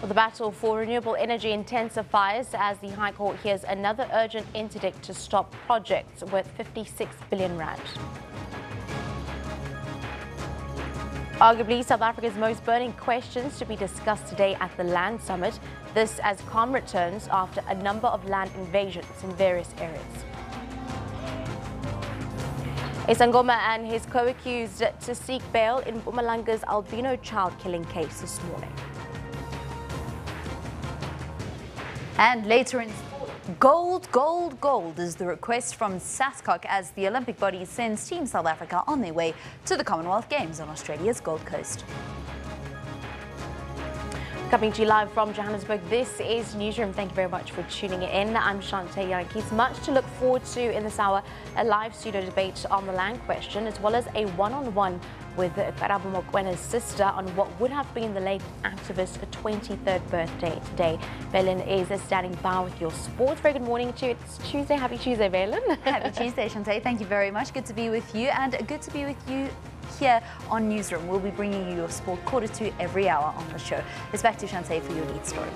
The battle for renewable energy intensifies as the High Court hears another urgent interdict to stop projects worth 56 billion rand. Arguably, South Africa's most burning questions to be discussed today at the Land Summit. This as calm returns after a number of land invasions in various areas. Isangoma and his co-accused to seek bail in Mpumalanga's albino child killing case this morning. And later in sport, gold, gold, gold is the request from SASCOC as the Olympic body sends Team South Africa on their way to the Commonwealth Games on Australia's Gold Coast. Coming to you live from Johannesburg, this is Newsroom. Thank you very much for tuning in. I'm Shante Yankees. Much to look forward to in this hour, a live studio debate on the land question, as well as a one-on-one with Karabo Mokoena's sister on what would have been the late activist's 23rd birthday today. Valen is standing by with your sports. Very good morning to you. It's Tuesday. Happy Tuesday, Valen. Happy Tuesday, Shante. Thank you very much. Good to be with you, and good to be with you here on Newsroom. We'll be bringing you your sport 1:45 every hour on the show. It's back to Shante for your lead story.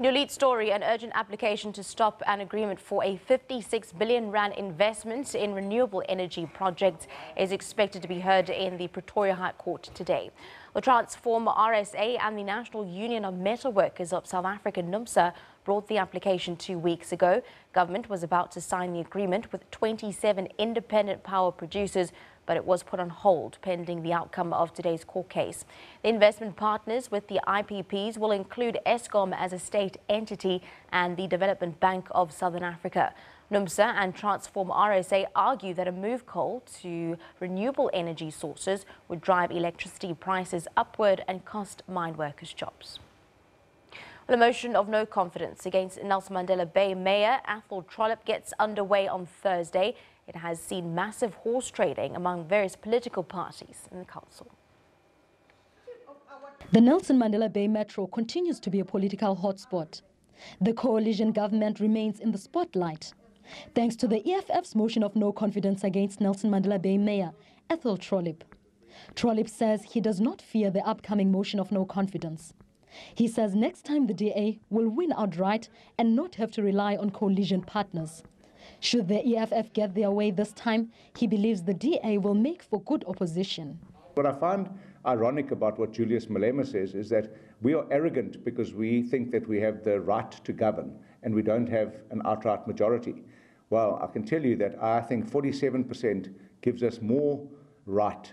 Your lead story, an urgent application to stop an agreement for a 56 billion rand investment in renewable energy projects is expected to be heard in the Pretoria High Court today. The Transform RSA and the National Union of Metal Workers of South Africa, NUMSA, brought the application 2 weeks ago. Government was about to sign the agreement with 27 independent power producers, but it was put on hold pending the outcome of today's court case. The investment partners with the IPPs will include Eskom as a state entity and the Development Bank of Southern Africa. NUMSA and Transform RSA argue that a move coal to renewable energy sources would drive electricity prices upward and cost mine workers jobs. Well, a motion of no confidence against Nelson Mandela Bay Mayor Athol Trollip gets underway on Thursday. It has seen massive horse trading among various political parties in the council. The Nelson Mandela Bay Metro continues to be a political hotspot. The coalition government remains in the spotlight, thanks to the EFF's motion of no confidence against Nelson Mandela Bay Mayor Athol Trollip. Trollip says he does not fear the upcoming motion of no confidence. He says next time the DA will win outright and not have to rely on coalition partners. Should the EFF get their way this time, he believes the DA will make for good opposition. What I find ironic about what Julius Malema says is that we are arrogant because we think that we have the right to govern and we don't have an outright majority. Well, I can tell you that I think 47% gives us more right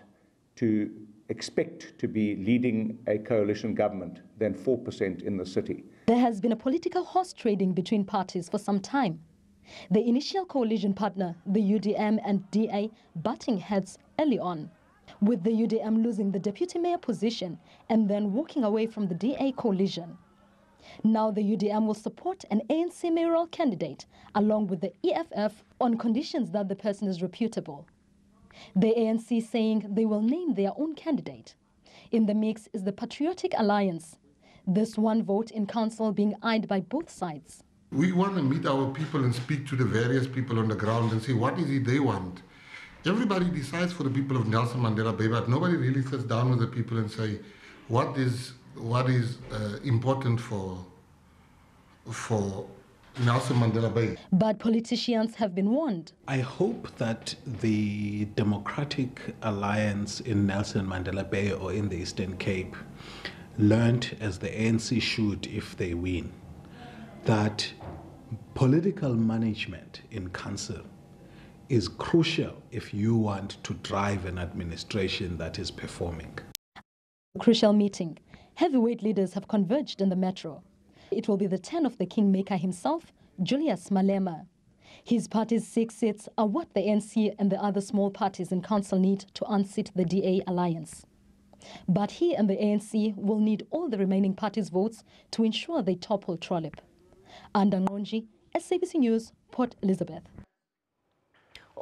to expect to be leading a coalition government than 4% in the city. There has been a political horse trading between parties for some time. The initial coalition partner, the UDM and DA, butting heads early on, with the UDM losing the deputy mayor position and then walking away from the DA coalition. Now the UDM will support an ANC mayoral candidate along with the EFF on conditions that the person is reputable. The ANC saying they will name their own candidate. In the mix is the Patriotic Alliance, this one vote in council being eyed by both sides. We want to meet our people and speak to the various people on the ground and see what is it they want. Everybody decides for the people of Nelson Mandela Bay, but nobody really sits down with the people and say what is important for Nelson Mandela Bay. But politicians have been warned. I hope that the Democratic Alliance in Nelson Mandela Bay or in the Eastern Cape learned, as the ANC should if they win, that political management in council is crucial if you want to drive an administration that is performing. Crucial meeting. Heavyweight leaders have converged in the metro. It will be the turn of the kingmaker himself, Julius Malema. His party's 6 seats are what the ANC and the other small parties in council need to unseat the DA alliance. But he and the ANC will need all the remaining parties' votes to ensure they topple Trollip. Andangonji, SABC News, Port Elizabeth.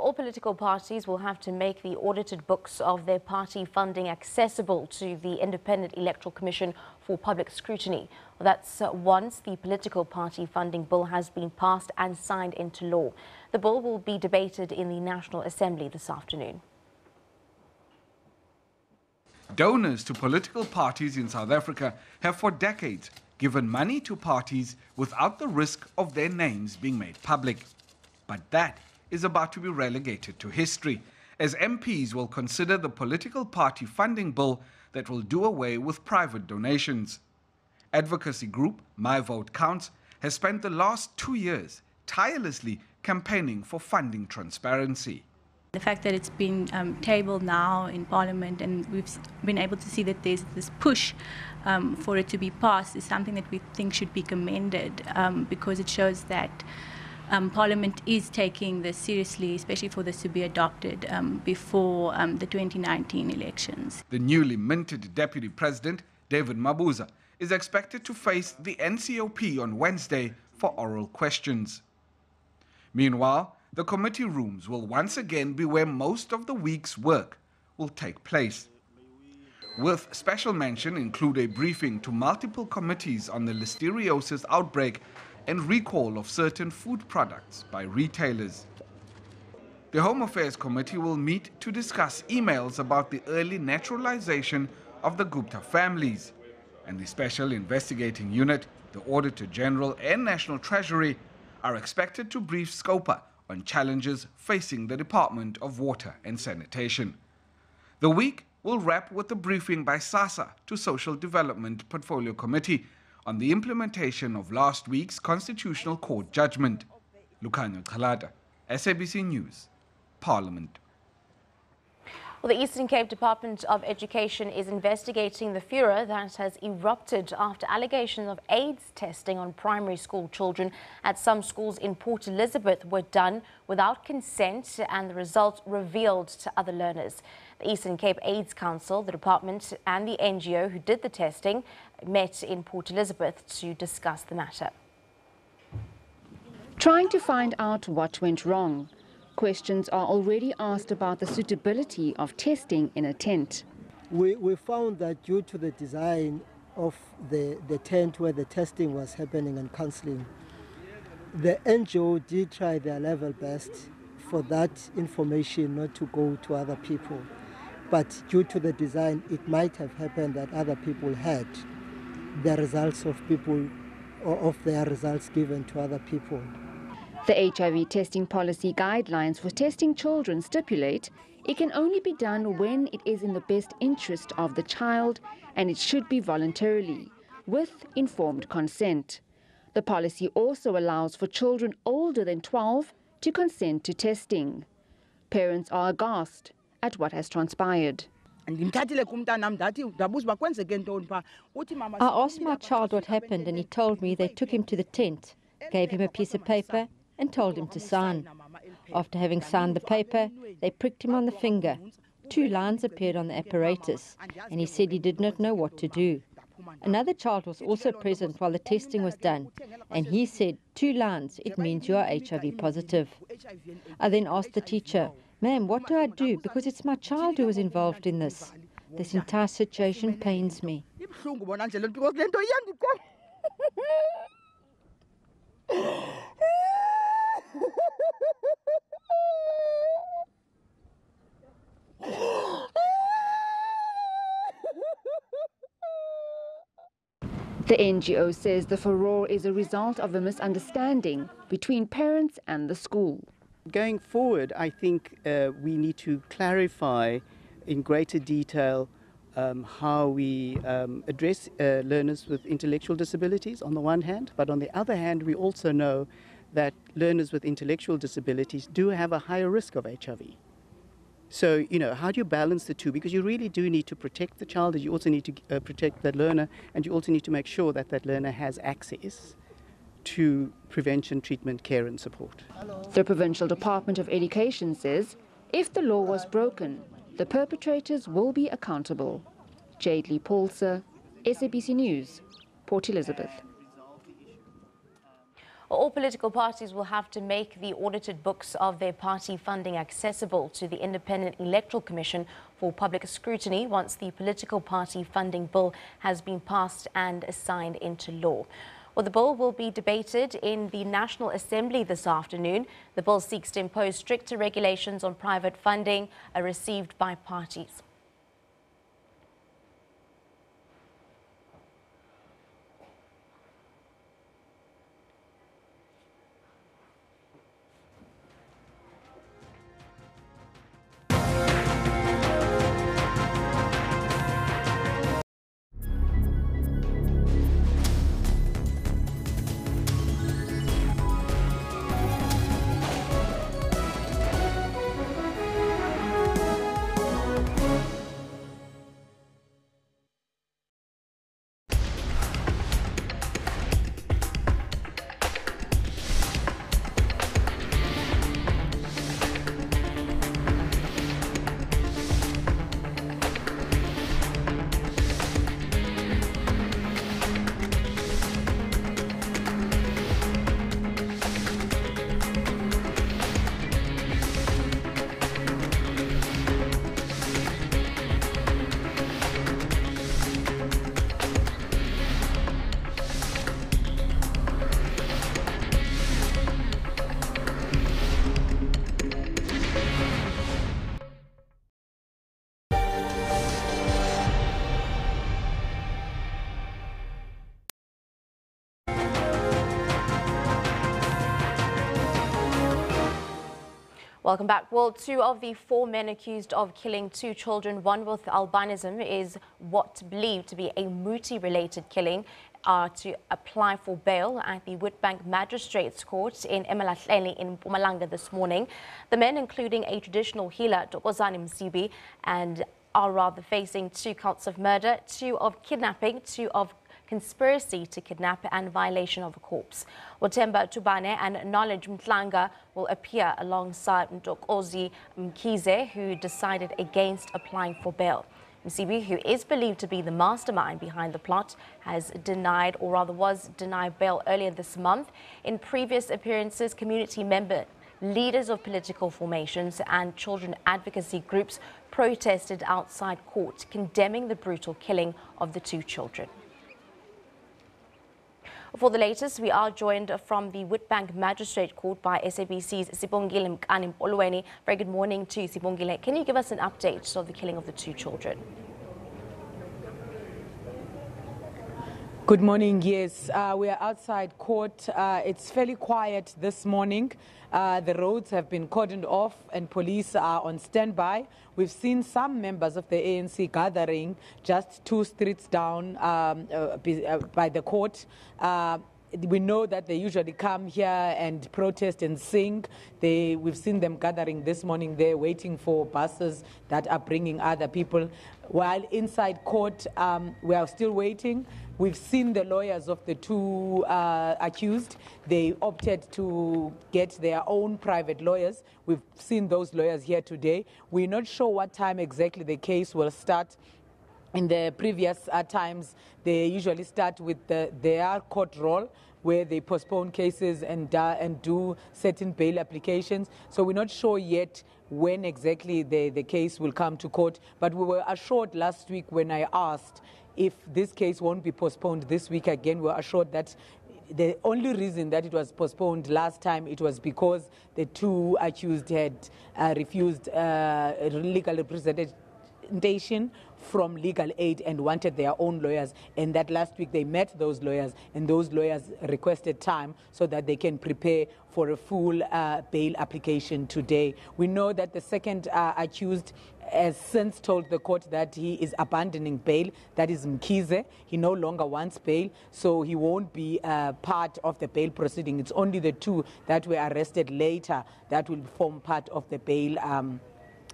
all political parties will have to make the audited books of their party funding accessible to the Independent Electoral Commission for public scrutiny. Well, that's once the political party funding bill has been passed and signed into law. The bill will be debated in the National Assembly this afternoon. Donors to political parties in South Africa have for decades given money to parties without the risk of their names being made public. But that is about to be relegated to history, as MPs will consider the political party funding bill that will do away with private donations. Advocacy group My Vote Counts has spent the last 2 years tirelessly campaigning for funding transparency. The fact that it's been tabled now in Parliament and we've been able to see that there's this push for it to be passed is something that we think should be commended because it shows that Parliament is taking this seriously, especially for this to be adopted before the 2019 elections. The newly minted Deputy President, David Mabuza, is expected to face the NCOP on Wednesday for oral questions. Meanwhile, the committee rooms will once again be where most of the week's work will take place. With special mention include a briefing to multiple committees on the listeriosis outbreak and recall of certain food products by retailers. The Home Affairs Committee will meet to discuss emails about the early naturalization of the Gupta families, and the Special Investigating Unit, the Auditor General and National Treasury are expected to brief SCOPA on challenges facing the Department of Water and Sanitation. The week will wrap with a briefing by SASSA to Social Development Portfolio Committee on the implementation of last week's Constitutional Court judgment. Lucanyo Khalada, SABC News, Parliament. Well, the Eastern Cape Department of Education is investigating the furor that has erupted after allegations of AIDS testing on primary school children at some schools in Port Elizabeth were done without consent and the results revealed to other learners. The Eastern Cape AIDS Council, the department and the NGO who did the testing met in Port Elizabeth to discuss the matter. Trying to find out what went wrong. Questions are already asked about the suitability of testing in a tent. We found that due to the design of the tent where the testing was happening and counseling, the NGO did try their level best for that information not to go to other people. But due to the design, it might have happened that other people had the results of people or of their results given to other people. The HIV testing policy guidelines for testing children stipulate it can only be done when it is in the best interest of the child and it should be voluntarily, with informed consent. The policy also allows for children older than 12 to consent to testing. Parents are aghast at what has transpired. I asked my child what happened and he told me they took him to the tent, gave him a piece of paper and told him to sign. After having signed the paper, they pricked him on the finger. 2 lines appeared on the apparatus and he said he did not know what to do. Another child was also present while the testing was done and he said 2 lines, it means you are HIV positive. I then asked the teacher, "Ma'am, what do I do? Because it's my child who was involved in this. This entire situation pains me." The NGO says the furore is a result of a misunderstanding between parents and the school. Going forward, I think we need to clarify in greater detail how we address learners with intellectual disabilities on the one hand, but on the other hand, we also know that learners with intellectual disabilities do have a higher risk of HIV. So, how do you balance the two? Because you really do need to protect the child, and you also need to protect that learner, and you also need to make sure that that learner has access to prevention, treatment, care and support. The Provincial Department of Education says if the law was broken, the perpetrators will be accountable. Jade Lee Paulser, SABC News, Port Elizabeth. All political parties will have to make the audited books of their party funding accessible to the Independent Electoral Commission for public scrutiny once the political party funding bill has been passed and signed into law. Well, the bill will be debated in the National Assembly this afternoon. The bill seeks to impose stricter regulations on private funding received by parties. Welcome back. Well, 2 of the 4 men accused of killing 2 children, one with albinism, is what's believed to be a Muti-related killing, to apply for bail at the Witbank Magistrates Court in Emalahleni in Mpumalanga this morning. The men, including a traditional healer, Tokozani Msibi, and are rather facing 2 counts of murder, 2 of kidnapping, 2 of conspiracy to kidnap and violation of a corpse. Otemba Tubane and Knowledge Mtlanga will appear alongside Ntokozi Mkize, who decided against applying for bail. Msibi, who is believed to be the mastermind behind the plot, has denied, or rather was denied, bail earlier this month. In previous appearances, community members, leaders of political formations and children advocacy groups protested outside court, condemning the brutal killing of the 2 children. For the latest, we are joined from the Witbank Magistrate Court by SABC's Sibongile Mkani. Very good morning to you, Sibongile. Can you give us an update of the killing of the 2 children? Good morning. Yes, we are outside court. It's fairly quiet this morning. The roads have been cordoned off and police are on standby. We've seen some members of the ANC gathering just 2 streets down by the court. We know that they usually come here and protest and sing. We've seen them gathering this morning there, waiting for buses that are bringing other people. While inside court, we are still waiting. We've seen the lawyers of the 2 accused. They opted to get their own private lawyers. We've seen those lawyers here today. We're not sure what time exactly the case will start. In the previous times, they usually start with their court roll, where they postpone cases and do certain bail applications. So we're not sure yet when exactly the case will come to court. But we were assured last week when I asked if this case won't be postponed this week again, we were assured that the only reason that it was postponed last time, it was because the 2 accused had refused legal representation from legal aid and wanted their own lawyers, and that last week they met those lawyers, and those lawyers requested time so that they can prepare for a full bail application today. We know that the second accused has since told the court that he is abandoning bail. That is Mkize. He no longer wants bail, so he won't be part of the bail proceeding. It's only the 2 that were arrested later that will form part of the bail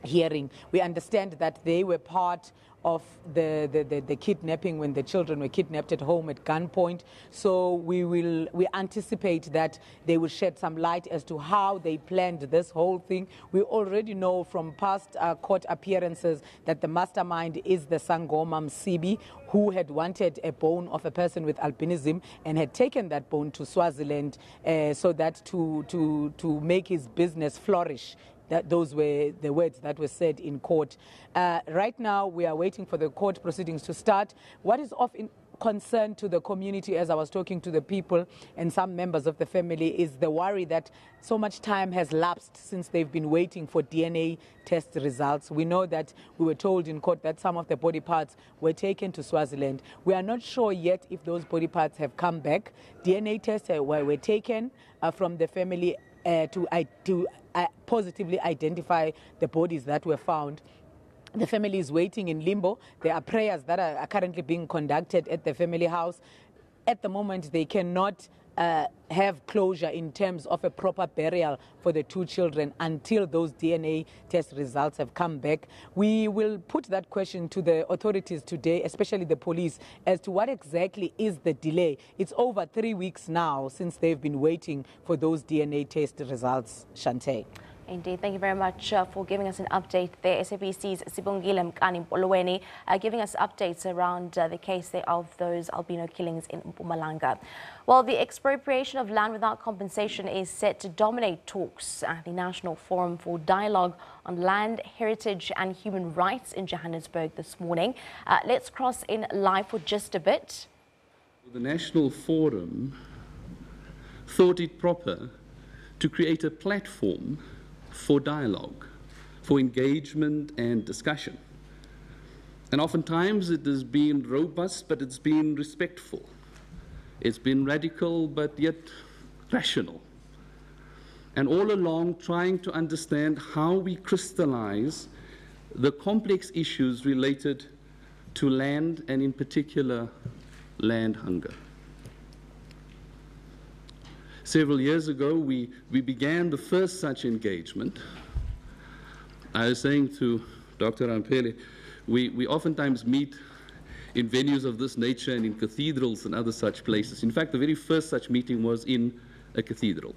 hearing. We understand that they were part of the kidnapping when the children were kidnapped at home at gunpoint. So we anticipate that they will shed some light as to how they planned this whole thing. We already know from past court appearances that the mastermind is the Sangoma Msibi, who had wanted a bone of a person with albinism and had taken that bone to Swaziland so that to make his business flourish. Those were the words that were said in court. Right now, we are waiting for the court proceedings to start. What is of concern to the community, as I was talking to the people and some members of the family, is the worry that so much time has lapsed since they've been waiting for DNA test results. We know that we were told in court that some of the body parts were taken to Swaziland. We are not sure yet if those body parts have come back. DNA tests were taken from the family to positively identify the bodies that were found. The family is waiting in limbo. There are prayers that are currently being conducted at the family house. At the moment, they cannot have closure in terms of a proper burial for the two children until those DNA test results have come back. We will put that question to the authorities today, especially the police, as to what exactly is the delay. It's over 3 weeks now since they've been waiting for those DNA test results, Shante. Indeed. Thank you very much for giving us an update there. SABC's Sibongile Mkani-Mpolweni giving us updates around the case of those albino killings in Mpumalanga. Well, the expropriation of land without compensation is set to dominate talks at the National Forum for Dialogue on Land, Heritage and Human Rights in Johannesburg this morning. Let's cross in live for just a bit. The National Forum thought it proper to create a platform for dialogue, for engagement and discussion. And oftentimes it has been robust, but it's been respectful. It's been radical, but yet rational. And all along trying to understand how we crystallize the complex issues related to land, and in particular, land hunger. Several years ago, we began the first such engagement. I was saying to Dr. Rampele, we oftentimes meet in venues of this nature and in cathedrals and other such places. In fact, the very first such meeting was in a cathedral.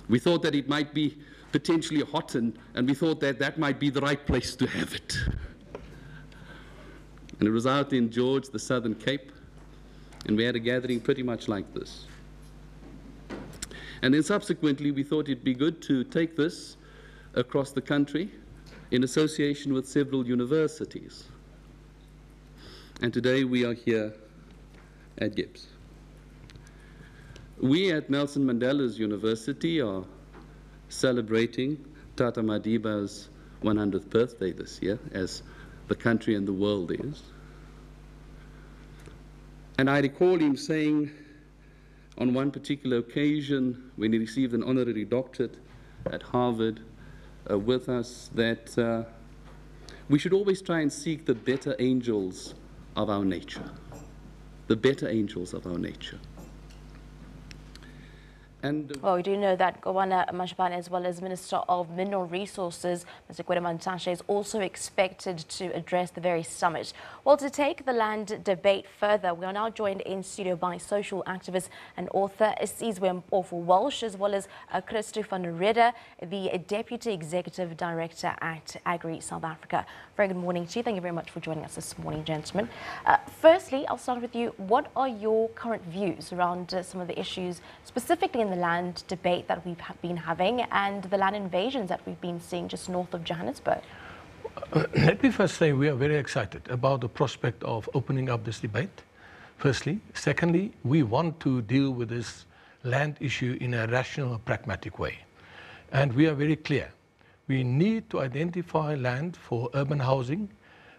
We thought that it might be potentially hot, and we thought that that might be the right place to have it. And it was out in George, the Southern Cape, and we had a gathering pretty much like this. And then subsequently, we thought it'd be good to take this across the country in association with several universities. And today we are here at Gibbs. We at Nelson Mandela's University are celebrating Tata Madiba's 100th birthday this year, as the country and the world is. And I recall him saying on one particular occasion, when he received an honorary doctorate at Harvard with us, that we should always try and seek the better angels of our nature. The better angels of our nature. And well, we do know that Gowana Mashban, as well as Minister of Mineral Resources, Mr. Gwede Mantashe, is also expected to address the very summit. Well, to take the land debate further, we are now joined in studio by social activist and author Sizwe Mpofu-Walsh, as well as Christopher van Rede, the Deputy Executive Director at Agri South Africa. Very good morning to you. Thank you very much for joining us this morning, gentlemen. Firstly, I'll start with you. What are your current views around some of the issues, specifically in the land debate that we've been having and the land invasions that we've been seeing just north of Johannesburg? Let me first say we are very excited about the prospect of opening up this debate, firstly. Secondly, we want to deal with this land issue in a rational, pragmatic way. And we are very clear. We need to identify land for urban housing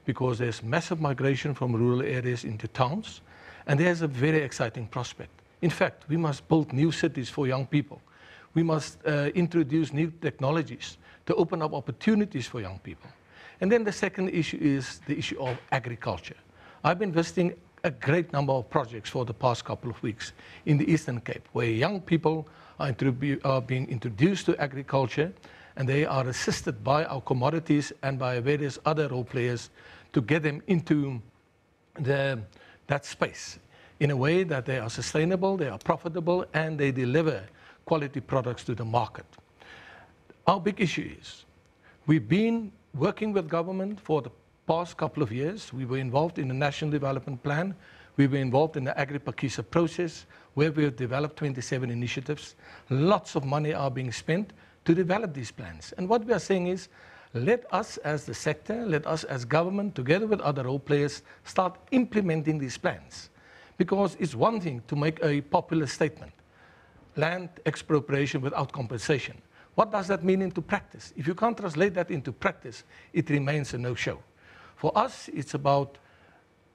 because there's massive migration from rural areas into towns, and there's a very exciting prospect. In fact, we must build new cities for young people. We must introduce new technologies to open up opportunities for young people. And then the second issue is the issue of agriculture. I've been visiting a great number of projects for the past couple of weeks in the Eastern Cape, where young people are being introduced to agriculture, and they are assisted by our commodities and by various other role players to get them into that space in a way that they are sustainable, they are profitable, and they deliver quality products to the market. Our big issue is we've been working with government for the past couple of years. We were involved in the National Development Plan. We were involved in the Agri-Pakisa process, where we have developed 27 initiatives. Lots of money are being spent to develop these plans. And what we are saying is, let us as the sector, let us as government, together with other role players, start implementing these plans. Because it's one thing to make a popular statement, land expropriation without compensation. What does that mean into practice? If you can't translate that into practice, it remains a no-show. For us, it's about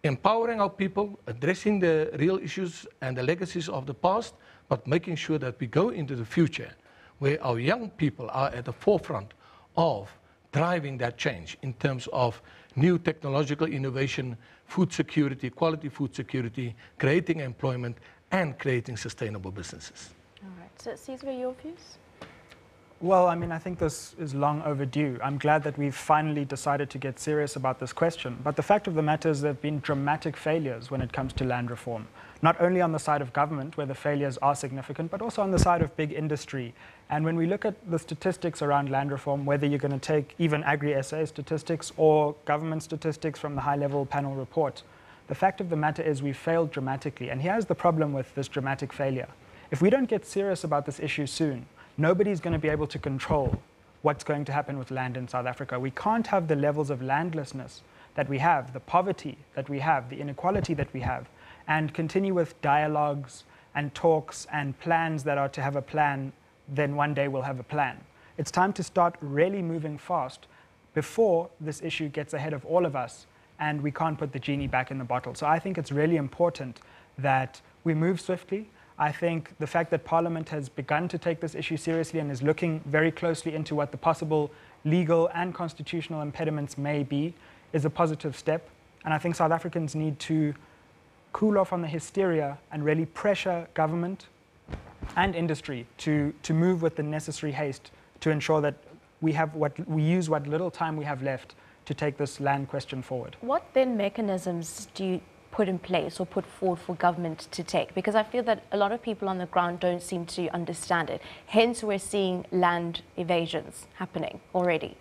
empowering our people, addressing the real issues and the legacies of the past, but making sure that we go into the future where our young people are at the forefront of driving that change in terms of new technological innovation, food security, quality food security, creating employment, and creating sustainable businesses. All right. So, Cesar, your views? Well, I mean, I think this is long overdue. I'm glad that we've finally decided to get serious about this question. But the fact of the matter is there have been dramatic failures when it comes to land reform. Not only on the side of government, where the failures are significant, but also on the side of big industry. And when we look at the statistics around land reform, whether you're going to take even Agri-SA statistics or government statistics from the high-level panel report, the fact of the matter is we've failed dramatically. And here's the problem with this dramatic failure. If we don't get serious about this issue soon, nobody's going to be able to control what's going to happen with land in South Africa. We can't have the levels of landlessness that we have, the poverty that we have, the inequality that we have, and continue with dialogues and talks and plans that are to have a plan, then one day we'll have a plan. It's time to start really moving fast before this issue gets ahead of all of us and we can't put the genie back in the bottle. So I think it's really important that we move swiftly. I think the fact that Parliament has begun to take this issue seriously and is looking very closely into what the possible legal and constitutional impediments may be is a positive step. And I think South Africans need to cool off on the hysteria and really pressure government and industry to move with the necessary haste to ensure that we use what little time we have left to take this land question forward. What then mechanisms do you put in place or put forward for government to take? Because I feel that a lot of people on the ground don't seem to understand it. Hence, we're seeing land evasions happening already.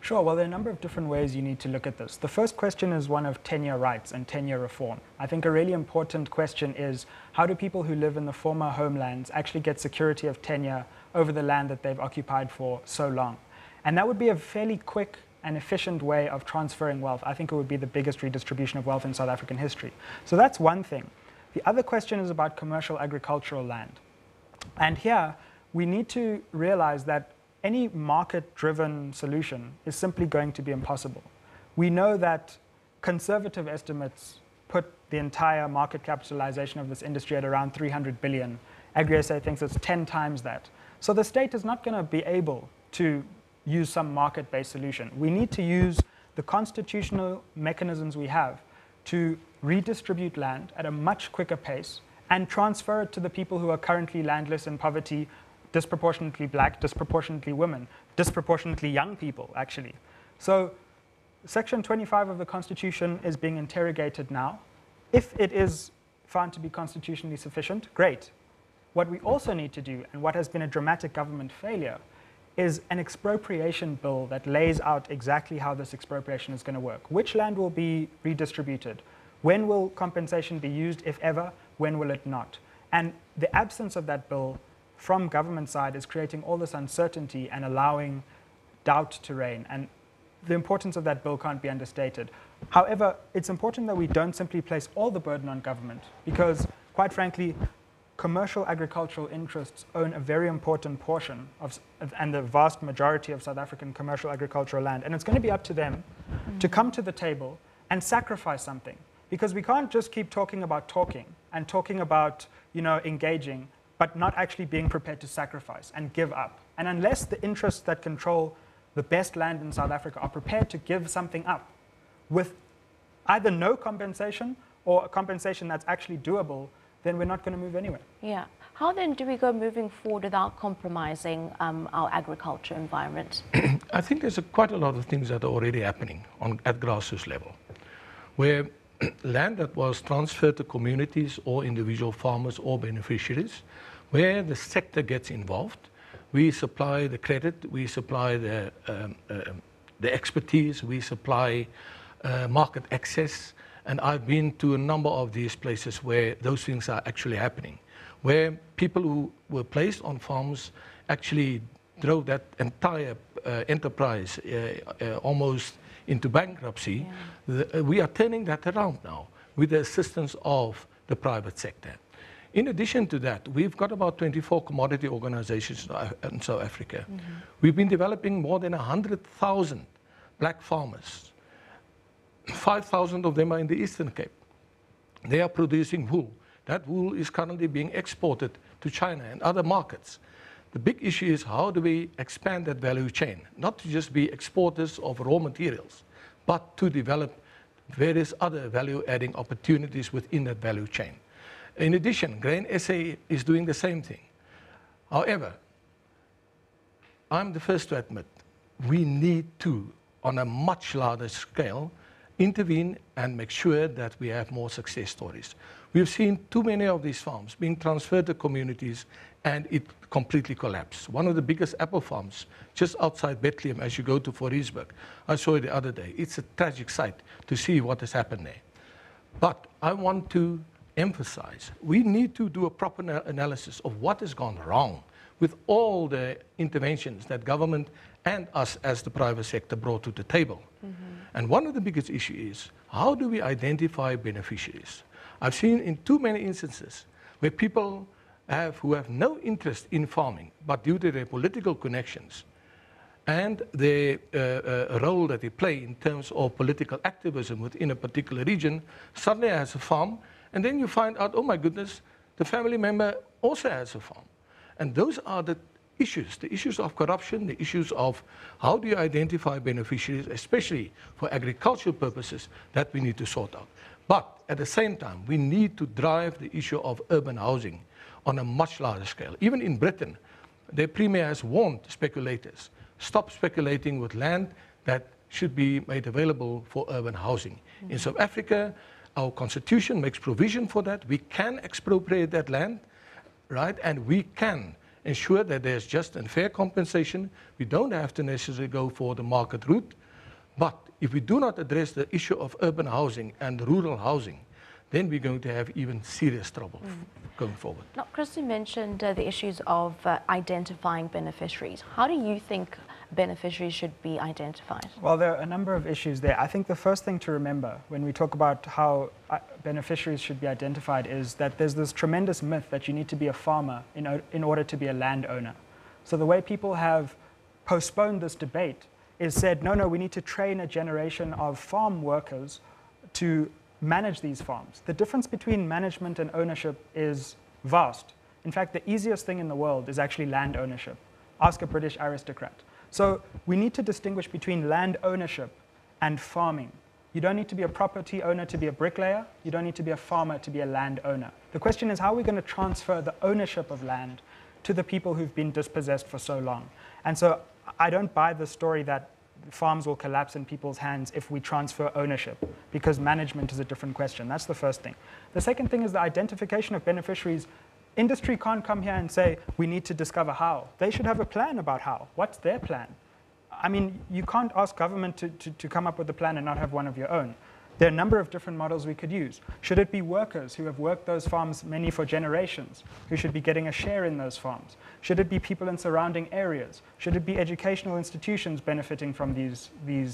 Sure. Well, there are a number of different ways you need to look at this. The first question is one of tenure rights and tenure reform. I think a really important question is, how do people who live in the former homelands actually get security of tenure over the land that they've occupied for so long? And that would be a fairly quick and efficient way of transferring wealth. I think it would be the biggest redistribution of wealth in South African history. So that's one thing. The other question is about commercial agricultural land. And here, we need to realize that any market-driven solution is simply going to be impossible. We know that conservative estimates put the entire market capitalization of this industry at around 300 billion. Agri-SA thinks it's 10 times that. So the state is not going to be able to use some market-based solution. We need to use the constitutional mechanisms we have to redistribute land at a much quicker pace and transfer it to the people who are currently landless in poverty, disproportionately black, disproportionately women, disproportionately young people, actually. So Section 25 of the Constitution is being interrogated now. If it is found to be constitutionally sufficient, great. What we also need to do, and what has been a dramatic government failure, is an expropriation bill that lays out exactly how this expropriation is going to work. Which land will be redistributed? When will compensation be used, if ever? When will it not? And the absence of that bill from government side is creating all this uncertainty and allowing doubt to reign. And the importance of that bill can't be understated. However, it's important that we don't simply place all the burden on government, because, quite frankly, commercial agricultural interests own a very important portion of, and the vast majority of South African commercial agricultural land. And it's going to be up to them to come to the table and sacrifice something. Because we can't just keep talking about engaging, but not actually being prepared to sacrifice and give up. And unless the interests that control the best land in South Africa are prepared to give something up with either no compensation or a compensation that's actually doable, then we're not going to move anywhere. Yeah. How then do we go moving forward without compromising our agriculture environment? I think there's quite a lot of things that are already happening at grassroots level, where land that was transferred to communities or individual farmers or beneficiaries, where the sector gets involved. We supply the credit, we supply the expertise, we supply market access, and I've been to a number of these places where those things are actually happening, where people who were placed on farms actually drove that entire enterprise almost into bankruptcy. Yeah. We are turning that around now with the assistance of the private sector. In addition to that, we've got about 24 commodity organizations in South Africa. Mm-hmm. We've been developing more than 100,000 black farmers. 5,000 of them are in the Eastern Cape. They are producing wool. That wool is currently being exported to China and other markets. The big issue is how do we expand that value chain, not to just be exporters of raw materials, but to develop various other value-adding opportunities within that value chain. In addition, Grain SA is doing the same thing. However, I'm the first to admit we need to, on a much larger scale, intervene and make sure that we have more success stories. We've seen too many of these farms being transferred to communities and it completely collapsed. One of the biggest apple farms just outside Bethlehem as you go to Fourierburg. I saw it the other day. It's a tragic sight to see what has happened there. But I want to emphasize, we need to do a proper analysis of what has gone wrong with all the interventions that government and us as the private sector brought to the table. Mm-hmm. And one of the biggest issues is, how do we identify beneficiaries? I've seen in too many instances where people who have no interest in farming, but due to their political connections and the role that they play in terms of political activism within a particular region, suddenly has a farm, and then you find out, oh my goodness, the family member also has a farm. And those are the issues of corruption, the issues of how do you identify beneficiaries, especially for agricultural purposes, that we need to sort out. But at the same time, we need to drive the issue of urban housing on a much larger scale. Even in Britain, the Premier has warned speculators, stop speculating with land that should be made available for urban housing. Mm-hmm. In South Africa, our constitution makes provision for that. We can expropriate that land, right? And we can ensure that there's just and fair compensation. We don't have to necessarily go for the market route. But if we do not address the issue of urban housing and rural housing, then we're going to have even serious trouble going forward. Now, Chris, you mentioned the issues of identifying beneficiaries. How do you think beneficiaries should be identified? Well, there are a number of issues there. I think the first thing to remember when we talk about how beneficiaries should be identified is that there's this tremendous myth that you need to be a farmer in order to be a landowner. So the way people have postponed this debate is said, no, we need to train a generation of farm workers to manage these farms. The difference between management and ownership is vast. In fact, the easiest thing in the world is actually land ownership. Ask a British aristocrat. So we need to distinguish between land ownership and farming. You don't need to be a property owner to be a bricklayer. You don't need to be a farmer to be a land owner. The question is, how are we going to transfer the ownership of land to the people who've been dispossessed for so long? And so I don't buy the story that farms will collapse in people's hands if we transfer ownership, because management is a different question. That's the first thing. The second thing is the identification of beneficiaries. Industry can't come here and say, we need to discover how. They should have a plan about how. What's their plan? I mean, you can't ask government to come up with a plan and not have one of your own. There are a number of different models we could use. Should it be workers who have worked those farms, many for generations, who should be getting a share in those farms? Should it be people in surrounding areas? Should it be educational institutions benefiting from these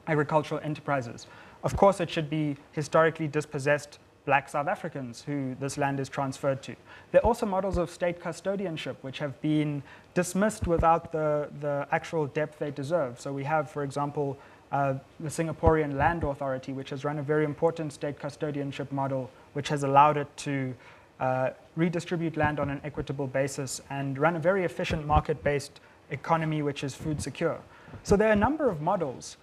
agricultural enterprises? Of course, it should be historically dispossessed Black South Africans who this land is transferred to. There are also models of state custodianship which have been dismissed without the actual depth they deserve. So we have, for example, the Singaporean Land Authority, which has run a very important state custodianship model, which has allowed it to redistribute land on an equitable basis and run a very efficient market-based economy which is food secure. So there are a number of models.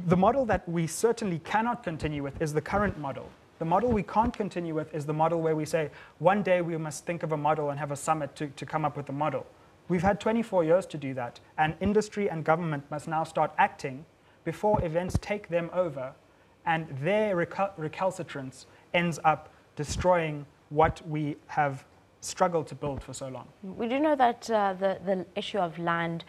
The model that we certainly cannot continue with is the current model, The model we can't continue with is the model where we say, one day we must think of a model and have a summit to come up with a model. We've had 24 years to do that, and industry and government must now start acting before events take them over, and their recalcitrance ends up destroying what we have struggled to build for so long. We do know that the issue of land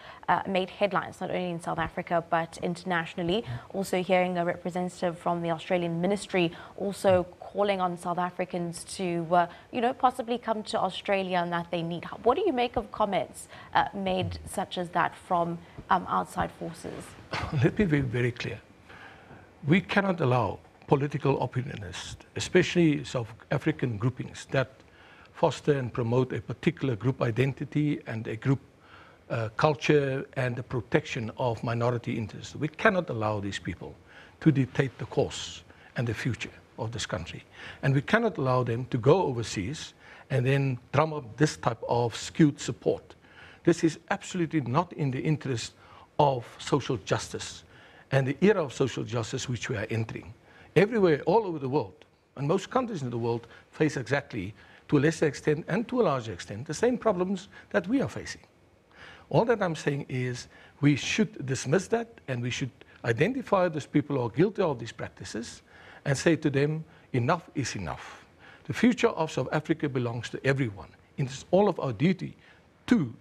made headlines, not only in South Africa, but internationally. Also hearing a representative from the Australian Ministry also calling on South Africans to, possibly come to Australia and that they need help. What do you make of comments made such as that from outside forces? Let me be very clear. We cannot allow political opinionists, especially South African groupings, that foster and promote a particular group identity and a group culture and the protection of minority interests. We cannot allow these people to dictate the course and the future of this country. And we cannot allow them to go overseas and then drum up this type of skewed support. This is absolutely not in the interest of social justice and the era of social justice which we are entering. Everywhere, all over the world, and most countries in the world face exactly, to a lesser extent and to a larger extent, the same problems that we are facing. All that I'm saying is we should dismiss that, and we should identify those people who are guilty of these practices and say to them, enough is enough. The future of South Africa belongs to everyone. It is all of our duty to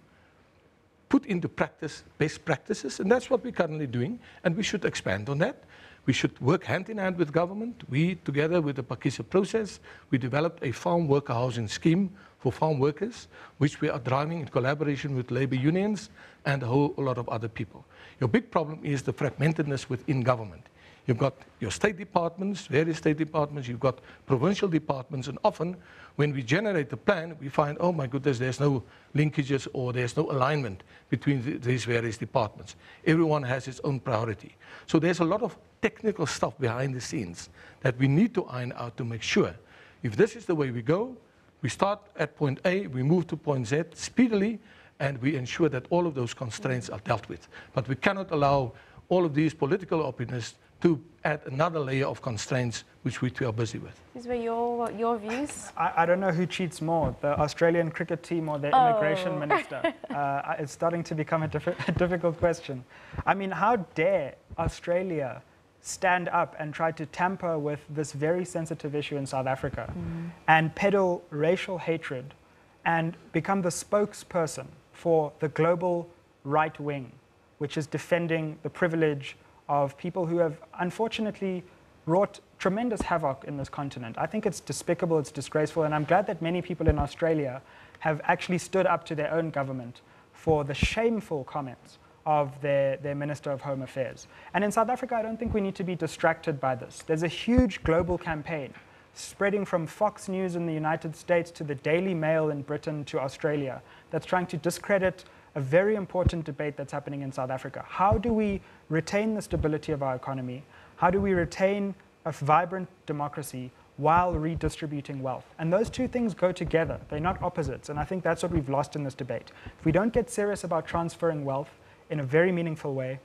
put into practice best practices, and that's what we're currently doing, and we should expand on that. We should work hand in hand with government. We, together with the Pakistan process, we developed a farm worker housing scheme for farm workers, which we are driving in collaboration with labor unions and a whole lot of other people. Your big problem is the fragmentedness within government. You've got your state departments, various state departments, you've got provincial departments, and often when we generate the plan, we find, oh my goodness, there's no linkages or there's no alignment between these various departments. Everyone has its own priority. So there's a lot of technical stuff behind the scenes that we need to iron out to make sure if this is the way we go, we start at point A, we move to point Z speedily, and we ensure that all of those constraints are dealt with. But we cannot allow all of these political opinions to add another layer of constraints which we are busy with. These were your views? I don't know who cheats more, the Australian cricket team or the immigration minister. It's starting to become a difficult question. I mean, how dare Australia stand up and try to tamper with this very sensitive issue in South Africa and peddle racial hatred and become the spokesperson for the global right wing, which is defending the privilege of people who have unfortunately wrought tremendous havoc in this continent. I think it's despicable, it's disgraceful, and I'm glad that many people in Australia have actually stood up to their own government for the shameful comments of their Minister of Home Affairs. And in South Africa, I don't think we need to be distracted by this. There's a huge global campaign spreading from Fox News in the United States to the Daily Mail in Britain to Australia that's trying to discredit a very important debate that's happening in South Africa. How do we retain the stability of our economy? How do we retain a vibrant democracy while redistributing wealth? And those two things go together. They're not opposites. And I think that's what we've lost in this debate. If we don't get serious about transferring wealth in a very meaningful way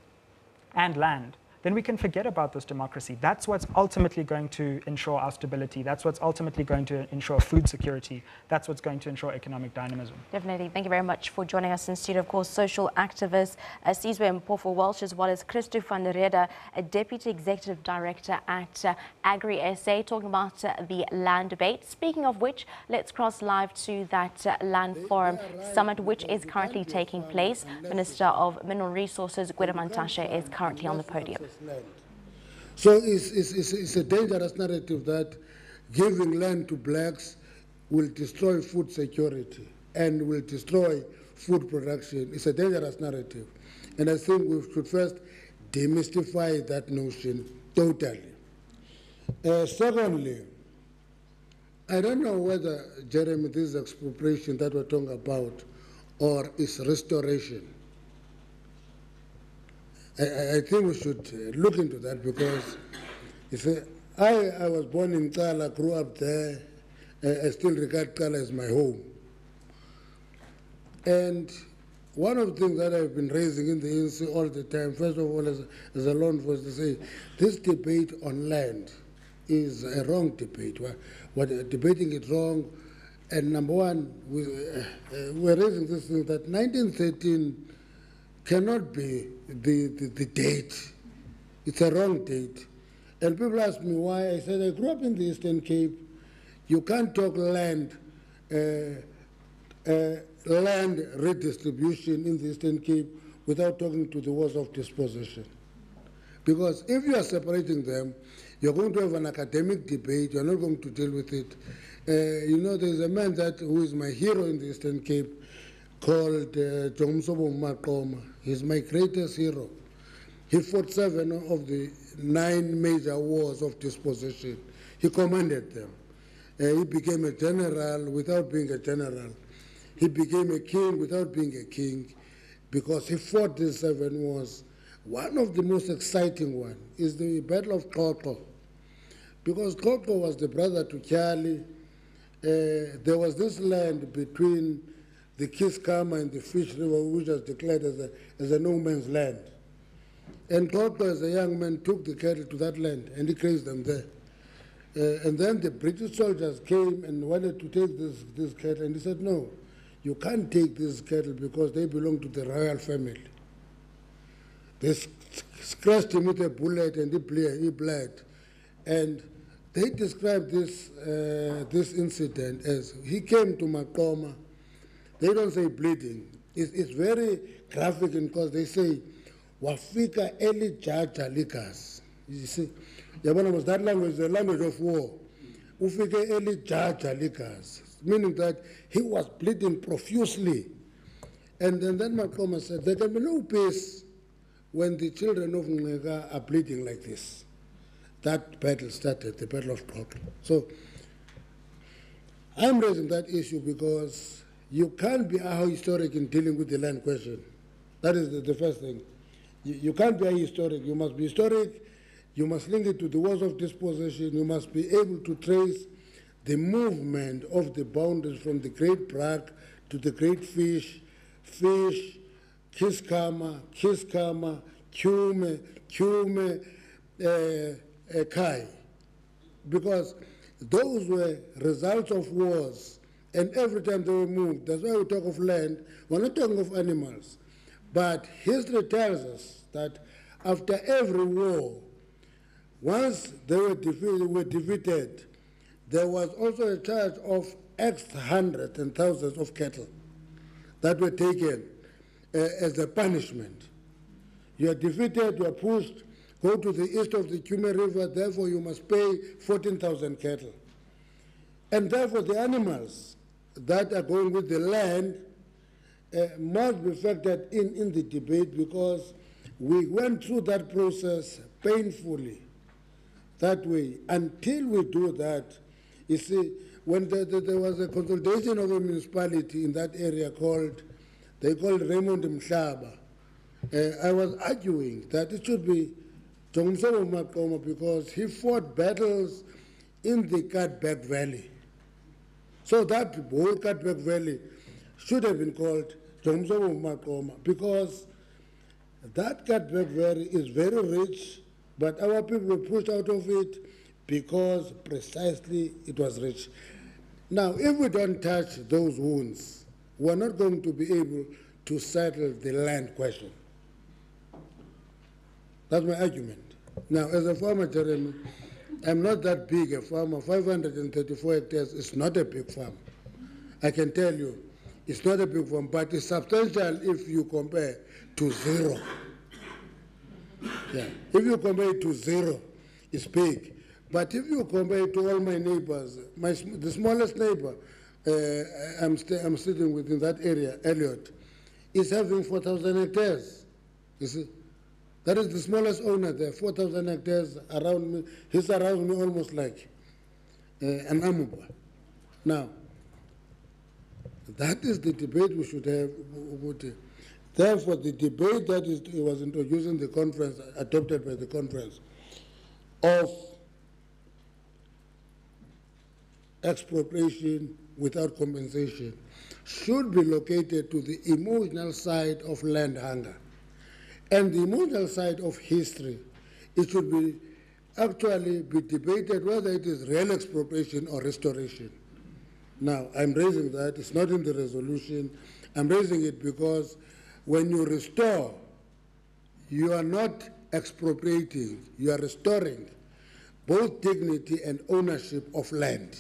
and land, then we can forget about this democracy. That's what's ultimately going to ensure our stability. That's what's ultimately going to ensure food security. That's what's going to ensure economic dynamism. Definitely. Thank you very much for joining us in studio. Of course, social activist Sizwe Mpofu-Walsh, as well as Christo van der Rede, a Deputy Executive Director at Agri-SA, talking about the land debate. Speaking of which, let's cross live to that Land Forum Summit, which is currently taking place. Minister of Mineral Resources, Gwede Mantashe, is currently on the podium. Land. So it's a dangerous narrative that giving land to blacks will destroy food security and will destroy food production. It's a dangerous narrative. And I think we should first demystify that notion totally. Secondly, I don't know whether, Jeremy, this is expropriation that we're talking about or is restoration. I think we should look into that, because if I was born in Kala, grew up there, I still regard Kala as my home. And one of the things that I've been raising in the ANC all the time, first of all as a law enforcement, to say this debate on land is a wrong debate. We're debating it wrong. And number one, we're raising this thing that 1913 cannot be the date. It's a wrong date. And people ask me why. I said, I grew up in the Eastern Cape. You can't talk land redistribution in the Eastern Cape without talking to the wars of dispossession. Because if you are separating them, you're going to have an academic debate, you're not going to deal with it. You know, there's a man who is my hero in the Eastern Cape called Karabo Mokoena. He's my greatest hero. He fought 7 of the 9 major wars of dispossession. He commanded them. He became a general without being a general. He became a king without being a king because he fought these 7 wars. One of the most exciting ones is the Battle of Karabo. Because Karabo was the brother to Charlie. There was this land between the Kiskama and the Fish River, which was declared as a no man's land. And Karabo, as a young man, took the cattle to that land and he grazed them there. And then the British soldiers came and wanted to take this cattle, and he said, no, you can't take these cattle because they belong to the royal family. They scratched him with a bullet and he bled. And they described this incident as he came to Mokoena. They don't say bleeding. It's very graphic because they say, Wafika eli jaja likas. You see, was that language, the language of war. Ufike eli jaja likas, meaning that he was bleeding profusely. And then Mokoena said, there can be no peace when the children of Ngega are bleeding like this. That battle started, the Battle of Karabo. So I'm raising that issue because you can't be ahistoric in dealing with the land question. That is the first thing. You can't be ahistoric. You must be historic. You must link it to the wars of dispossession. You must be able to trace the movement of the boundaries from the Great Brack to the Great Fish, Kiskama, Kume, Kai. Because those were results of wars, and every time they were moved, that's why we talk of land, we're not talking of animals. But history tells us that after every war, once they were defeated, there was also a charge of X hundreds and thousands of cattle that were taken as a punishment. You are defeated, you are pushed, go to the east of the Kume River, therefore you must pay 14,000 cattle. And therefore the animals that are going with the land must be factored in the debate because we went through that process painfully that way. Until we do that, you see, when there was a consolidation of a municipality in that area they called Raymond Mhlaba, I was arguing that it should be Karabo Mokoena because he fought battles in the Cutback Valley. So that whole Cutback Valley should have been called Karabo Mokoena because that Cutback Valley is very rich, but our people were pushed out of it because precisely it was rich. Now, if we don't touch those wounds, we're not going to be able to settle the land question. That's my argument. Now, as a farmer, Jeremy, I'm not that big a farmer. 534 hectares is not a big farm. I can tell you, it's not a big farm, but it's substantial if you compare to 0. Yeah, if you compare it to 0, it's big. But if you compare it to all my neighbors, the smallest neighbor I'm sitting with in that area, Elliot, is having 4,000 hectares. You see, that is the smallest owner there, 4,000 hectares around me. He surrounds me almost like an amoeba. Now, that is the debate we should have. Therefore, the debate that was introduced in the conference, adopted by the conference, of expropriation without compensation should be located to the emotional side of land hunger. And the emotional side of history, it should be actually be debated whether it is real expropriation or restoration. Now, I'm raising that. It's not in the resolution. I'm raising it because when you restore, you are not expropriating, you are restoring both dignity and ownership of land.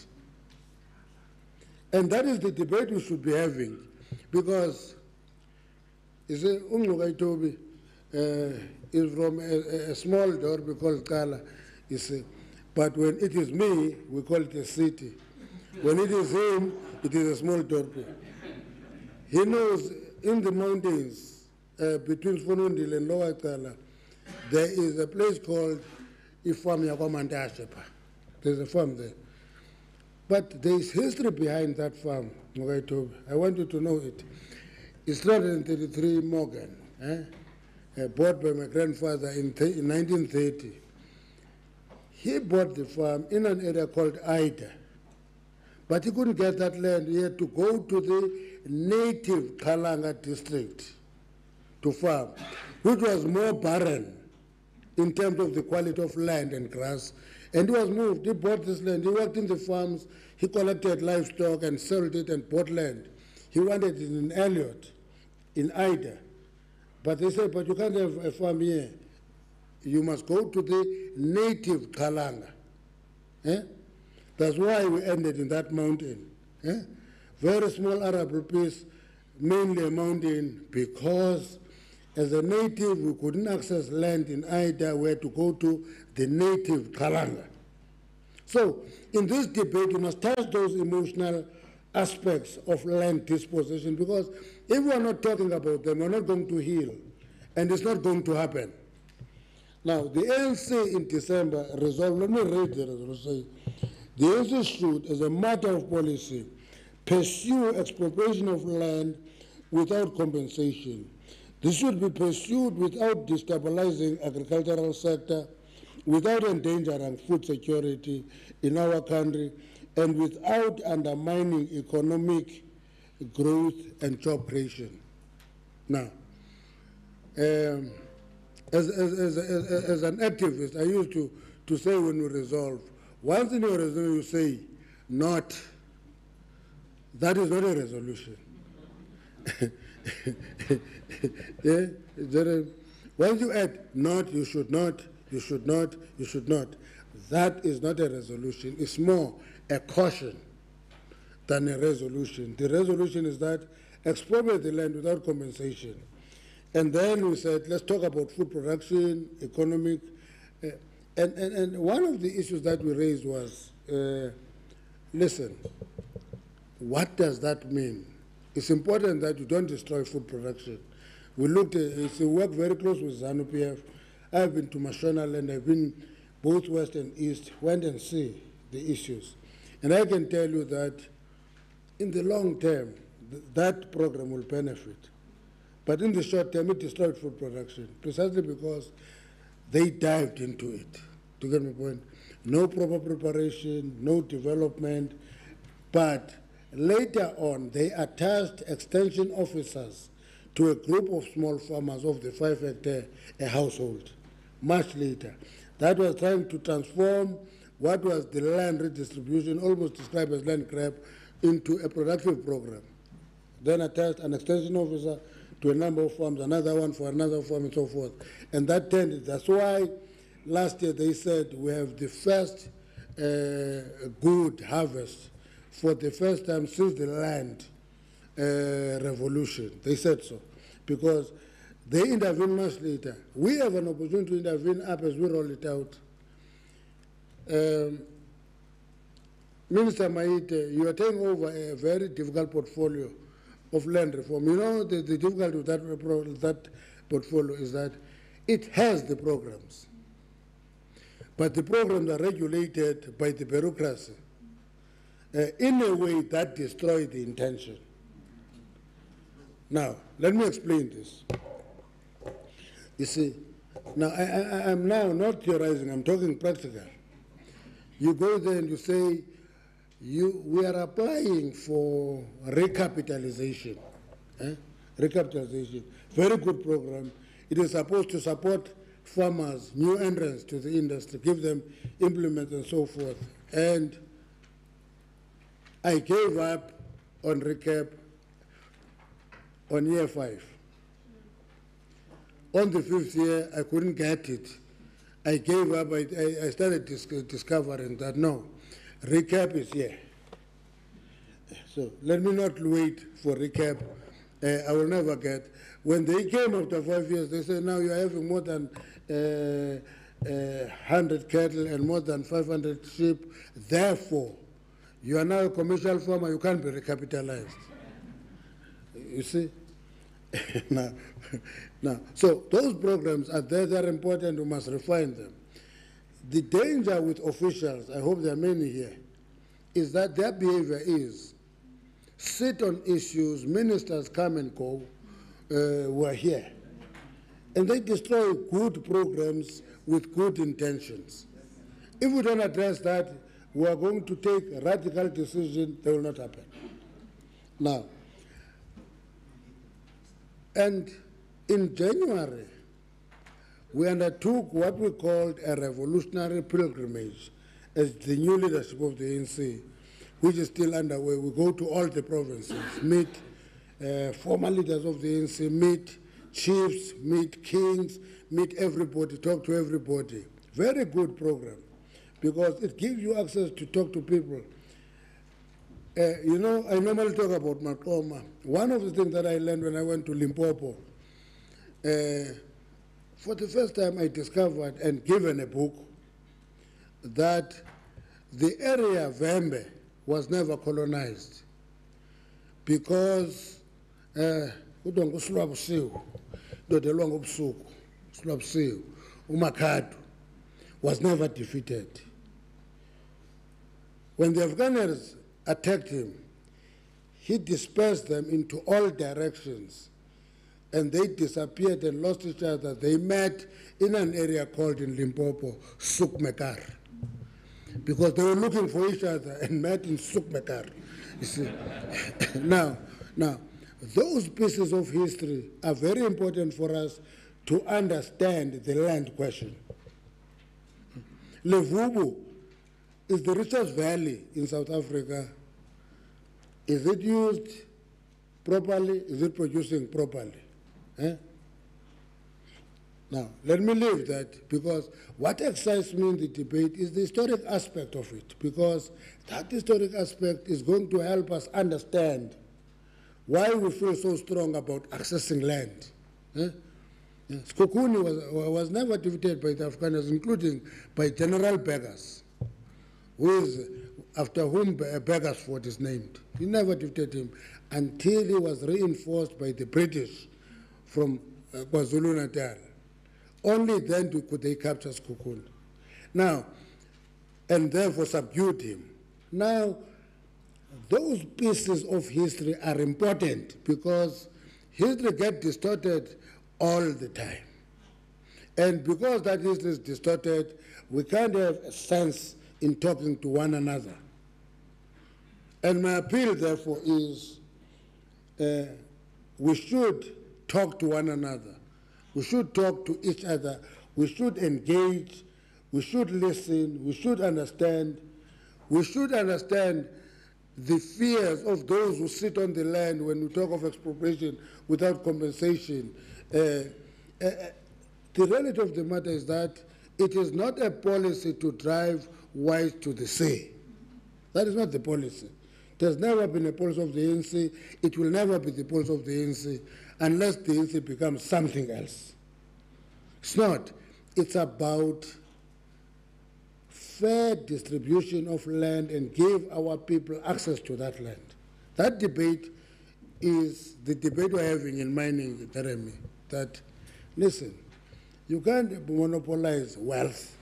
And that is the debate we should be having, because you see, Tobi is from a small dorp called Kala, you see. But when it is me, we call it a city. When it is him, it is a small dorp. He knows in the mountains between Funundil and Lower Kala, there is a place called Ifam Yakwamandashepa. There's a farm there. But there is history behind that farm, I want you to know it. It's 333 Morgan, bought by my grandfather in 1930. He bought the farm in an area called Ida. But he couldn't get that land. He had to go to the native Kalanga district to farm, which was more barren in terms of the quality of land and grass. And he was moved. He bought this land. He worked in the farms. He collected livestock and sold it and bought land. He wanted it in Elliot, in Ida. But they said, but you can't have a farm here. You must go to the native Kalanga. That's why we ended in that mountain. Very small arable piece, mainly a mountain, because as a native, we couldn't access land in Ida. We had to go to the native Kalanga. So in this debate, you must touch those emotional aspects of land disposition, because if we are not talking about them, we're not going to heal, and it's not going to happen. Now, the ANC in December resolved, let me read the resolution. The ANC should, as a matter of policy, pursue expropriation of land without compensation. This should be pursued without destabilizing agricultural sector, without endangering food security in our country, and without undermining economic growth and job creation. Now, as an activist, I used to say when we resolve, once in your resolution you say not, that is not a resolution. Once you add not, you should not, you should not, you should not, that is not a resolution. It's more a caution than a resolution. The resolution is that expropriate the land without compensation. And then we said, let's talk about food production, economic, and one of the issues that we raised was, listen, what does that mean? It's important that you don't destroy food production. We looked at it, we work very close with ZANU-PF. I've been to Mashonaland, I've been both west and east, went and see the issues. And I can tell you that in the long term, that program will benefit. But in the short term, it destroyed food production, precisely because they dived into it. To get my point? No proper preparation, no development, but later on, they attached extension officers to a group of small farmers of the 5 hectare a household, much later. That was trying to transform what was the land redistribution, almost described as land grab, into a productive program. Then attached an extension officer to a number of farms, another one for another farm, and so forth. And that tended, that's why last year they said we have the first good harvest for the first time since the land revolution. They said so, because they intervene much later. We have an opportunity to intervene up as we roll it out. Minister Maite, you are taking over a very difficult portfolio of land reform. You know, the difficulty with that portfolio is that it has the programs, but the programs are regulated by the bureaucracy in a way that destroys the intention. Now, let me explain this. You see, now I'm now not theorizing, I'm talking practical. You go there and you say, we are applying for recapitalization. Recapitalization, very good program. It is supposed to support farmers, new entrants to the industry, give them implements and so forth. And I gave up on recap on year 5. On the 5th year, I couldn't get it. I gave up. I started discovering that, no, recap is here. So let me not wait for recap. I will never get. When they came after 5 years, they said, now you are having more than 100 cattle and more than 500 sheep. Therefore, you are now a commercial farmer, you can't be recapitalized. You see? now, so those programs are there, they're important, we must refine them. The danger with officials, I hope there are many here, is that their behavior is sit on issues, ministers come and go, we're here. And they destroy good programs with good intentions. If we don't address that, we are going to take radical decisions, they will not happen. Now, and in January, we undertook what we called a revolutionary pilgrimage as the new leadership of the ANC, which is still underway. We go to all the provinces, meet former leaders of the ANC, meet chiefs, meet kings, meet everybody, talk to everybody. Very good program, because it gives you access to talk to people. You know, I normally talk about Makoma. One of the things that I learned when I went to Limpopo, for the first time I discovered and given a book that the area Vembe was never colonized because Umakadu was never defeated. When the Afghans attacked him, he dispersed them into all directions, and they disappeared and lost each other. They met in an area called in Limpopo, Sukmekar, because they were looking for each other and met in Sukmekar. You see, now, those pieces of history are very important for us to understand the land question. Levubu is the richest valley in South Africa. Is it used properly? Is it producing properly? Now, let me leave that, because what excites me in the debate is the historic aspect of it, because that historic aspect is going to help us understand why we feel so strong about accessing land. Skokuni was never defeated by the Afghans, including by General Beggars, after whom Beggars Fort is named. He never defeated him until he was reinforced by the British from KwaZulu-Natal. Only then could they capture Skokuni. Now, and therefore subdued him. Now, those pieces of history are important because history gets distorted all the time. And because that history is distorted, we can't have a sense in talking to one another. And my appeal, therefore, is we should talk to one another. We should talk to each other. We should engage. We should listen. We should understand. We should understand the fears of those who sit on the land when we talk of expropriation without compensation. The reality of the matter is that it is not a policy to drive whites to the sea. That is not the policy. It has never been a policy of the ANC. It will never be the policy of the ANC unless the ANC becomes something else. It's not. It's about fair distribution of land and give our people access to that land. That debate is the debate we're having in mining, Jeremy, that, listen, you can't monopolize wealth.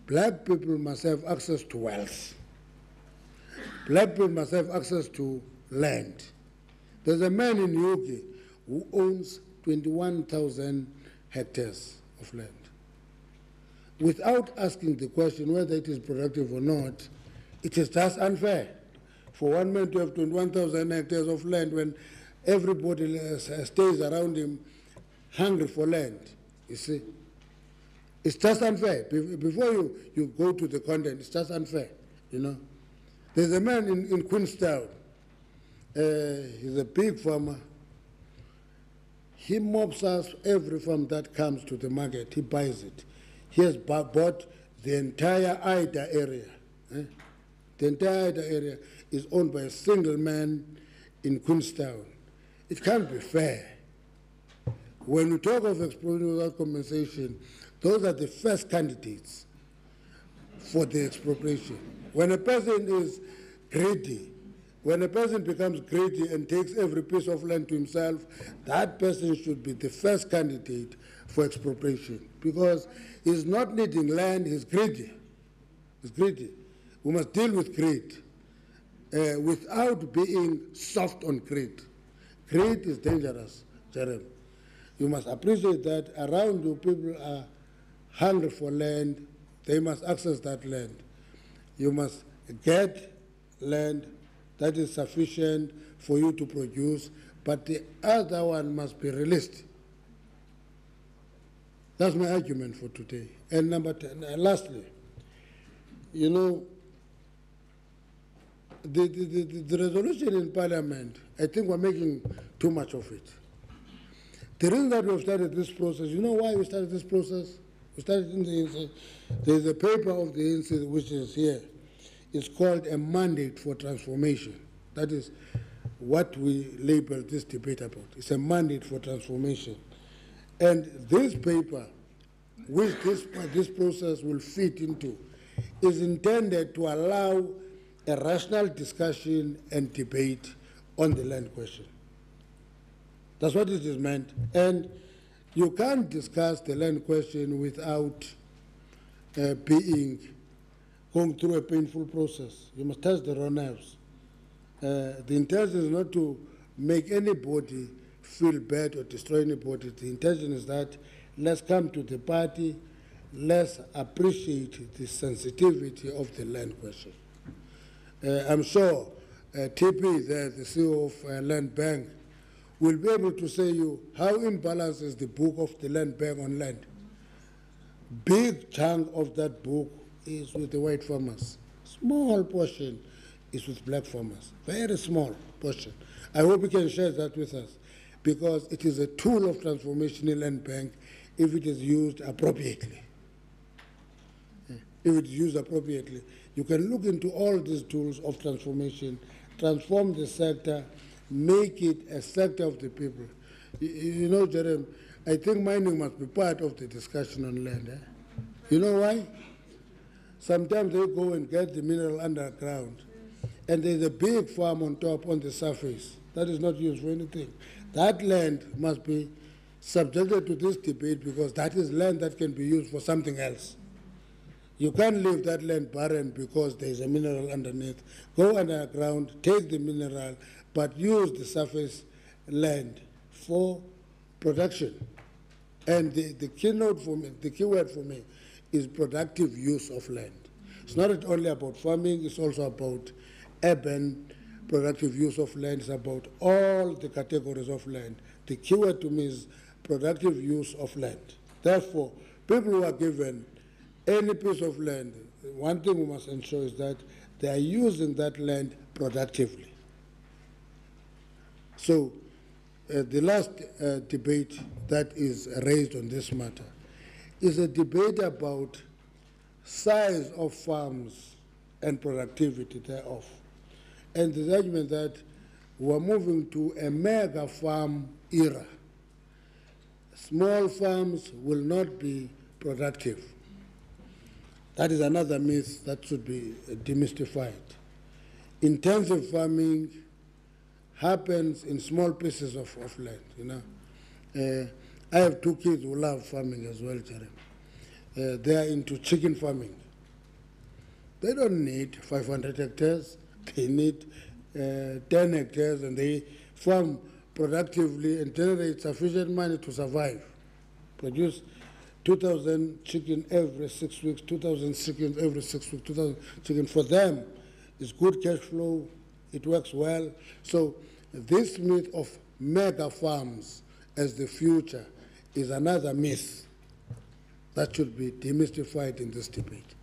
Black people must have access to wealth. Black people must have access to land. There's a man in Ugi who owns 21,000 hectares of land. Without asking the question whether it is productive or not, it is just unfair for one man to have 21,000 hectares of land when everybody stays around him hungry for land. You see? It's just unfair. Before you go to the content, it's just unfair, you know. There's a man in Queenstown. He's a big farmer. He mobs us every farm that comes to the market. He buys it. He has bought the entire Ida area. The entire Ida area is owned by a single man in Queenstown. It can't be fair. When we talk of expropriation without compensation, those are the first candidates for the expropriation. When a person is greedy, when a person becomes greedy and takes every piece of land to himself, that person should be the first candidate for expropriation, because he's not needing land, he's greedy. He's greedy. We must deal with greed without being soft on greed. Greed is dangerous, Jeremy. You must appreciate that around you people are hungry for land. They must access that land. You must get land that is sufficient for you to produce, but the other one must be released. That's my argument for today. And number 10, lastly, you know, the resolution in Parliament, I think we're making too much of it. The reason that we've started this process, you know why we started this process? We started in the ANC. There's a paper of the ANC which is here. It's called a mandate for transformation. That is what we label this debate about. It's a mandate for transformation. And this paper, which this process will fit into, is intended to allow a rational discussion and debate on the land question. That's what it is meant. And you can't discuss the land question without going through a painful process. You must touch the raw nerves. The intention is not to make anybody feel bad or destroy anybody. The intention is that let's come to the party, let's appreciate the sensitivity of the land question. I'm sure TP, the CEO of Land Bank, will be able to say you how imbalanced is the book of the Land Bank on land. Big chunk of that book is with the white farmers. Small portion is with black farmers. Very small portion. I hope you can share that with us, because it is a tool of transformation in Land Bank if it is used appropriately. If it is used appropriately, you can look into all these tools of transformation, transform the sector, make it a sector of the people. You know, Jeremy, I think mining must be part of the discussion on land. You know why? Sometimes they go and get the mineral underground, and there's a big farm on top, on the surface, that is not used for anything. That land must be subjected to this debate, because that is land that can be used for something else. You can't leave that land barren because there's a mineral underneath. Go underground, take the mineral, but use the surface land for production. And the keynote for me, the key word for me, is productive use of land. It's not only about farming, it's also about urban productive use of land. It's about all the categories of land. The key word to me is productive use of land. Therefore, people who are given any piece of land, one thing we must ensure is that they are using that land productively. So the last debate that is raised on this matter is a debate about size of farms and productivity thereof. And the argument that we're moving to a mega farm era. Small farms will not be productive. That is another myth that should be demystified. Intensive farming happens in small pieces of land, you know. I have 2 kids who love farming as well, Jeremy. They are into chicken farming. They don't need 500 hectares. They need 10 hectares, and they farm productively and generate sufficient money to survive. Produce 2,000 chicken every 6 weeks, 2,000 chickens every 6 weeks, 2,000 chicken. For them, it's good cash flow, it works well. So this myth of mega farms as the future is another myth That should be demystified in this debate.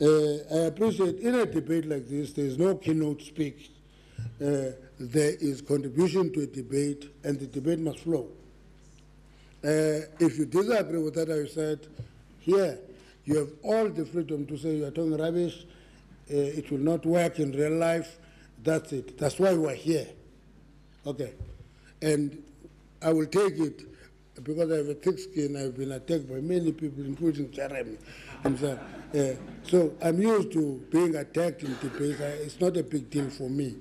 I appreciate in a debate like this, there is no keynote speech. There is contribution to a debate, and the debate must flow. If you disagree with that, I said, here, you have all the freedom to say you are talking rubbish, it will not work in real life, that's it. That's why we're here. Okay. And I will take it, because I have a thick skin, I've been attacked by many people, including Jeremy himself. So I'm used to being attacked in debates. It's not a big deal for me.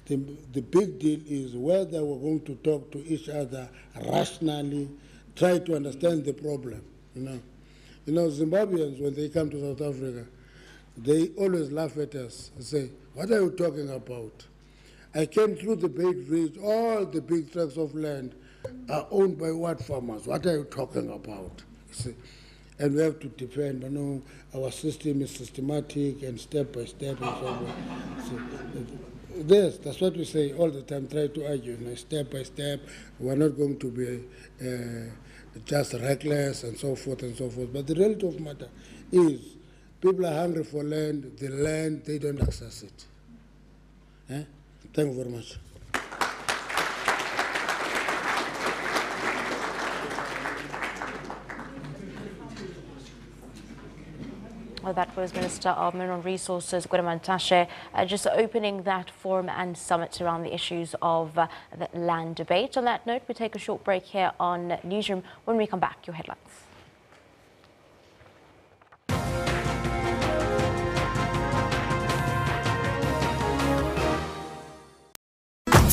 The big deal is whether we're going to talk to each other rationally, try to understand the problem. You know, Zimbabweans, when they come to South Africa, they always laugh at us and say, "What are you talking about? I came through the Bay Bridge, all the big tracts of land are owned by white farmers. What are you talking about?" You see? And we have to defend, our system is systematic and step by step and so on. So, yes, that's what we say all the time, try to argue, step by step. We're not going to be just reckless and so forth and so forth. But the reality of the matter is people are hungry for land, the land, they don't access it. Thank you very much. Well, that was Minister of Mineral Resources, Gwede just opening that forum and summit around the issues of the land debate. On that note, we take a short break here on Newsroom. When we come back, your headlines.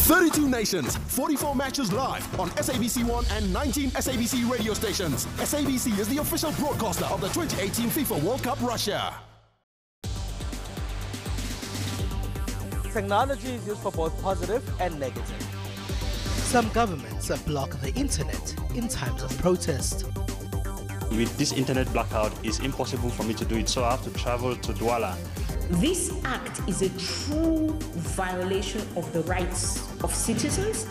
32 nations, 44 matches live on SABC 1 and 19 SABC radio stations. SABC is the official broadcaster of the 2018 FIFA World Cup Russia. Technology is used for both positive and negative. Some governments block the internet in times of protest. With this internet blackout, it's impossible for me to do it, so I have to travel to Douala. This act is a true violation of the rights of citizens.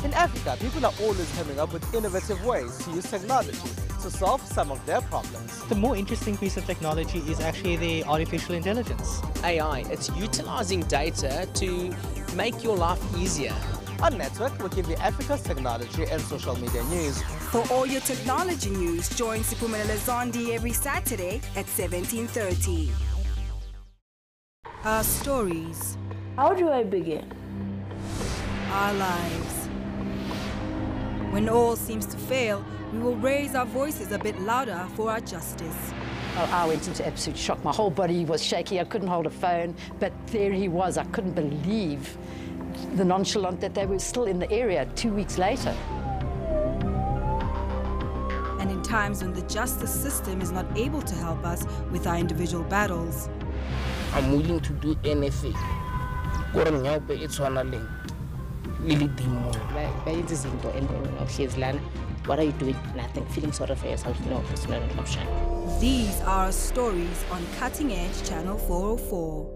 In Africa, people are always coming up with innovative ways to use technology to solve some of their problems. The more interesting piece of technology is actually the artificial intelligence. AI, it's utilizing data to make your life easier. On Network, we'll give you Africa's technology and social media news. For all your technology news, join Sipumelele Zondi every Saturday at 17:30. Our stories. How do I begin? Our lives. When all seems to fail, we will raise our voices a bit louder for our justice. I went into absolute shock. My whole body was shaky. I couldn't hold a phone, but there he was. I couldn't believe the nonchalant that they were still in the area 2 weeks later. And in times when the justice system is not able to help us with our individual battles, I'm willing to do anything. What are you doing? Nothing. Feeling sorry for yourself. No, it's not an option. These are our stories on Cutting Edge Channel 404.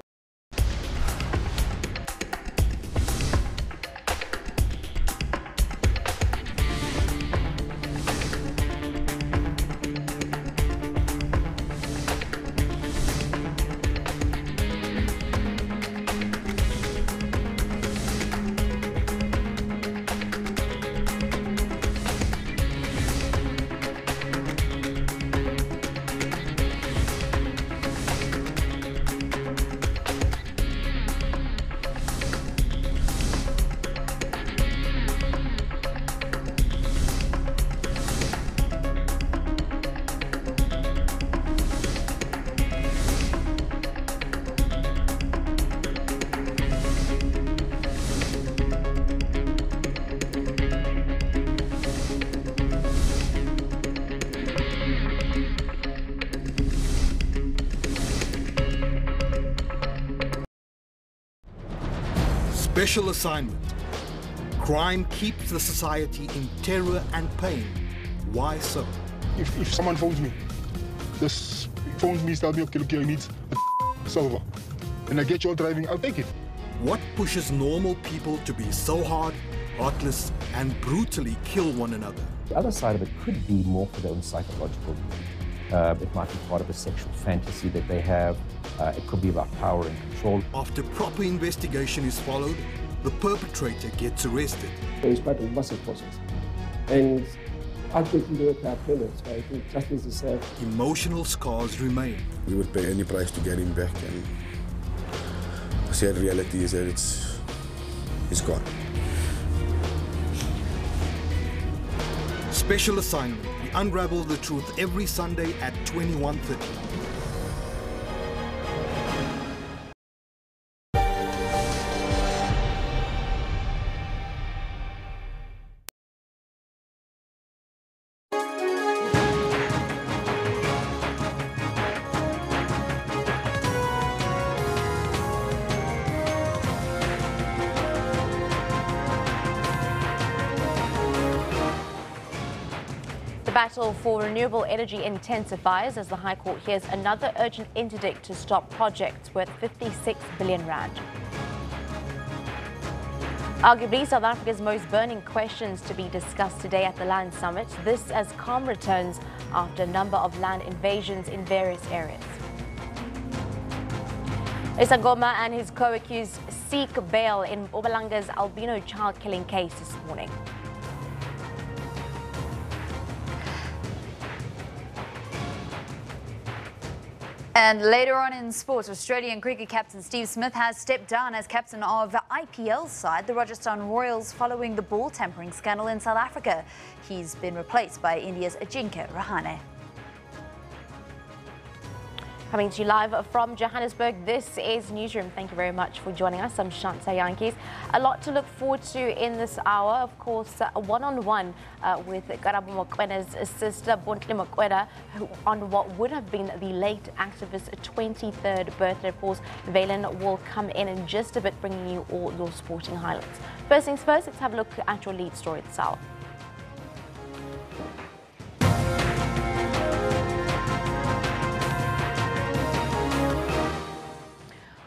Special assignment. Crime keeps the society in terror and pain. Why so? If someone phones me, this phones me, tells me, okay, look, he needs a silver, and I get you all driving, I'll take it. What pushes normal people to be so hard, heartless, and brutally kill one another? The other side of it could be more for their own psychological It might be part of a sexual fantasy that they have. It could be about power and control. After proper investigation is followed, the perpetrator gets arrested. It's quite a massive process. And I think we do it our parents. I think justice is served. Emotional scars remain. We would pay any price to get him back, and the sad reality is that it's gone. Special assignment. We unravel the truth every Sunday at 21:30. The battle for renewable energy intensifies as the High Court hears another urgent interdict to stop projects worth 56 billion rand. Arguably South Africa's most burning questions to be discussed today at the Land Summit. This as calm returns after a number of land invasions in various areas. Isangoma and his co-accused seek bail in Obalanga's albino child killing case this morning. And later on in sports, Australian cricket captain Steve Smith has stepped down as captain of the IPL side, the Rajasthan Royals, following the ball tampering scandal in South Africa. He's been replaced by India's Ajinkya Rahane. Coming to you live from Johannesburg, this is Newsroom. Thank you very much for joining us. I'm Shanta Yankees. A lot to look forward to in this hour. Of course, a one-on-one with Karabo Mokoena's sister, Bontle Mokoena, on what would have been the late activist's 23rd birthday. Of course, Valen will come in just a bit, bringing you all your sporting highlights. First things first, let's have a look at your lead story this hour.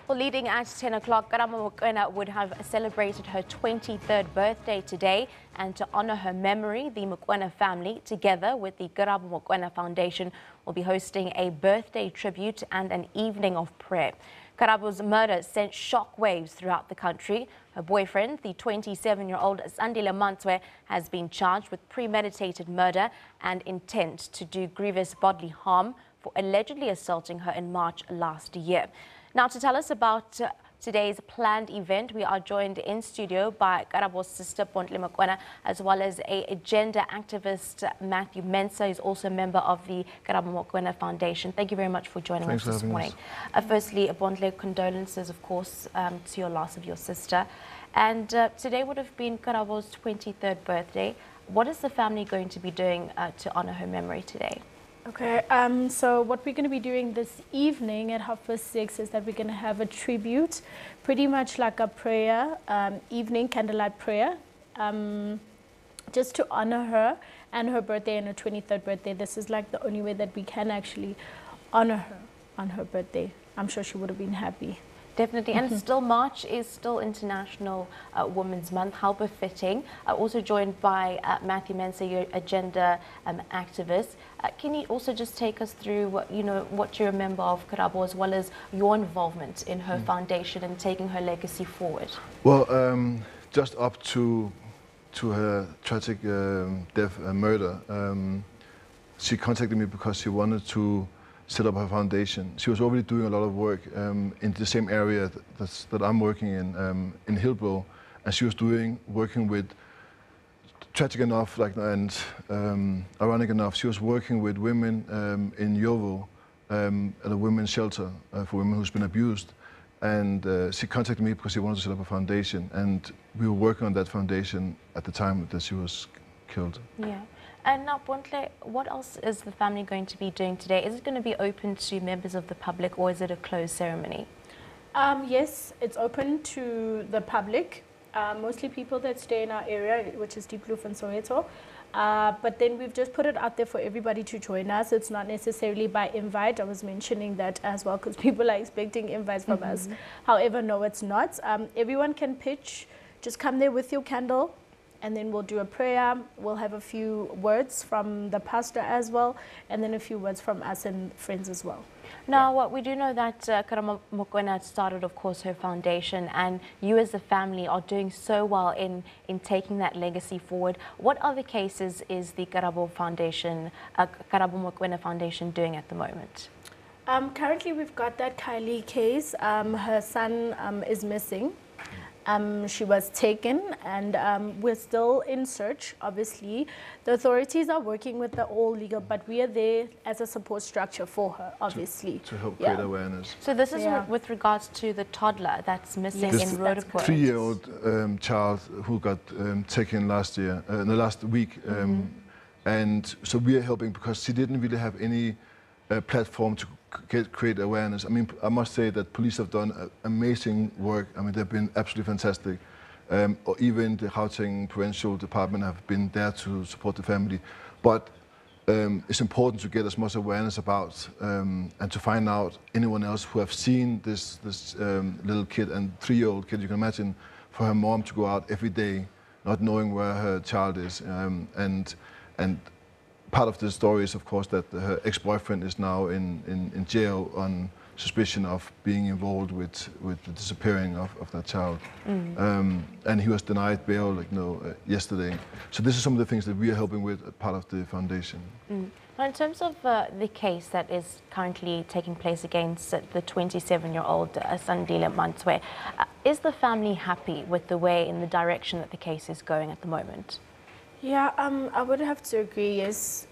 Well, leading at 10 o'clock, Karabo Mokoena would have celebrated her 23rd birthday today, and to honor her memory, the Mokoena family, together with the Karabo Mokoena Foundation, will be hosting a birthday tribute and an evening of prayer. Karabo's murder sent shockwaves throughout the country. Her boyfriend, the 27-year-old Sandile Mantwe, has been charged with premeditated murder and intent to do grievous bodily harm for allegedly assaulting her in March last year. Now, to tell us about today's planned event, we are joined in studio by Karabo's sister, Bontle Mokoena, as well as a gender activist, Matthew Mensah, who's also a member of the Karabo Mokoena Foundation. Thank you very much for joining us this morning. Firstly, Bontle, condolences, of course, to your loss of your sister. And today would have been Karabo's 23rd birthday. What is the family going to be doing to honor her memory today? Okay, so what we're going to be doing this evening at 6:30 is that we're going to have a tribute, pretty much like a prayer, evening candlelight prayer, just to honor her and her birthday and her 23rd birthday. This is like the only way that we can actually honor her on her birthday. I'm sure she would have been happy. Definitely, and still March is still International Women's Month. How befitting. Also joined by Matthew Mensah, your agenda activist. Can you also just take us through what you remember of Karabo, as well as your involvement in her foundation and taking her legacy forward? Well, just up to her tragic death and murder, she contacted me because she wanted to set up her foundation. She was already doing a lot of work in the same area that I'm working in Hillbrow, and she was working with, tragic enough, and ironic enough, she was working with women in Yovo at a women's shelter for women who's been abused, and she contacted me because she wanted to set up a foundation, and we were working on that foundation at the time that she was killed. Yeah. And now, Bontle, what else is the family going to be doing today? Is it going to be open to members of the public, or is it a closed ceremony? Yes, it's open to the public, mostly people that stay in our area, which is Diepkloof and Soweto. But then we've just put it out there for everybody to join us. It's not necessarily by invite. I was mentioning that as well, because people are expecting invites from us. However, no, it's not. Everyone can pitch. Just come there with your candle and then we'll do a prayer. We'll have a few words from the pastor as well, and then a few words from us and friends as well. Now, we do know that Karabo Mokoena started, of course, her foundation, and you as a family are doing so well in taking that legacy forward. What other cases is the Karabo Mokoena Foundation doing at the moment? Currently, we've got that Kylie case. Her son is missing. She was taken, and we're still in search, obviously. The authorities are working with the all legal, but we are there as a support structure for her, obviously. To help create awareness. So this is with regards to the toddler that's missing in Renewable. 3-year-old child who got taken last week. And so we are helping because she didn't really have any platform to create awareness. I mean, I must say that police have done amazing work. I mean, they've been absolutely fantastic. Or even the Gauteng Provincial Department have been there to support the family. But it's important to get as much awareness about and to find out anyone else who have seen this little kid and 3-year-old kid. You can imagine for her mom to go out every day not knowing where her child is. And part of the story is, of course, that her ex-boyfriend is now in jail on suspicion of being involved with the disappearing of that child. And he was denied bail, yesterday. So this is some of the things that we are helping with as part of the foundation. Now, in terms of the case that is currently taking place against the 27-year-old Sandile Mantwe, is the family happy with the way, in the direction that the case is going at the moment? Yeah, I would have to agree, yes.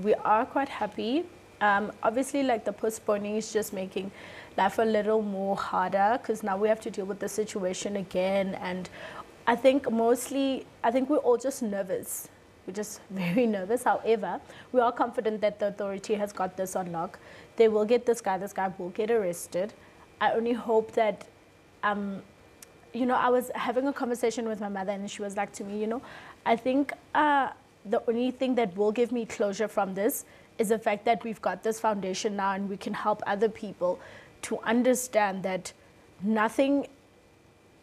We are quite happy. Obviously, the postponing is just making life a little more harder because now we have to deal with the situation again. And I think we're all just nervous. We're just very nervous. However, we are confident that the authority has got this on lock. They will get this guy will get arrested. I only hope that, I was having a conversation with my mother and she was like to me, I think the only thing that will give me closure from this is the fact that we've got this foundation now and we can help other people to understand that nothing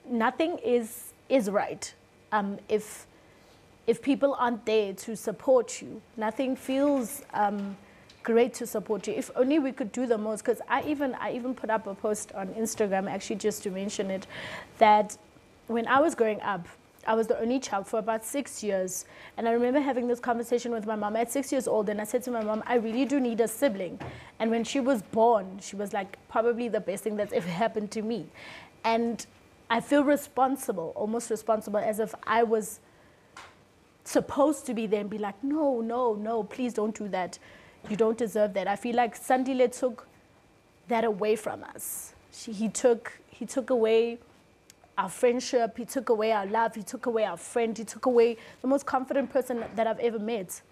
is right. If people aren't there to support you, nothing feels great to support you. If only we could do the most, because I even put up a post on Instagram, actually just to mention it, that when I was growing up, I was the only child for about 6 years. And I remember having this conversation with my mom at 6 years old. And I said to my mom, I really do need a sibling. And when she was born, she was like probably the best thing that's ever happened to me. And I feel responsible, almost responsible, as if I was supposed to be there and be like, no, please don't do that. You don't deserve that. I feel like Sandile took that away from us. He took away our friendship, he took away our love, he took away our friend, he took away the most confident person that I've ever met,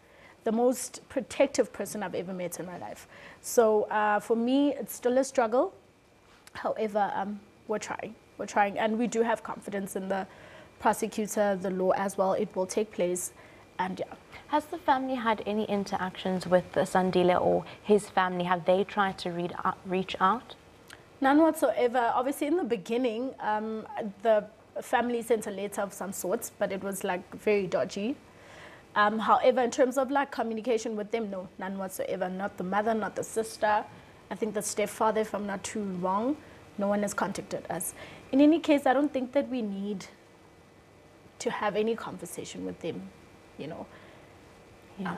the most protective person I've ever met in my life. So for me, it's still a struggle. However, we're trying, and we do have confidence in the prosecutor, the law as well. It will take place, and yeah. Has the family had any interactions with Sandile or his family? Have they tried to reach out? None whatsoever. Obviously, in the beginning, the family sent a letter of some sorts, but it was very dodgy. However, in terms of communication with them, no, none whatsoever. Not the mother, not the sister. I think the stepfather, if I'm not too wrong, no one has contacted us. In any case, I don't think that we need to have any conversation with them, Yeah.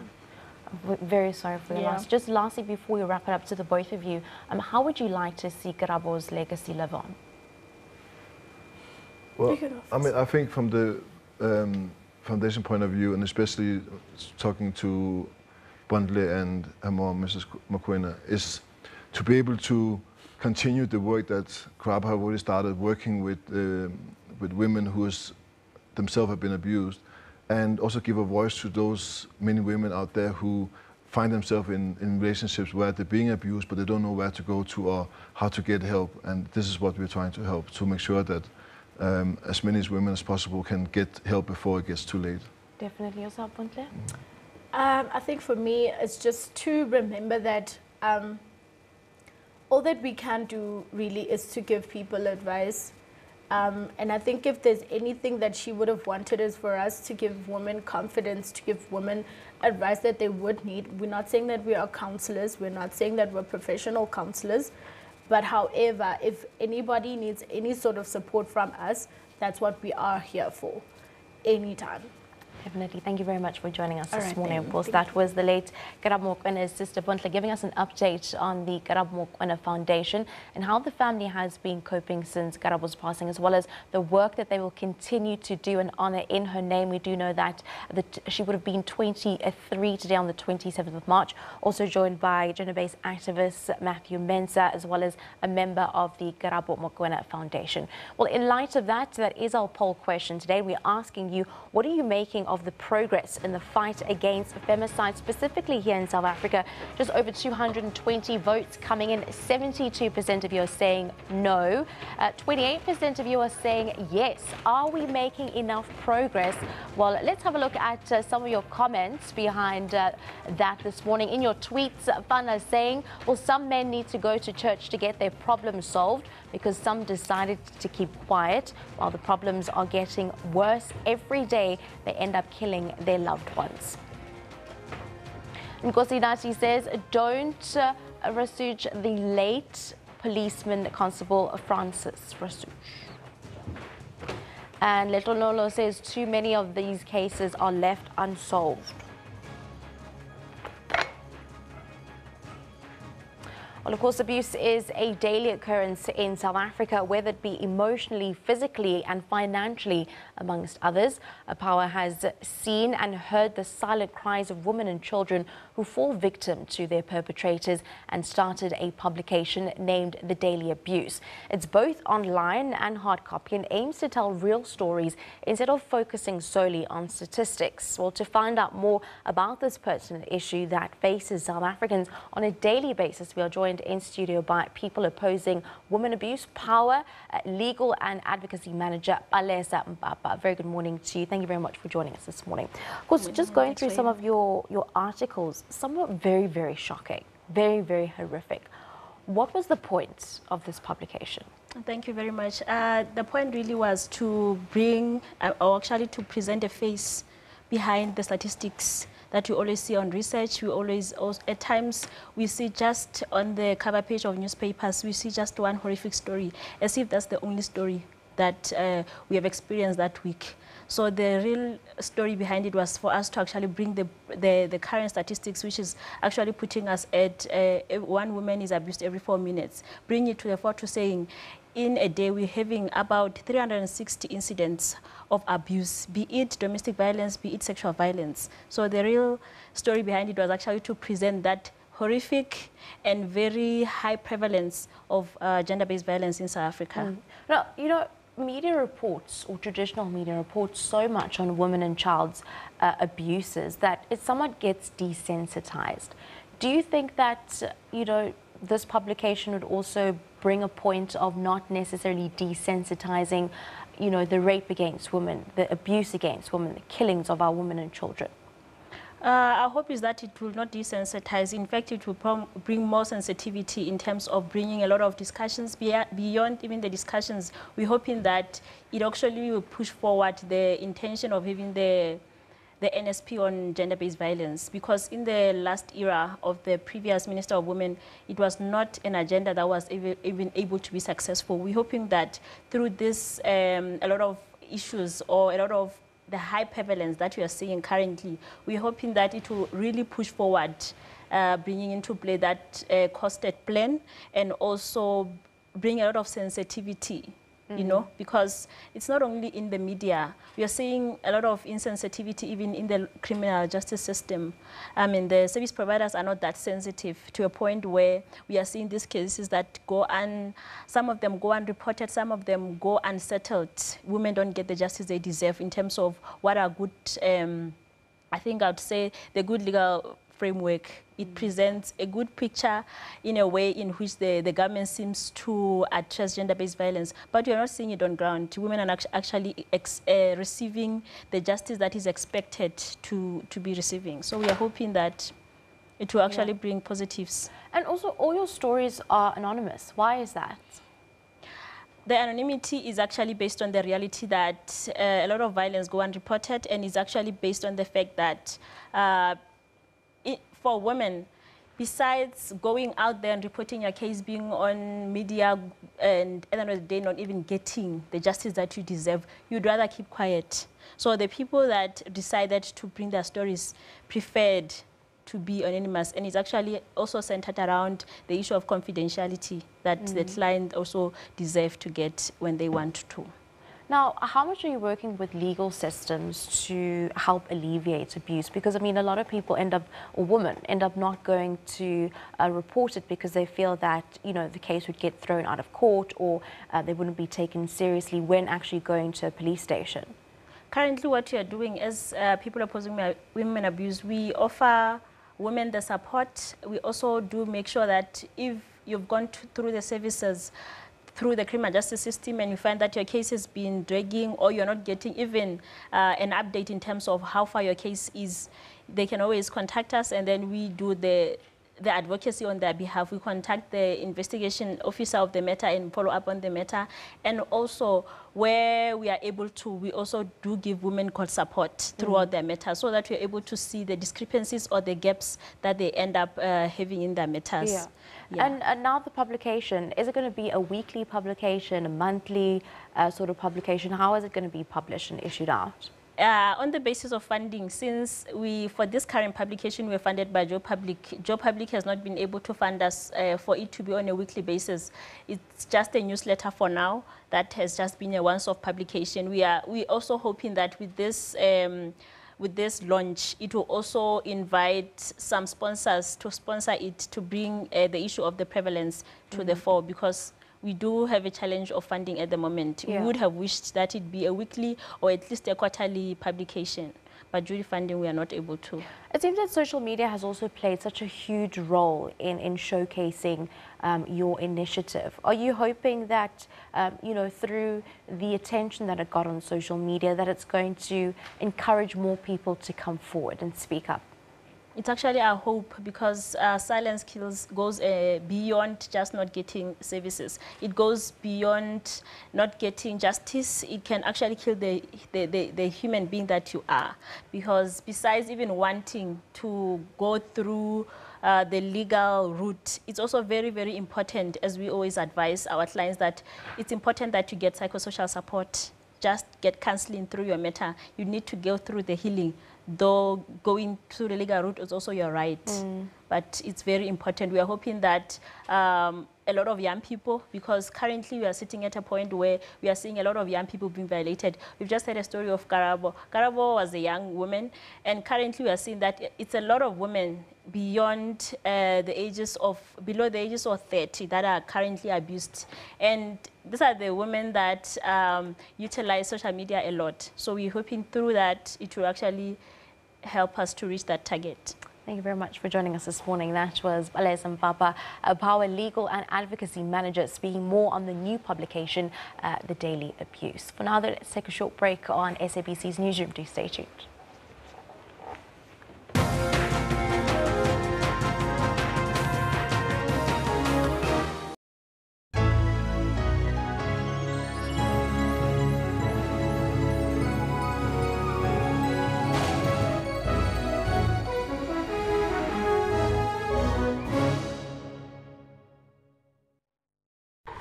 I'm very sorry for your loss. Just lastly, before we wrap it up to the both of you, how would you like to see Karabo's legacy live on? Well, I think from the foundation point of view, and especially talking to Bondle and her mom, Mrs. Mokoena, is to be able to continue the work that Karabo have already started, working with women who themselves have been abused, and also give a voice to those many women out there who find themselves in relationships where they're being abused, but they don't know where to go to or how to get help. And this is what we're trying to help, to make sure that as many women as possible can get help before it gets too late. Definitely. Yourself, Bondle? I think for me, it's just to remember that all that we can do really is to give people advice. And I think if there's anything that she would have wanted is for us to give women confidence, to give women advice that they would need. We're not saying that we are counselors. We're not saying that we're professional counselors. But however, if anybody needs any sort of support from us, that's what we are here for, anytime. Definitely. Thank you very much for joining us this morning. Of course, Thank that was the late Karabo Mokoena's sister, Bontle, giving us an update on the Karabo Mokoena Foundation and how the family has been coping since Karabo's passing, as well as the work that they will continue to do and honor in her name. We do know that she would have been 23 today on the 27th of March, also joined by gender-based activist Matthew Mensah, as well as a member of the Karabo Mokoena Foundation. Well, in light of that, that is our poll question today. We're asking you, what are you making of the progress in the fight against femicide, specifically here in South Africa? Just over 220 votes coming in. 72% of you are saying no. 28% of you are saying yes. Are we making enough progress? Well, let's have a look at some of your comments behind that this morning. In your tweets, Fana saying, well, some men need to go to church to get their problems solved because some decided to keep quiet. While the problems are getting worse every day, they end up killing their loved ones. Nkosi Nati says, don't Rasuj the late policeman Constable Francis Rasuj. And Little Nolo says, too many of these cases are left unsolved. Well, of course, abuse is a daily occurrence in South Africa, whether it be emotionally, physically and financially, amongst others. Power has seen and heard the silent cries of women and children who fall victim to their perpetrators and started a publication named The Daily Abuse. It's both online and hard copy and aims to tell real stories instead of focusing solely on statistics. Well, to find out more about this pertinent issue that faces South Africans on a daily basis, we are joined in studio by people opposing women abuse, Power legal and advocacy manager Palesa Mpapa. Very good morning to you. Thank you very much for joining us this morning. Of course, just going through some of your articles, some are very, very shocking, very, very horrific. What was the point of this publication? Thank you very much. The point really was to bring, or actually to present a face behind the statistics that you always see on research. We always, at times, we see just on the cover page of newspapers, we see just one horrific story, as if that's the only story that we have experienced that week. So the real story behind it was for us to actually bring the current statistics, which is actually putting us at one woman is abused every 4 minutes, bring it to the fore to saying, in a day, we're having about 360 incidents of abuse, be it domestic violence, be it sexual violence. So the real story behind it was actually to present that horrific and very high prevalence of gender-based violence in South Africa. Now, you know, media reports, or traditional media reports, so much on women and child's abuses that it somewhat gets desensitized. Do you think that, you know, this publication would also bring a point of not necessarily desensitizing, you know, the rape against women, the abuse against women, the killings of our women and children? Our hope is that it will not desensitize. In fact, it will bring more sensitivity in terms of bringing a lot of discussions beyond even the discussions. We're hoping that it actually will push forward the intention of having the NSP on gender-based violence, because in the last era of the previous Minister of Women, it was not an agenda that was even able to be successful. We're hoping that through this, a lot of issues or a lot of the high prevalence that we are seeing currently, we're hoping that it will really push forward, bringing into play that costed plan and also bring a lot of sensitivity. You know, because it's not only in the media. We are seeing a lot of insensitivity even in the criminal justice system. I mean, the service providers are not that sensitive to a point where we are seeing these cases that go some of them go unreported, some of them go unsettled. Women don't get the justice they deserve in terms of what are good, I think I would say the good legal framework. It presents a good picture in a way in which the government seems to address gender-based violence, but you're not seeing it on ground. Women are actually receiving the justice that is expected to be receiving. So we are hoping that it will actually bring positives. And also, all your stories are anonymous. Why is that? The anonymity is actually based on the reality that a lot of violence go unreported, and is actually based on the fact that for women, besides going out there and reporting your case, being on media, and at the end of the day not even getting the justice that you deserve, you'd rather keep quiet. So the people that decided to bring their stories preferred to be anonymous, and it's actually also centered around the issue of confidentiality that the client also deserve to get when they want to. Now, how much are you working with legal systems to help alleviate abuse? Because, I mean, a lot of people end up, or women end up not going to report it because they feel that, you know, the case would get thrown out of court, or they wouldn't be taken seriously when actually going to a police station. Currently, what we are doing as people opposing women abuse, we offer women the support. We also do make sure that if you've gone through the services, through the criminal justice system, and you find that your case has been dragging, or you're not getting even an update in terms of how far your case is, they can always contact us, and then we do the advocacy on their behalf. We contact the investigation officer of the matter and follow up on the matter. And also, where we are able to, we also do give women court support throughout their matter, so that we're able to see the discrepancies or the gaps that they end up having in their matters. Yeah. And now the publication, is it going to be a weekly publication, a monthly sort of publication? How is it going to be published and issued out? On the basis of funding, since for this current publication, we're funded by Joe Public. Joe Public has not been able to fund us for it to be on a weekly basis. It's just a newsletter for now that has just been a once-off publication. We're also hoping that with this launch, it will also invite some sponsors to sponsor it, to bring the issue of the prevalence to the fore, because we do have a challenge of funding at the moment. Yeah. We would have wished that it be a weekly or at least a quarterly publication, but due to funding, we are not able to. It seems that social media has also played such a huge role in showcasing your initiative. Are you hoping that, you know, through the attention that it got on social media, that it's going to encourage more people to come forward and speak up? It's actually our hope, because silence goes beyond just not getting services. It goes beyond not getting justice. It can actually kill the human being that you are, because besides even wanting to go through the legal route, it's also very, very important, as we always advise our clients, that it's important that you get psychosocial support. Just get counseling through your matter. You need to go through the healing, though going through the legal route is also your right. But it's very important. We are hoping that a lot of young people, because currently we are sitting at a point where we are seeing a lot of young people being violated. We've just heard a story of Karabo. Karabo was a young woman, and currently we are seeing that it's a lot of women beyond below the ages of 30 that are currently abused. And these are the women that utilize social media a lot. So we're hoping through that it will actually help us to reach that target. Thank you very much for joining us this morning. That was Baleza Mpapa, a Power Legal and Advocacy Manager, speaking more on the new publication, The Daily Abuse. For now, let's take a short break on SABC's Newsroom. Do stay tuned.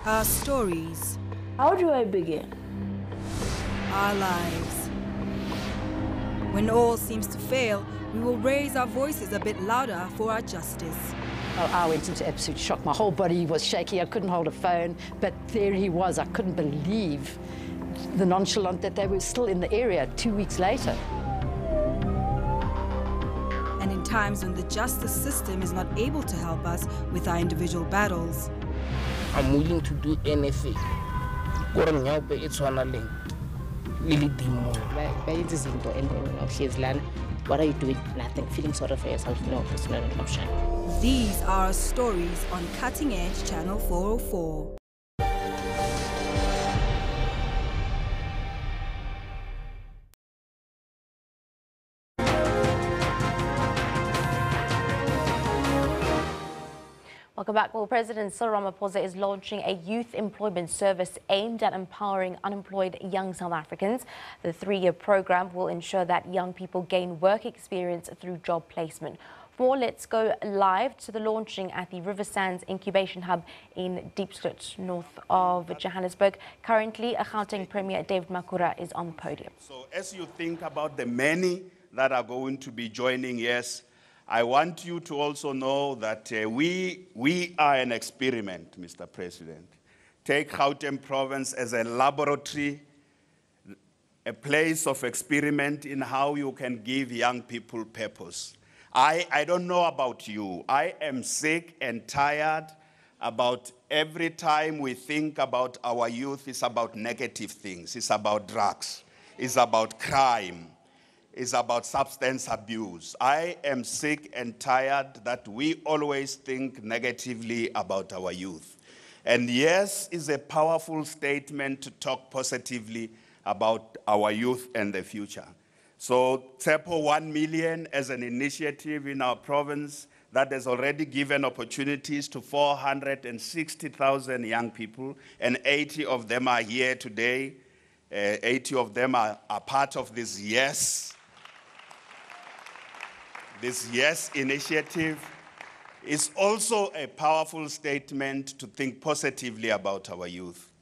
Our stories. How do I begin? Our lives. When all seems to fail, we will raise our voices a bit louder for our justice. I went into absolute shock. My whole body was shaky. I couldn't hold a phone, but there he was. I couldn't believe the nonchalance that they were still in the area 2 weeks later. And in times when the justice system is not able to help us with our individual battles, I'm willing to do anything. What are you doing? Nothing. Feeling sorry for yourself. No, it's not an option. These are our stories on Cutting Edge Channel 404. Welcome back. Well, President Cyril Ramaphosa is launching a youth employment service aimed at empowering unemployed young South Africans. The 3-year program will ensure that young people gain work experience through job placement. For more, let's go live to the launching at the River Sands Incubation Hub in Diepsloot, north of Johannesburg. Currently, Gauteng Premier David Makhura is on the podium. So as you think about the many that are going to be joining, yes, I want you to also know that we are an experiment, Mr. President. Take Gauteng Province as a laboratory, a place of experiment in how you can give young people purpose. I don't know about you. I am sick and tired about every time we think about our youth, it's about negative things. It's about drugs. It's about crime. Is about substance abuse. I am sick and tired that we always think negatively about our youth. And yes, it's a powerful statement to talk positively about our youth and the future. So TSEPO 1 million as an initiative in our province that has already given opportunities to 460,000 young people, and 80 of them are here today. 80 of them are part of this YES. This YES initiative is also a powerful statement to think positively about our youth,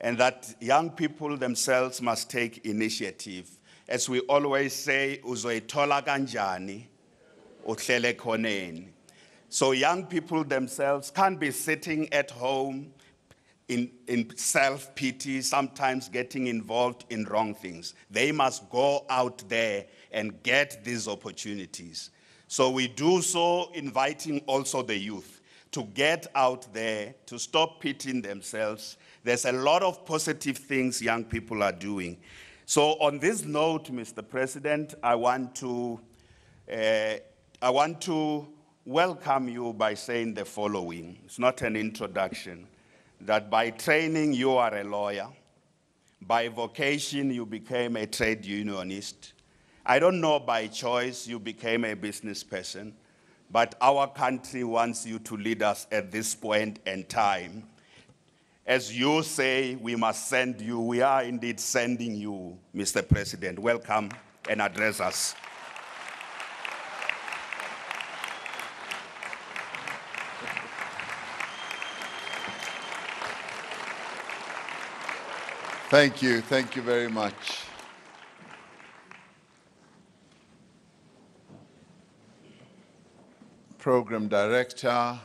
and that young people themselves must take initiative. As we always say, uzoyithola kanjani uhlele khoneni. So young people themselves can't be sitting at home in self-pity, sometimes getting involved in wrong things. They must go out there and get these opportunities. So we do so inviting also the youth to get out there, to stop pitying themselves. There's a lot of positive things young people are doing. So on this note, Mr. President, I want to welcome you by saying the following. It's not an introduction. That by training you are a lawyer, by vocation you became a trade unionist. I don't know by choice you became a business person, but our country wants you to lead us at this point in time. As you say, we must send you. We are indeed sending you, Mr. President. Welcome and address us. Thank you very much. Program Director,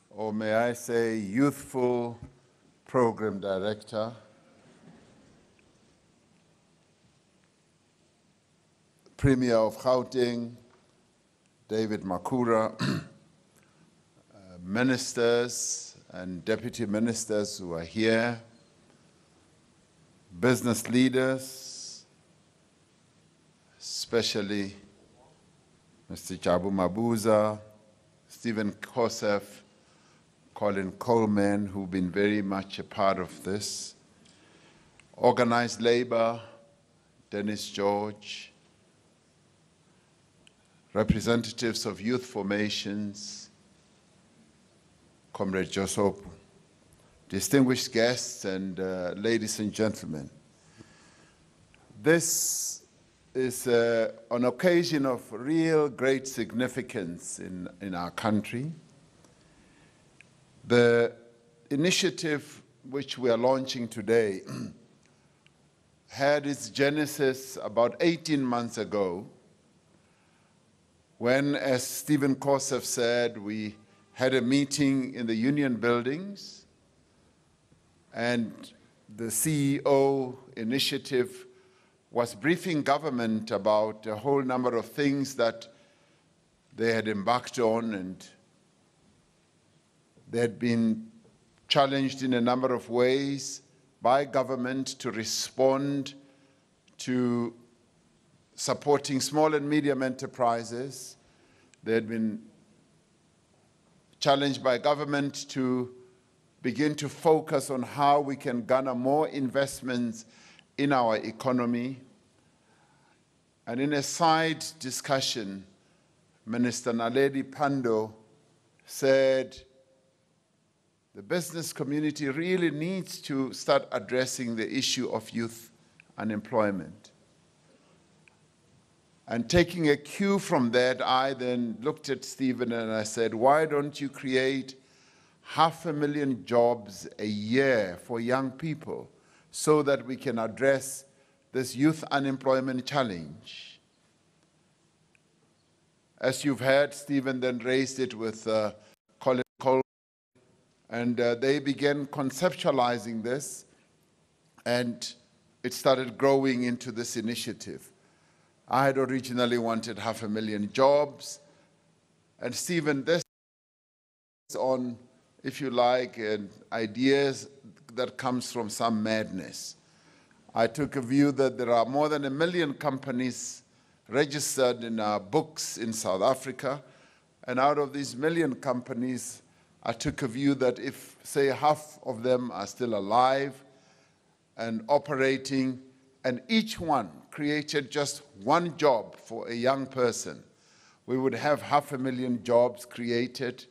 or may I say youthful Program Director, Premier of Gauteng, David Makhura, ministers and deputy ministers who are here, business leaders, especially Mr. Jabu Mabuza, Stephen Kosef, Colin Coleman, who've been very much a part of this, organized labor, Dennis George, representatives of youth formations, Comrade Josopu, distinguished guests and ladies and gentlemen. This is an occasion of real great significance in our country. The initiative which we are launching today had its genesis about 18 months ago when, as Stephen Kosef said, we had a meeting in the union buildings, and the CEO initiative was briefing government about a whole number of things that they had embarked on, and they had been challenged in a number of ways by government to respond to supporting small and medium enterprises. They had been challenged by government to begin to focus on how we can garner more investments in our economy. And in a side discussion, Minister Naledi Pandor said the business community really needs to start addressing the issue of youth unemployment. And taking a cue from that, I then looked at Stephen and I said, why don't you create 500,000 jobs a year for young people so that we can address this youth unemployment challenge? As you've heard, Stephen then raised it with Colin Cole, and they began conceptualizing this, and it started growing into this initiative. I had originally wanted 500,000 jobs, and Stephen, this is on, if you like, ideas that comes from some madness. I took a view that there are more than 1 million companies registered in our books in South Africa, and out of these 1 million companies, I took a view that if, say, half of them are still alive and operating, and each one created just one job for a young person, we would have 500,000 jobs created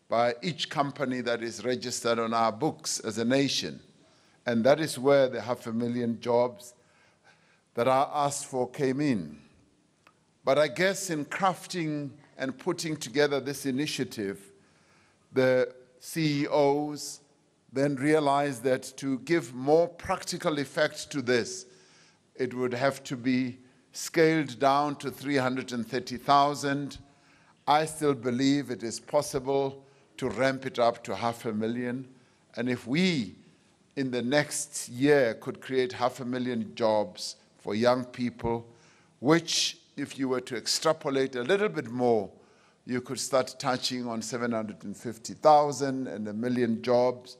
by each company that is registered on our books as a nation. And that is where the 500,000 jobs that I asked for came in. But I guess in crafting and putting together this initiative, the CEOs then realized that to give more practical effect to this, it would have to be scaled down to 330,000. I still believe it is possible to ramp it up to 500,000. And if we, in the next year, could create 500,000 jobs for young people, which, if you were to extrapolate a little bit more, you could start touching on 750,000 and 1 million jobs,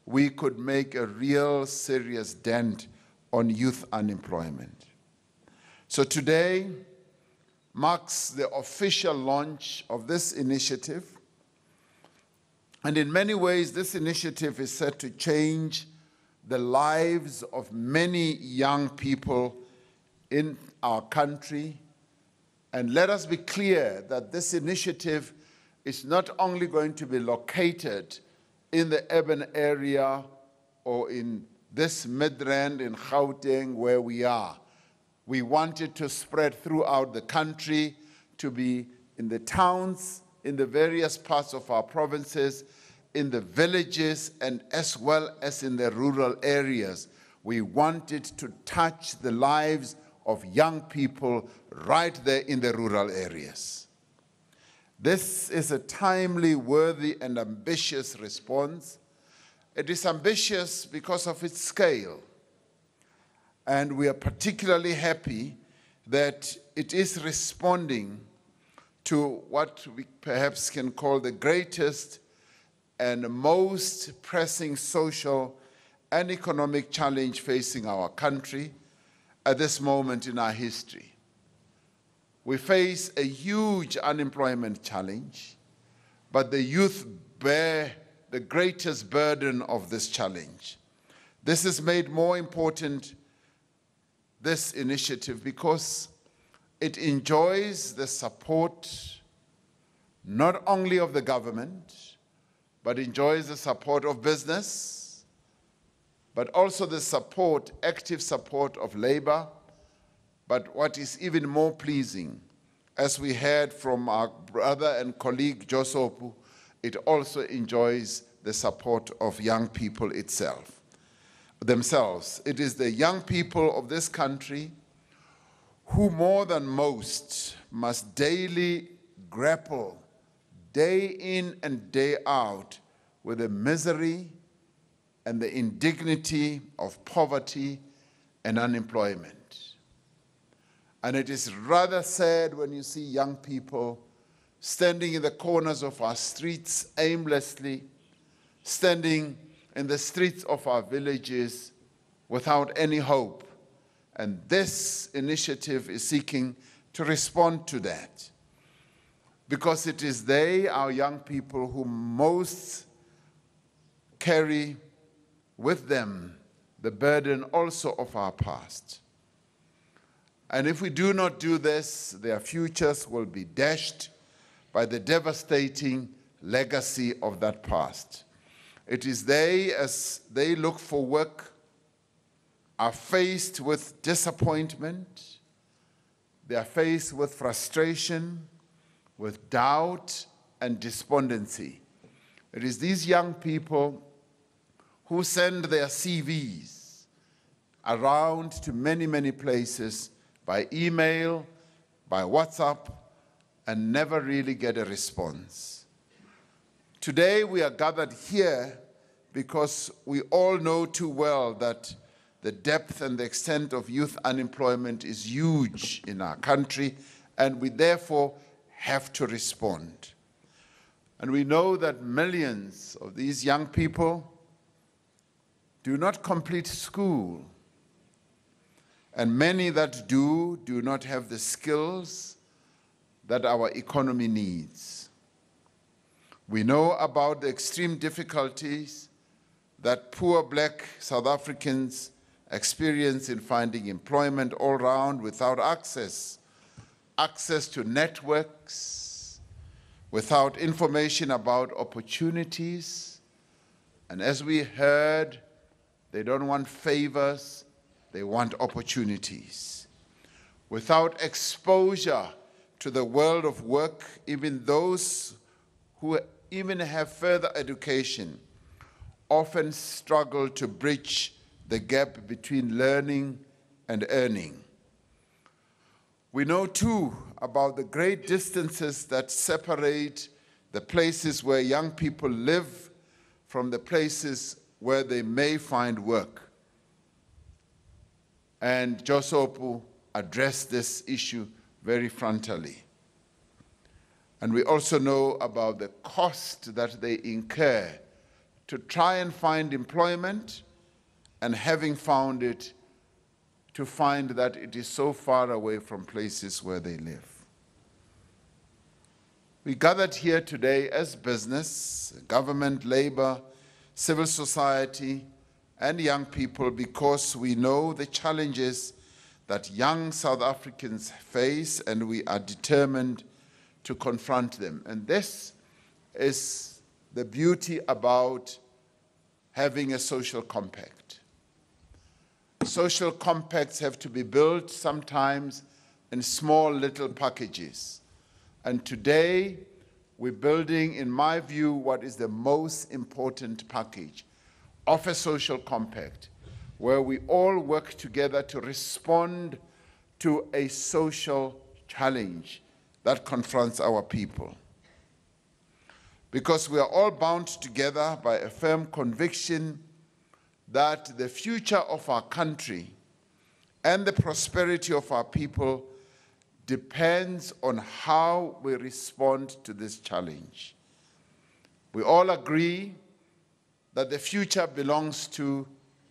we could make a real serious dent on youth unemployment. So today marks the official launch of this initiative. And in many ways, this initiative is set to change the lives of many young people in our country. And let us be clear that this initiative is not only going to be located in the urban area or in this Midrand in Gauteng where we are. We want it to spread throughout the country, to be in the towns, in the various parts of our provinces, in the villages, and as well as in the rural areas. We want it to touch the lives of young people right there in the rural areas. This is a timely, worthy, and ambitious response. It is ambitious because of its scale. And we are particularly happy that it is responding to what we perhaps can call the greatest and most pressing social and economic challenge facing our country at this moment in our history. We face a huge unemployment challenge, but the youth bear the greatest burden of this challenge. This is made more important, this initiative, because it enjoys the support not only of the government, but enjoys the support of business, but also the support, active support of labor. But what is even more pleasing, as we heard from our brother and colleague Josopu, it also enjoys the support of young people themselves. It is the young people of this country who more than most must daily grapple, day in and day out, with the misery and the indignity of poverty and unemployment. And it is rather sad when you see young people standing in the corners of our streets aimlessly, standing in the streets of our villages without any hope. And this initiative is seeking to respond to that, because it is they, our young people, who most carry with them the burden also of our past. And if we do not do this, their futures will be dashed by the devastating legacy of that past. It is they, as they look for work, are faced with disappointment, they are faced with frustration, with doubt and despondency. It is these young people who send their CVs around to many, many places by email, by WhatsApp, and never really get a response. Today we are gathered here because we all know too well that the depth and the extent of youth unemployment is huge in our country, and we therefore have to respond. And we know that millions of these young people do not complete school, and many that do not have the skills that our economy needs. We know about the extreme difficulties that poor black South Africans experience in finding employment all around without access to networks, without information about opportunities. And as we heard, they don't want favors, they want opportunities. Without exposure to the world of work, even those who even have further education often struggle to bridge the gap between learning and earning. We know too about the great distances that separate the places where young people live from the places where they may find work. And Josopu addressed this issue very frontally. And we also know about the cost that they incur to try and find employment, and having found it, to find that it is so far away from places where they live. We gathered here today as business, government, labor, civil society, and young people because we know the challenges that young South Africans face, and we are determined to confront them. And this is the beauty about having a social compact. Social compacts have to be built sometimes in small little packages. And today, we're building, in my view, what is the most important package of a social compact, where we all work together to respond to a social challenge that confronts our people. Because we are all bound together by a firm conviction that the future of our country and the prosperity of our people depends on how we respond to this challenge. We all agree that the future belongs to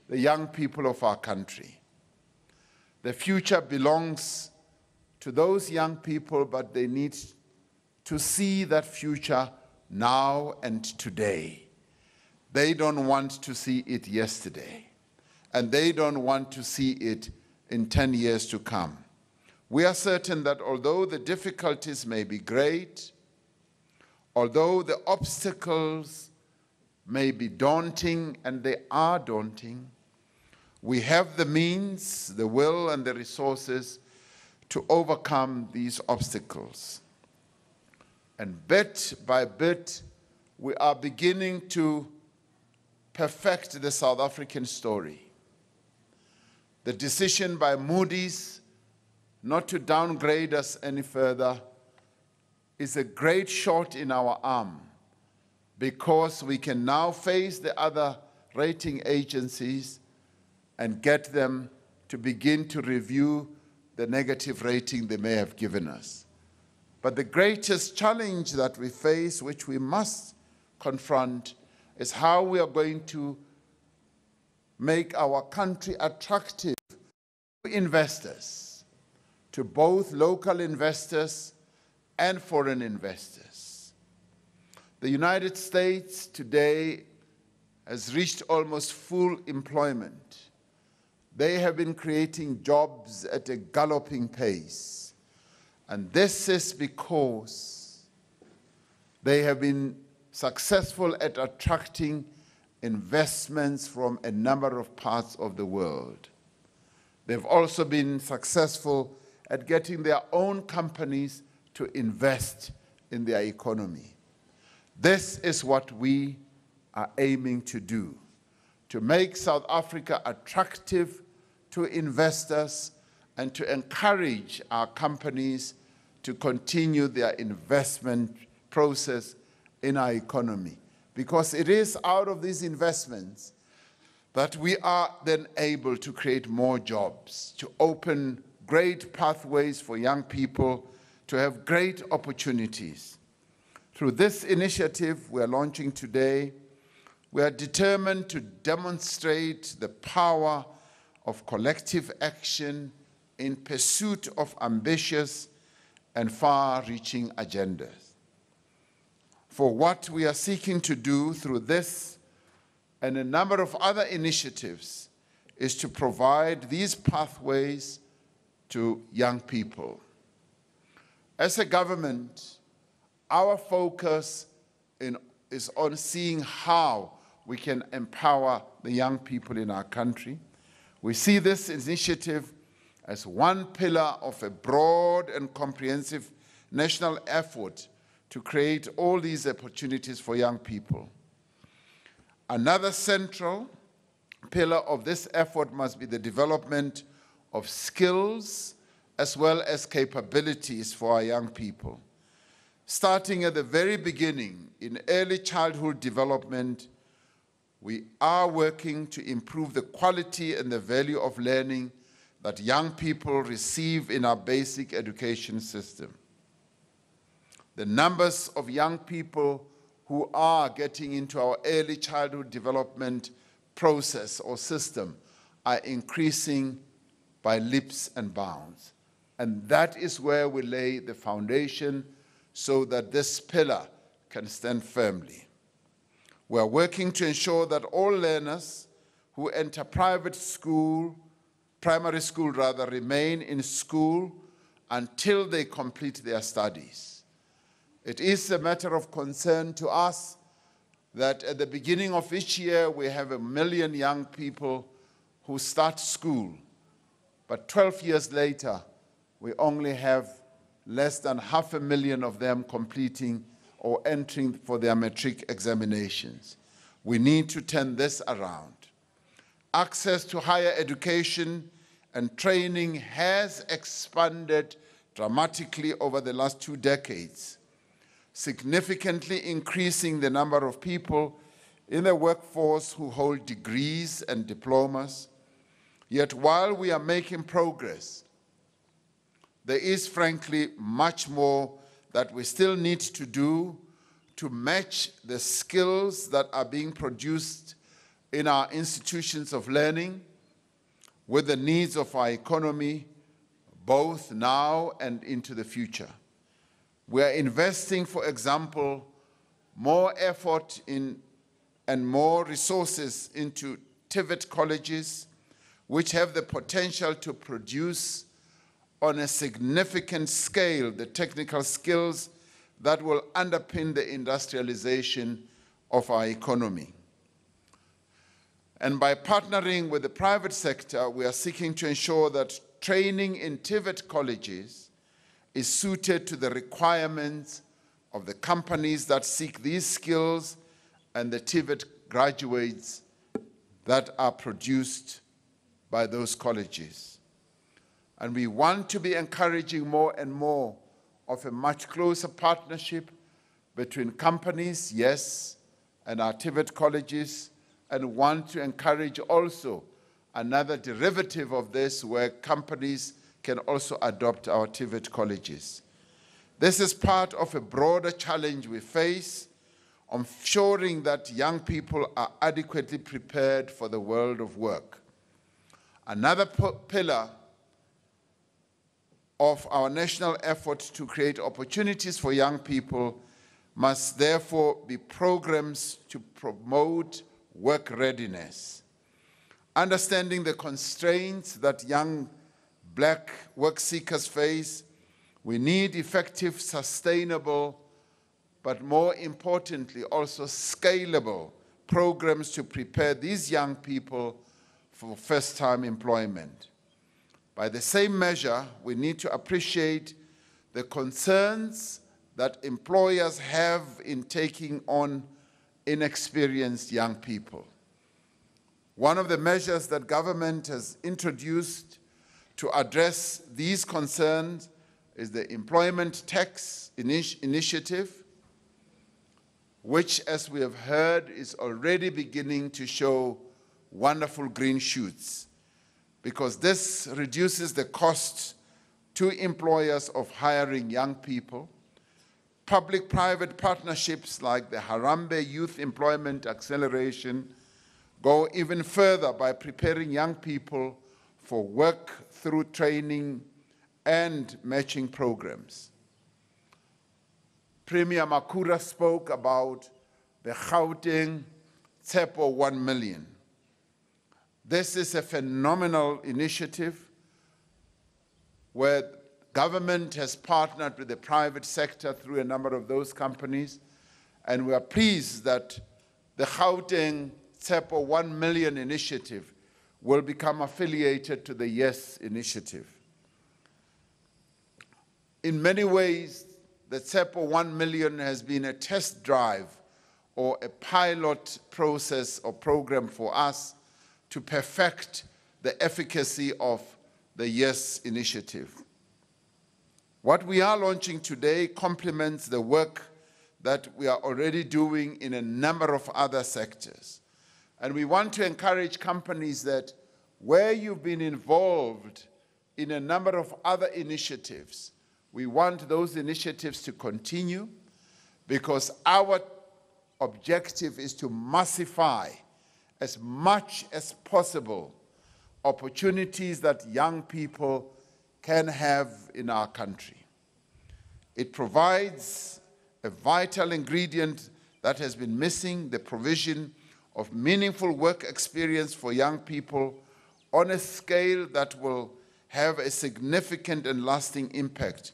the young people of our country. The future belongs to those young people, but they need to see that future now and today. They don't want to see it yesterday, and they don't want to see it in 10 years to come. We are certain that although the difficulties may be great, although the obstacles may be daunting, and they are daunting, we have the means, the will, and the resources to overcome these obstacles. And bit by bit, we are beginning to perfect the South African story. The decision by Moody's not to downgrade us any further is a great shot in our arm, because we can now face the other rating agencies and get them to begin to review the negative rating they may have given us. But the greatest challenge that we face, which we must confront, is how we are going to make our country attractive to investors, to both local investors and foreign investors. The United States today has reached almost full employment. They have been creating jobs at a galloping pace. And this is because they have been successful at attracting investments from a number of parts of the world. They've also been successful at getting their own companies to invest in their economy. This is what we are aiming to do, to make South Africa attractive to investors and to encourage our companies to continue their investment process in our economy. Because it is out of these investments that we are then able to create more jobs, to open great pathways for young people to have great opportunities. Through this initiative we are launching today, we are determined to demonstrate the power of collective action in pursuit of ambitious and far-reaching agendas. For what we are seeking to do through this and a number of other initiatives is to provide these pathways to young people. As a government, our focus is on seeing how we can empower the young people in our country. We see this initiative as one pillar of a broad and comprehensive national effort to create all these opportunities for young people. Another central pillar of this effort must be the development of skills as well as capabilities for our young people. Starting at the very beginning, in early childhood development, we are working to improve the quality and the value of learning that young people receive in our basic education system. The numbers of young people who are getting into our early childhood development process or system are increasing by leaps and bounds. And that is where we lay the foundation so that this pillar can stand firmly. We are working to ensure that all learners who enter primary school remain in school until they complete their studies. It is a matter of concern to us that at the beginning of each year we have 1 million young people who start school, but 12 years later we only have less than 500,000 of them completing or entering for their matric examinations. We need to turn this around. Access to higher education and training has expanded dramatically over the last 2 decades, significantly increasing the number of people in the workforce who hold degrees and diplomas. Yet while we are making progress, there is frankly much more that we still need to do to match the skills that are being produced in our institutions of learning with the needs of our economy, both now and into the future. We are investing, for example, more effort in and more resources into TVET colleges, which have the potential to produce on a significant scale the technical skills that will underpin the industrialization of our economy. And by partnering with the private sector, we are seeking to ensure that training in TVET colleges is suited to the requirements of the companies that seek these skills and the TVET graduates that are produced by those colleges. And we want to be encouraging more and more of a much closer partnership between companies, yes, and our TVET colleges, and want to encourage also another derivative of this where companies can also adopt our TVET colleges. This is part of a broader challenge we face, ensuring that young people are adequately prepared for the world of work. Another pillar of our national effort to create opportunities for young people must therefore be programs to promote work readiness. Understanding the constraints that young black work seekers face, we need effective, sustainable but more importantly, also scalable programs to prepare these young people for first-time employment. By the same measure, we need to appreciate the concerns that employers have in taking on inexperienced young people. One of the measures that government has introduced to address these concerns is the Employment Tax Initiative, which, as we have heard, is already beginning to show wonderful green shoots, because this reduces the cost to employers of hiring young people. Public-private partnerships like the Harambee Youth Employment Acceleration go even further by preparing young people for work through training and matching programs. Premier Makura spoke about the Gauteng Tshepo 1 million. This is a phenomenal initiative where government has partnered with the private sector through a number of those companies, and we are pleased that the Gauteng Tshepo 1 million initiative will become affiliated to the YES initiative. In many ways, the Tshepo 1 million has been a test drive or a pilot process or program for us to perfect the efficacy of the YES initiative. What we are launching today complements the work that we are already doing in a number of other sectors. And we want to encourage companies that where you've been involved in a number of other initiatives, we want those initiatives to continue, because our objective is to massify as much as possible opportunities that young people can have in our country. It provides a vital ingredient that has been missing, the provision of meaningful work experience for young people on a scale that will have a significant and lasting impact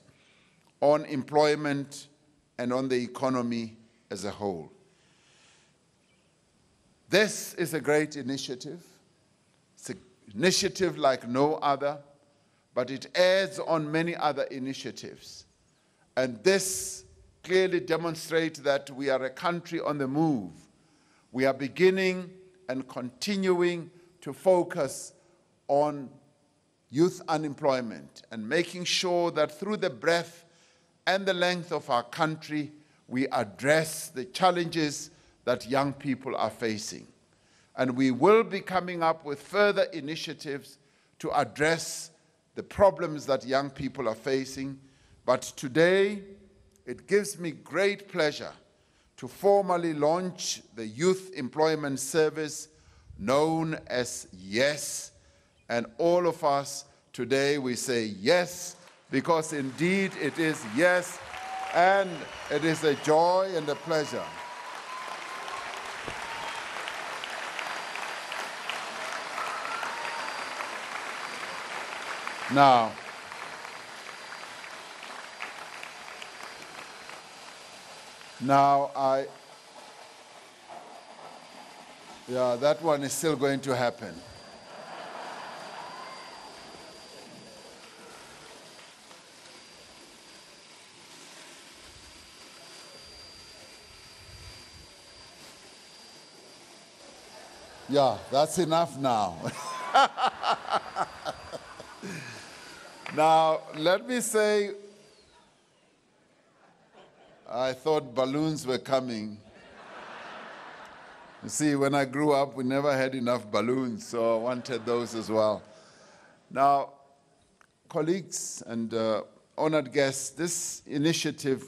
on employment and on the economy as a whole. This is a great initiative. It's an initiative like no other, but it adds on many other initiatives. And this clearly demonstrates that we are a country on the move. We are beginning and continuing to focus on youth unemployment and making sure that through the breadth and the length of our country, we address the challenges that young people are facing. And we will be coming up with further initiatives to address the problems that young people are facing. But today, it gives me great pleasure to formally launch the Youth Employment Service known as YES. And all of us today, we say yes, because indeed it is yes, and it is a joy and a pleasure. Now, that one is still going to happen. Yeah, that's enough now. Now, let me say, I thought balloons were coming. You see, when I grew up, we never had enough balloons, so I wanted those as well. Now, colleagues and honored guests, this initiative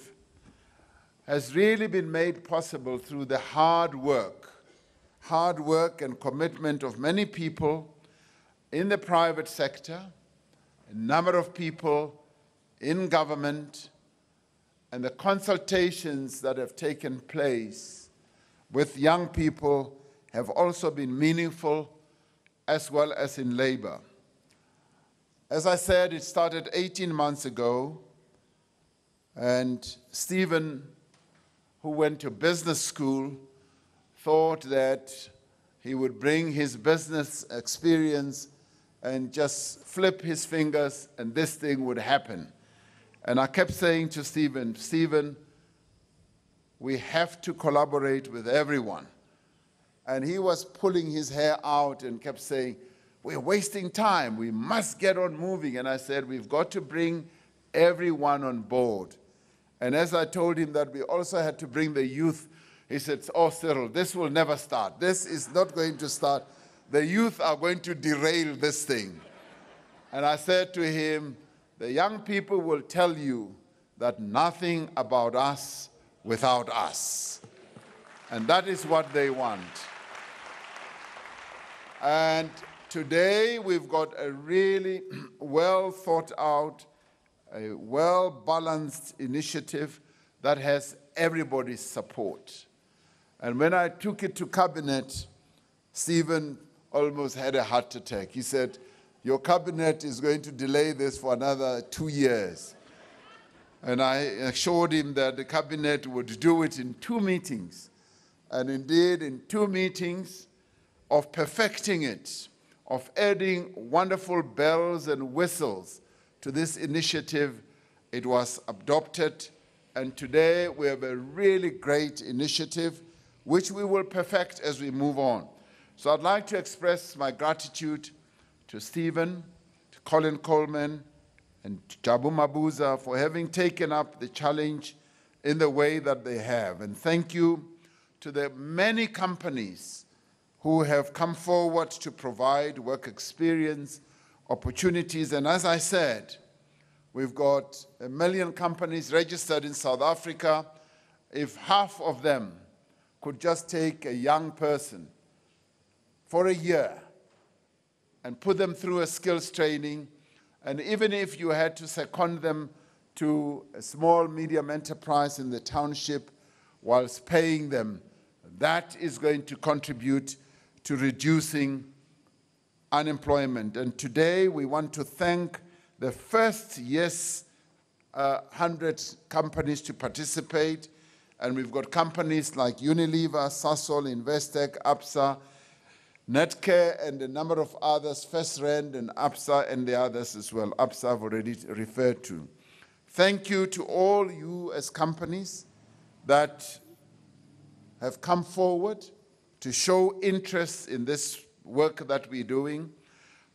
has really been made possible through the hard work and commitment of many people in the private sector, a number of people in government, and the consultations that have taken place with young people have also been meaningful, as well as in labor. As I said, it started 18 months ago, and Stephen who went to business school, thought that he would bring his business experience and just flip his fingers and this thing would happen. And I kept saying to Stephen, Stephen, we have to collaborate with everyone. And he was pulling his hair out and kept saying, we're wasting time, we must get on moving. And I said, we've got to bring everyone on board. And as I told him that we also had to bring the youth, he said, oh, Cyril, this will never start. This is not going to start. The youth are going to derail this thing. And I said to him, the young people will tell you that nothing about us without us. And that is what they want. And today we've got a really well thought out, a well-balanced initiative that has everybody's support. And when I took it to cabinet, Stephen almost had a heart attack. He said, your cabinet is going to delay this for another 2 years. And I assured him that the cabinet would do it in 2 meetings. And indeed, in 2 meetings of perfecting it, of adding wonderful bells and whistles to this initiative, it was adopted. And today we have a really great initiative, which we will perfect as we move on. So I'd like to express my gratitude to Stephen, to Colin Coleman, and Jabu Mabuza for having taken up the challenge in the way that they have. And thank you to the many companies who have come forward to provide work experience, opportunities. And as I said, we've got 1 million companies registered in South Africa. If half of them could just take a young person for a year and put them through a skills training, and even if you had to second them to a small, medium enterprise in the township whilst paying them, that is going to contribute to reducing unemployment. And today we want to thank the first 100 companies to participate. And we've got companies like Unilever, Sasol, Investec, ABSA, Netcare, and a number of others, FirstRand and ABSA, and the others as well. ABSA I've already referred to. Thank you to all you as companies that have come forward to show interest in this work that we're doing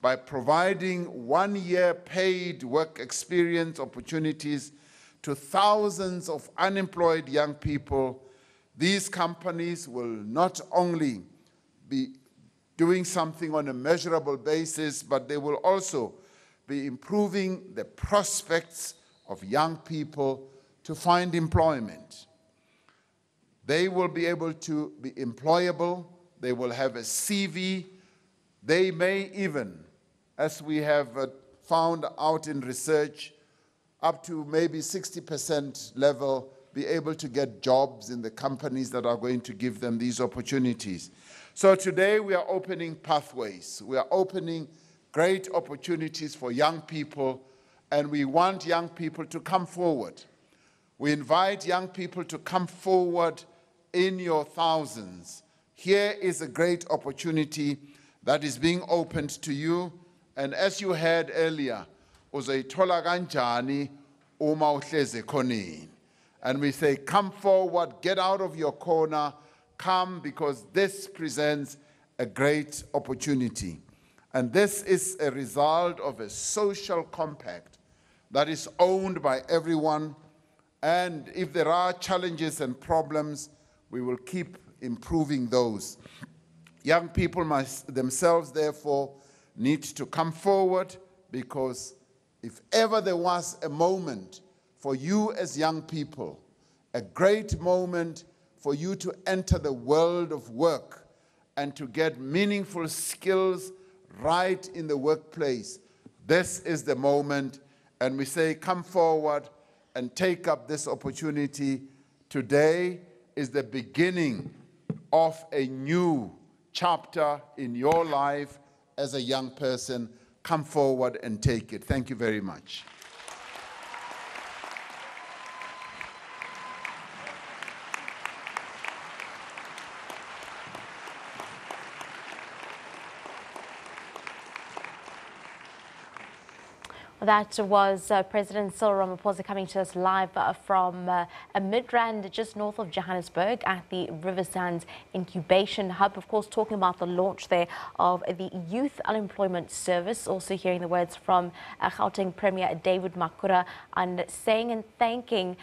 by providing 1-year paid work experience opportunities to thousands of unemployed young people. These companies will not only be doing something on a measurable basis, but they will also be improving the prospects of young people to find employment. They will be able to be employable, they will have a CV, they may even, as we have found out in research, up to maybe 60% level, be able to get jobs in the companies that are going to give them these opportunities. So today we are opening pathways. We are opening great opportunities for young people, and we want young people to come forward. We invite young people to come forward in your thousands. Here is a great opportunity that is being opened to you. And as you heard earlier, uzoyithola kanjani uma uhlezi khoneni. And we say, come forward, get out of your corner, come, because this presents a great opportunity. And this is a result of a social compact that is owned by everyone. And if there are challenges and problems, we will keep improving those. Young people themselves, therefore, need to come forward, because if ever there was a moment for you as young people, a great moment for you to enter the world of work and to get meaningful skills right in the workplace, this is the moment. And we say, come forward and take up this opportunity. Today is the beginning of a new chapter in your life as a young person. Come forward and take it. Thank you very much. That was President Cyril Ramaphosa coming to us live from a Midrand just north of Johannesburg at the Riversands Incubation Hub. Of course, talking about the launch there of the Youth Unemployment Service. Also hearing the words from Gauteng Premier David Makhura and saying and thanking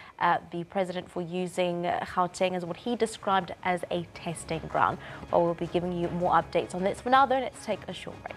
the President for using Gauteng as what he described as a testing ground. Well, we'll be giving you more updates on this. For now, though, let's take a short break.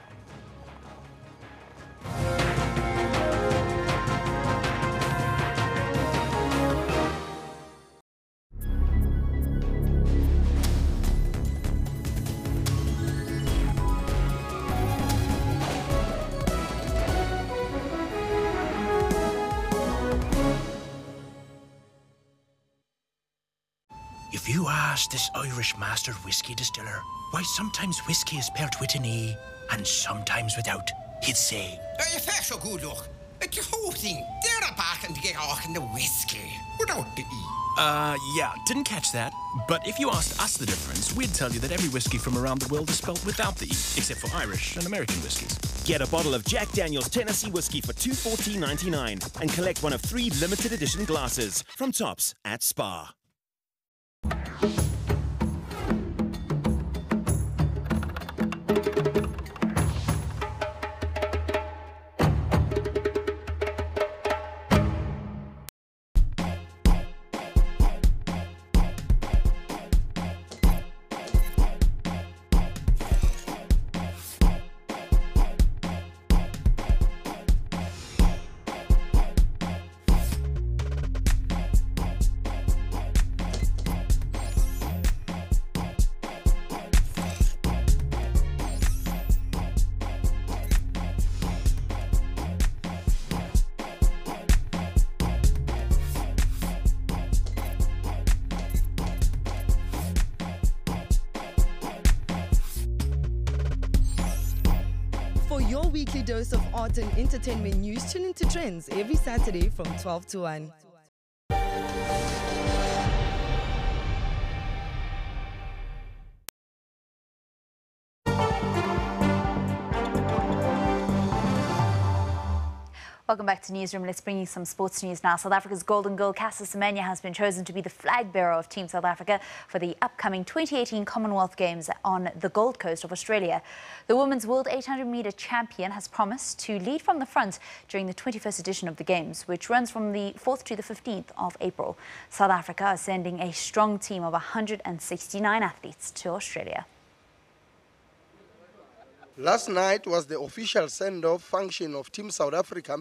If you ask this Irish master whiskey distiller why sometimes whiskey is spelled with an E and sometimes without, he'd say, You fair so good look. It's the whole thing. They're back and get off in the whiskey without the E. Yeah, didn't catch that. But if you asked us the difference, we'd tell you that every whiskey from around the world is spelled without the E, except for Irish and American whiskies. Get a bottle of Jack Daniel's Tennessee whiskey for $214.99 and collect one of 3 limited edition glasses from Tops at Spar. For your weekly dose of art and entertainment news, tune into Trends every Saturday from 12 to 1. Welcome back to Newsroom. Let's bring you some sports news now. South Africa's golden girl, Caster Semenya, has been chosen to be the flag bearer of Team South Africa for the upcoming 2018 Commonwealth Games on the Gold Coast of Australia. The women's World 800-metre champion has promised to lead from the front during the 21st edition of the Games, which runs from the 4th to the 15th of April. South Africa is sending a strong team of 169 athletes to Australia. Last night was the official send-off function of Team South Africa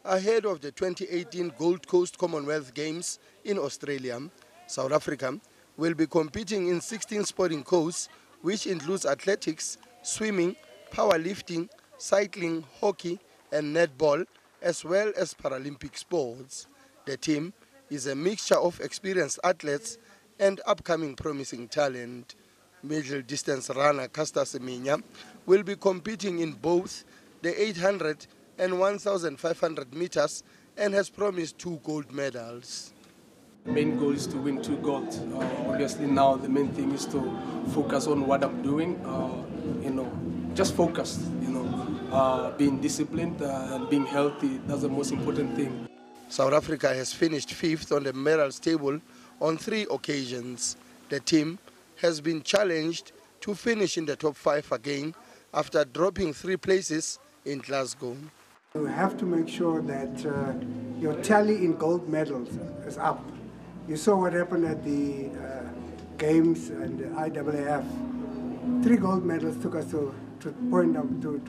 ahead of the 2018 Gold Coast Commonwealth Games in Australia. South Africa will be competing in 16 sporting codes, which includes athletics, swimming, powerlifting, cycling, hockey and netball, as well as Paralympic sports. The team is a mixture of experienced athletes and upcoming promising talent. Middle distance runner Caster Semenya will be competing in both the 800 and 1,500 meters and has promised 2 gold medals. The main goal is to win 2 gold. Obviously now the main thing is to focus on what I'm doing, just focused, being disciplined and being healthy. That's the most important thing. South Africa has finished 5th on the medals table on 3 occasions. The team has been challenged to finish in the top 5 again after dropping 3 places in Glasgow. You have to make sure that your tally in gold medals is up. You saw what happened at the Games and the IAAF. 3 gold medals took us to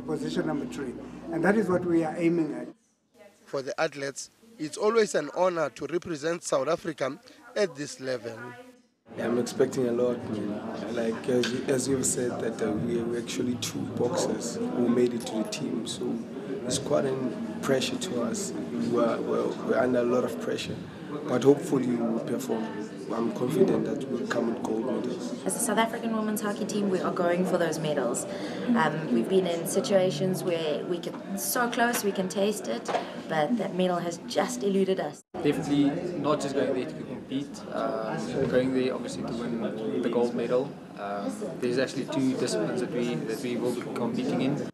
position number 3, and that is what we are aiming at. For the athletes, it's always an honor to represent South Africa at this level. I'm expecting a lot, man. Like as you've said, that we're actually 2 boxers who made it to the team, so it's quite a pressure to us. We're under a lot of pressure, but hopefully we'll perform. I'm confident that we'll come with gold medals. As a South African women's hockey team, we are going for those medals. We've been in situations where we get so close, we can taste it, but that medal has just eluded us. Definitely not just going there to compete, going there obviously to win the gold medal. There's actually 2 disciplines that we will be competing in.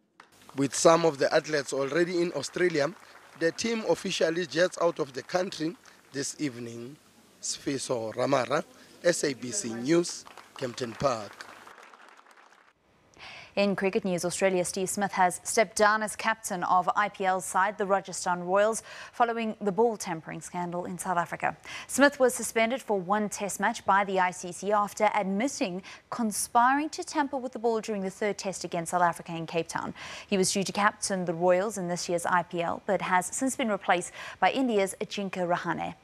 With some of the athletes already in Australia, The team officially jets out of the country this evening. Sfiso Ramara, SABC News, Kempton Park. In cricket news, Australia, Steve Smith has stepped down as captain of IPL's side, the Rajasthan Royals, following the ball tampering scandal in South Africa. Smith was suspended for one test match by the ICC after admitting conspiring to tamper with the ball during the third test against South Africa in Cape Town. He was due to captain the Royals in this year's IPL, but has since been replaced by India's Ajinkya Rahane.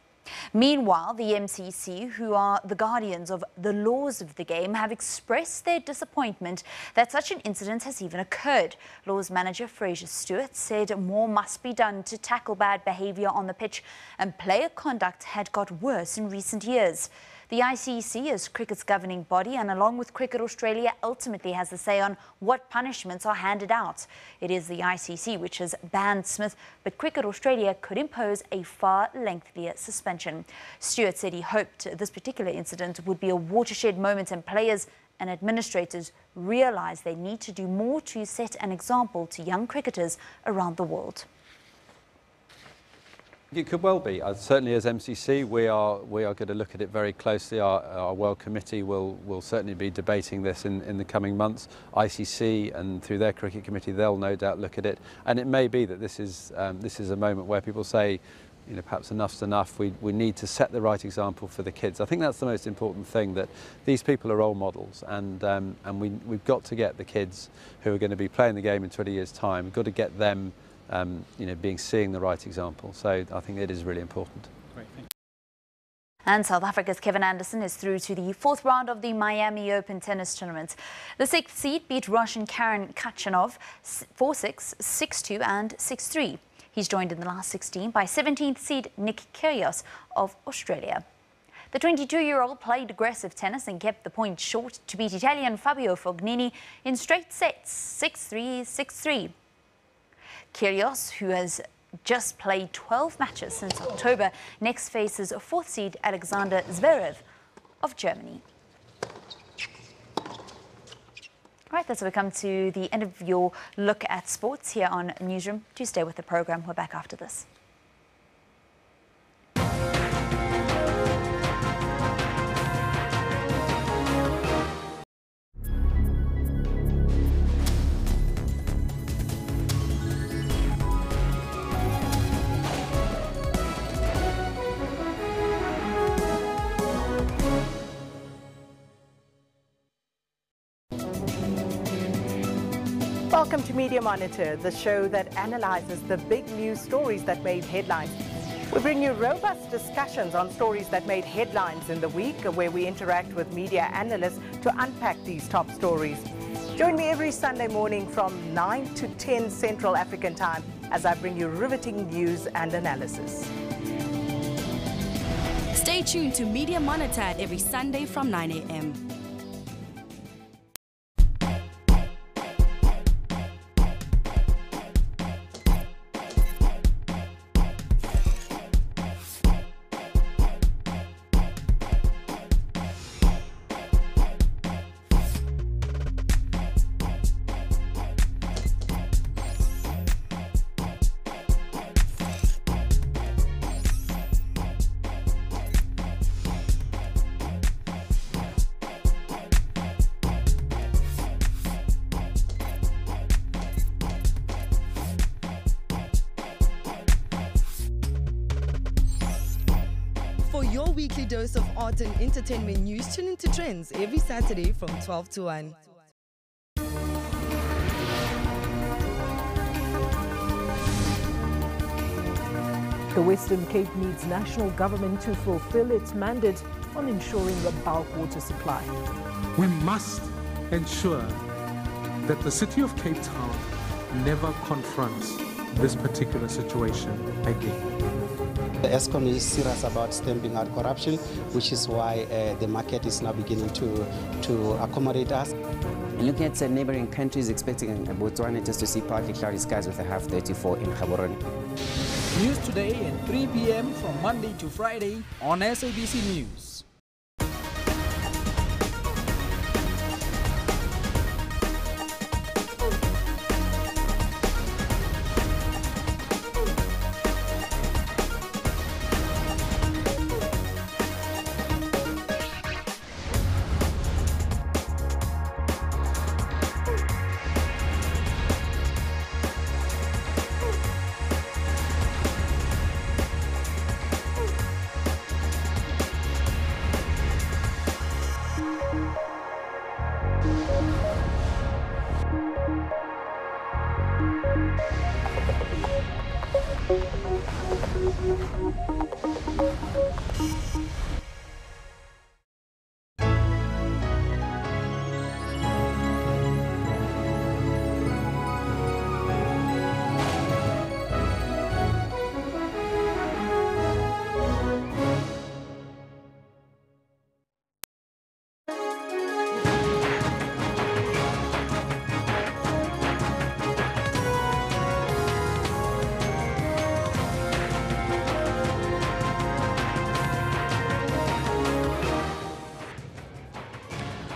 Meanwhile, the MCC, who are the guardians of the laws of the game, have expressed their disappointment that such an incident has even occurred. Laws manager Fraser Stewart said more must be done to tackle bad behaviour on the pitch, and player conduct had got worse in recent years. The ICC is cricket's governing body and, along with Cricket Australia, ultimately has the say on what punishments are handed out. It is the ICC which has banned Smith, but Cricket Australia could impose a far lengthier suspension. Stewart said he hoped this particular incident would be a watershed moment and players and administrators realise they need to do more to set an example to young cricketers around the world. It could well be. Certainly as MCC, we are going to look at it very closely. Our World Committee will certainly be debating this in the coming months. ICC and through their cricket committee, they'll no doubt look at it. And it may be that this is a moment where people say, you know, perhaps enough's enough. We need to set the right example for the kids. I think that's the most important thing, that these people are role models, and we've got to get the kids who are going to be playing the game in 20 years' time. We've got to get them seeing the right example. So I think it is really important. Great, thank you. And South Africa's Kevin Anderson is through to the fourth round of the Miami Open tennis tournament. The 6th seed beat Russian Karen Khachanov 4-6, 6-2 and 6-3. He's joined in the last 16 by 17th seed Nick Kyrgios of Australia. The 22-year-old played aggressive tennis and kept the point short to beat Italian Fabio Fognini in straight sets, 6-3, 6-3. Kyrgios, who has just played 12 matches since October, next faces 4th seed Alexander Zverev of Germany. Right, that's where we come to the end of your look at sports here on Newsroom. Do stay with the programme. We're back after this. Welcome to Media Monitor, the show that analyzes the big news stories that made headlines. We bring you robust discussions on stories that made headlines in the week, where we interact with media analysts to unpack these top stories. Join me every Sunday morning from 9 to 10 Central African Time as I bring you riveting news and analysis. Stay tuned to Media Monitor every Sunday from 9 a.m. For your weekly dose of art and entertainment news, tune into Trends every Saturday from 12 to 1. The Western Cape needs national government to fulfill its mandate on ensuring the bulk water supply. We must ensure that the city of Cape Town never confronts this particular situation again. The ESCOM is serious about stamping out corruption, which is why the market is now beginning to accommodate us. Looking at neighboring countries, expecting Botswana just to see partly cloudy skies with a half 34 in Gaborone. News today at 3 p.m. from Monday to Friday on SABC News.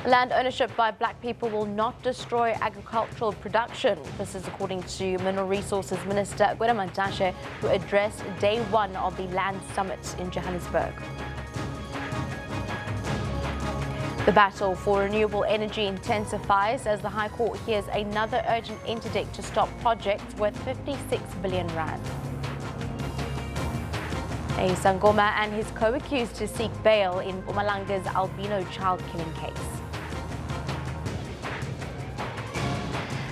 Land ownership by black people will not destroy agricultural production. This is according to Mineral Resources Minister Karabo who addressed day one of the Land Summit in Johannesburg. The battle for renewable energy intensifies as the High Court hears another urgent interdict to stop projects worth 56 billion rand. A Sangoma and his co-accused to seek bail in Mpumalanga's albino child killing case.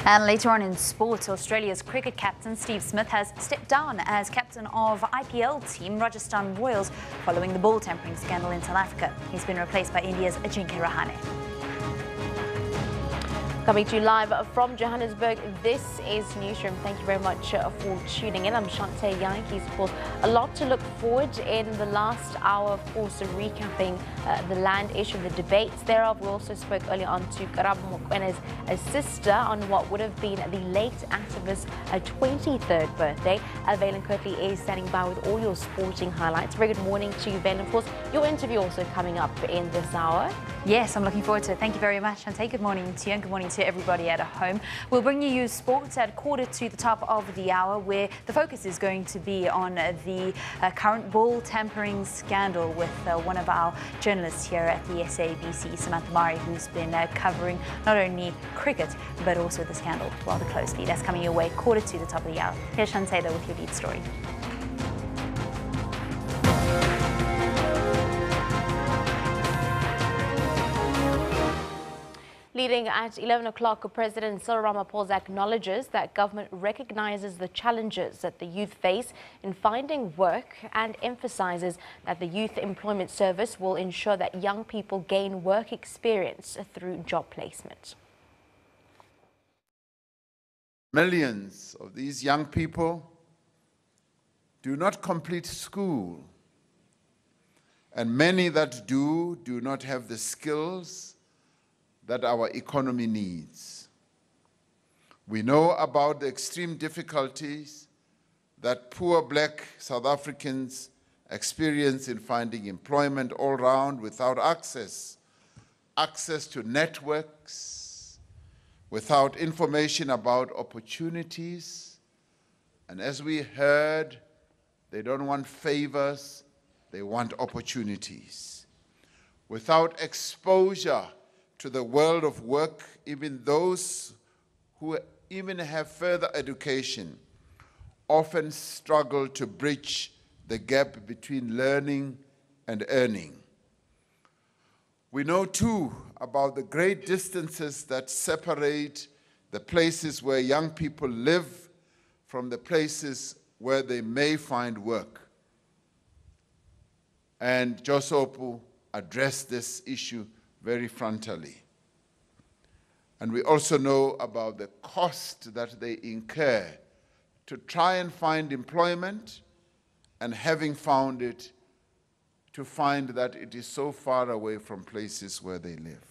And later on in sports, Australia's cricket captain Steve Smith has stepped down as captain of IPL team Rajasthan Royals following the ball tampering scandal in South Africa. He's been replaced by India's Ajinkya Rahane. Coming to you live from Johannesburg, this is Newsroom. Thank you very much for tuning in. I'm Shante Yankees. Of course, a lot to look forward in the last hour, of course, recapping the land issue, the debates thereof. We also spoke earlier on to Karabo Mokoena's sister on what would have been the late activist's 23rd birthday. Valen Kirtley is standing by with all your sporting highlights. Very good morning to you, Valen. Of course, your interview also coming up in this hour. Yes, I'm looking forward to it. Thank you very much, Shante. Good morning to you and good morning to everybody at home. We'll bring you sports at quarter to the top of the hour, where the focus is going to be on the current ball tampering scandal with one of our journalists here at the SABC, Samantha Mari, who's been covering not only cricket but also the scandal rather closely. That's coming your way quarter to the top of the hour. Here's Shante with your lead story. Leading at 11 o'clock, President Cyril Ramaphosa acknowledges that government recognizes the challenges that the youth face in finding work and emphasizes that the Youth Employment Service will ensure that young people gain work experience through job placement. Millions of these young people do not complete school, and many that do not have the skills that our economy needs. We know about the extreme difficulties that poor black South Africans experience in finding employment all round without access to networks, without information about opportunities. And as we heard, they don't want favors, they want opportunities. Without exposure to the world of work, even those who even have further education often struggle to bridge the gap between learning and earning. We know too about the great distances that separate the places where young people live from the places where they may find work. And Josopu addressed this issue very frontally. And we also know about the cost that they incur to try and find employment, and having found it, to find that it is so far away from places where they live.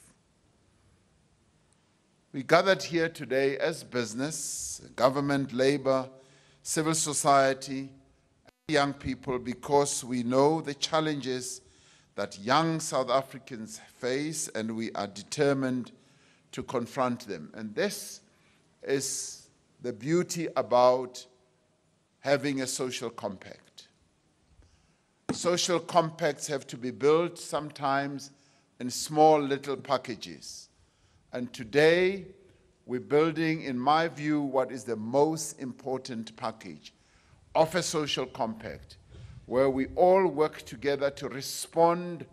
We gathered here today as business, government, labor, civil society, and young people because we know the challenges that young South Africans face, and we are determined to confront them. And this is the beauty about having a social compact. Social compacts have to be built sometimes in small little packages. And today, we're building, in my view, what is the most important package of a social compact, where we all work together to respond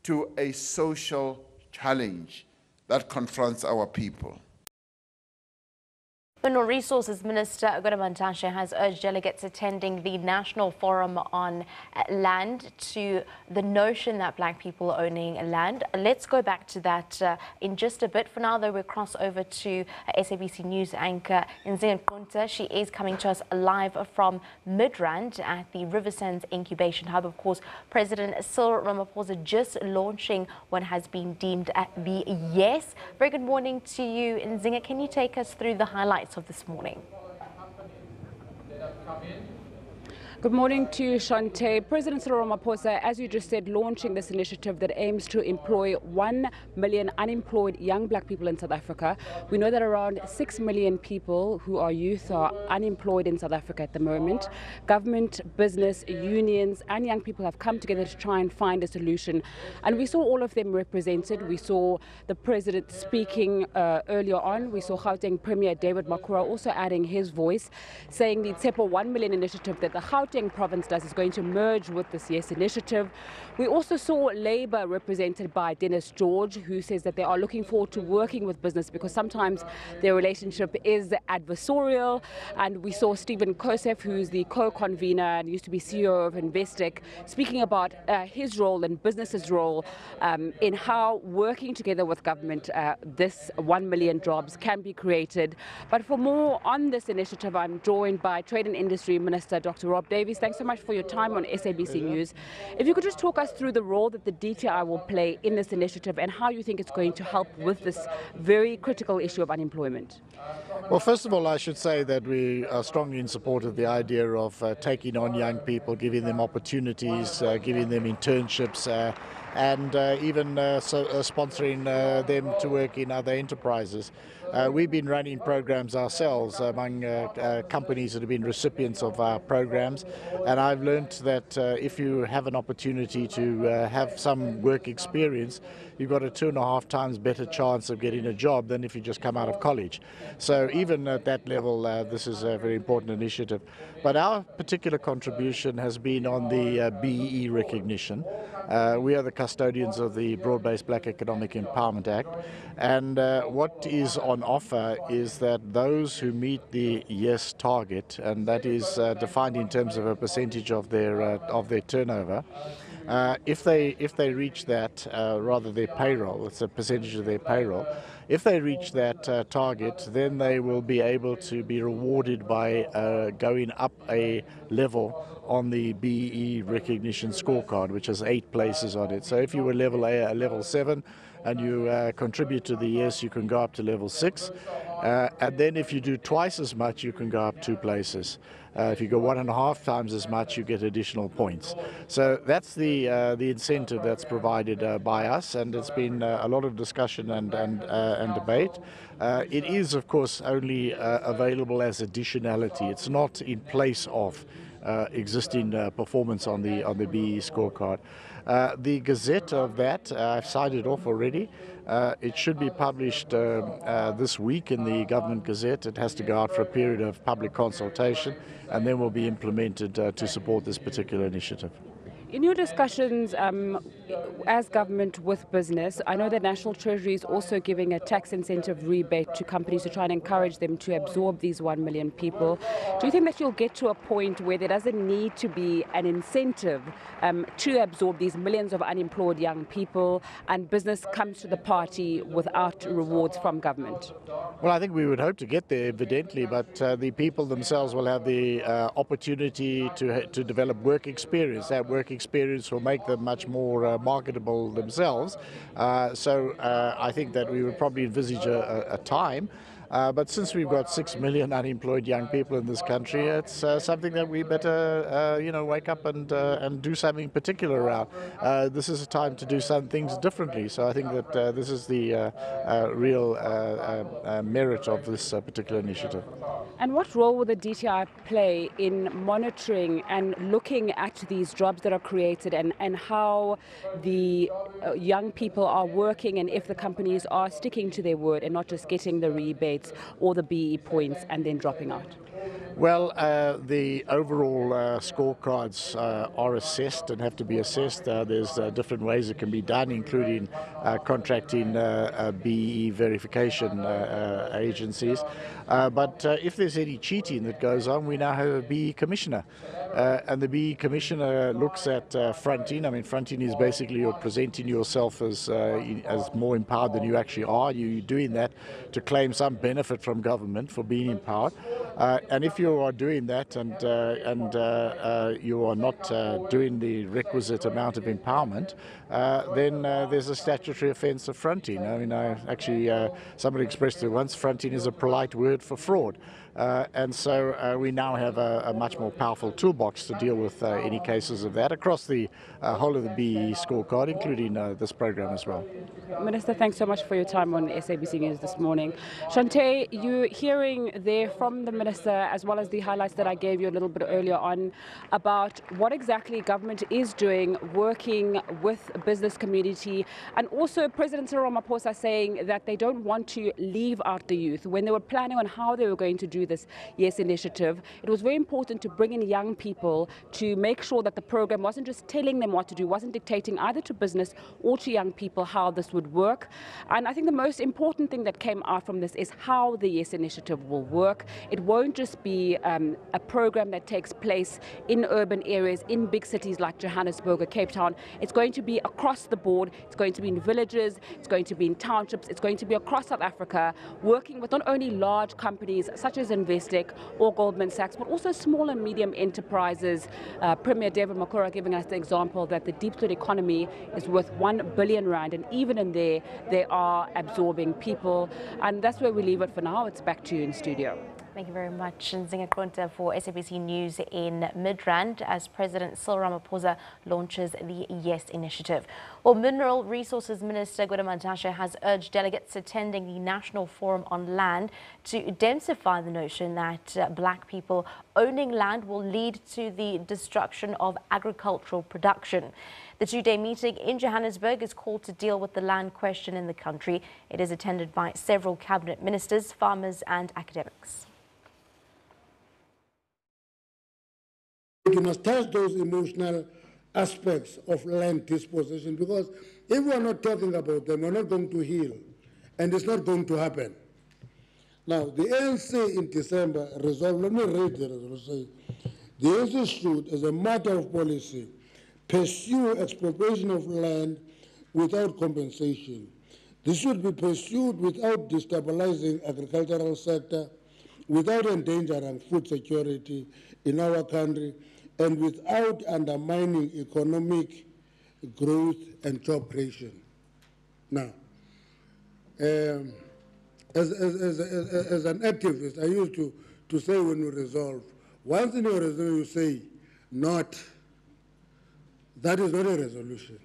to a social challenge that confronts our people. Mineral Resources Minister Karabo has urged delegates attending the National Forum on Land to the notion that black people are owning land. Let's go back to that in just a bit. For now, though, we'll cross over to SABC News anchor Nzia Nkunta. She is coming to us live from Midrand at the Riversands Incubation Hub. Of course, President Cyril Ramaphosa just launching what has been deemed the Yes. Very good morning to you, Nzia. Can you take us through the highlights of this morning? Good morning to you, Shante. President Cyril Ramaphosa, as you just said, launching this initiative that aims to employ 1 million unemployed young black people in South Africa. We know that around 6 million people who are youth are unemployed in South Africa at the moment. Government, business, unions and young people have come together to try and find a solution. And we saw all of them represented. We saw the president speaking earlier on. We saw Gauteng Premier David Makhura also adding his voice, saying the Tsepo 1 million initiative that the Gauteng province does is going to merge with this YES initiative. We also saw Labour represented by Dennis George, who says that they are looking forward to working with business because sometimes their relationship is adversarial. And we saw Stephen Kosef, who's the co-convener and used to be CEO of Investec, speaking about his role and business's role in how working together with government, this 1 million jobs can be created. But for more on this initiative, I'm joined by Trade and Industry Minister Dr. Rob Davies. Thanks so much for your time on SABC News. If you could just talk us through the role that the DTI will play in this initiative and how you think it's going to help with this very critical issue of unemployment. Well, first of all, I should say that we are strongly in support of the idea of taking on young people, giving them opportunities, giving them internships, and even sponsoring them to work in other enterprises. We've been running programs ourselves among companies that have been recipients of our programs, and I've learned that if you have an opportunity to have some work experience, you've got a 2.5 times better chance of getting a job than if you just come out of college. So even at that level, this is a very important initiative. But our particular contribution has been on the BEE recognition. We are the custodians of the Broad-Based Black Economic Empowerment Act, and what is on offer is that those who meet the YES target, and that is defined in terms of a percentage of their turnover, if they reach that, rather their payroll, it's a percentage of their payroll, if they reach that target, then they will be able to be rewarded by going up a level on the BEE recognition scorecard, which has 8 places on it. So if you were level A, level 7, and you contribute to the YES, you can go up to level 6. And then if you do twice as much, you can go up 2 places. If you go 1.5 times as much, you get additional points. So that's the incentive that's provided by us, and it's been a lot of discussion and debate. It is, of course, only available as additionality. It's not in place of existing performance on the BE scorecard. The Gazette of that, I've signed it off already. It should be published this week in the Government Gazette. It has to go out for a period of public consultation and then will be implemented to support this particular initiative. In your discussions as government with business, I know that National Treasury is also giving a tax incentive rebate to companies to try and encourage them to absorb these 1 million people. Do you think that you'll get to a point where there doesn't need to be an incentive to absorb these millions of unemployed young people and business comes to the party without rewards from government? Well, I think we would hope to get there, evidently, but the people themselves will have the opportunity to develop work experience. That work experience will make them much more marketable themselves. So I think that we would probably envisage a time. But since we've got 6 million unemployed young people in this country, it's something that we better, wake up and do something particular around. This is a time to do some things differently. So I think that this is the real merit of this particular initiative. And what role will the DTI play in monitoring and looking at these jobs that are created and how the young people are working and if the companies are sticking to their word and not just getting the rebates or the BE points and then dropping out? Well, the overall scorecards are assessed and have to be assessed. There's different ways it can be done, including contracting BE verification agencies. But if there's any cheating that goes on, we now have a BE commissioner. And the BE commissioner looks at fronting. I mean, fronting is basically you're presenting yourself as more empowered than you actually are. You're doing that to claim some benefit from government for being empowered. And if you are doing that and you are not doing the requisite amount of empowerment, then there's a statutory offence of fronting. I mean, somebody expressed it once, fronting is a polite word for fraud. And so we now have a much more powerful toolbox to deal with any cases of that across the whole of the BEE scorecard, including this program as well. Minister, thanks so much for your time on SABC News this morning. Shante, you're hearing there from the Minister, as well as the highlights that I gave you a little bit earlier on, about what exactly government is doing, working with the business community, and also President Cyril Ramaphosa saying that they don't want to leave out the youth. When they were planning on how they were going to do this YES initiative, it was very important to bring in young people to make sure that the program wasn't just telling them what to do, wasn't dictating either to business or to young people how this would work. And I think the most important thing that came out from this is how the YES initiative will work. It won't just be a program that takes place in urban areas, in big cities like Johannesburg or Cape Town. It's going to be across the board. It's going to be in villages, it's going to be in townships, it's going to be across South Africa, working with not only large companies such as Investec or Goldman Sachs, but also small and medium enterprises. Premier David Makura giving us the example that the deep state economy is worth 1 billion rand, and even in there, they are absorbing people. And that's where we leave it for now. It's back to you in studio. Thank you very much, Nzinga Konta, for SABC News in Midrand as President Cyril Ramaphosa launches the YES initiative. Well, Mineral Resources Minister Gwede Mantashe has urged delegates attending the National Forum on Land to densify the notion that black people owning land will lead to the destruction of agricultural production. The two-day meeting in Johannesburg is called to deal with the land question in the country. It is attended by several cabinet ministers, farmers and academics. You must touch those emotional aspects of land disposition, because if we are not talking about them, we're not going to heal, and it's not going to happen. Now, the ANC in December resolved, let me read the resolution. The ANC should, as a matter of policy, pursue expropriation of land without compensation. This should be pursued without destabilizing agricultural sector, without endangering food security in our country, and without undermining economic growth and job creation. Now, as an activist, I used to say when we resolve, once in your resolution you say not, that is not a resolution.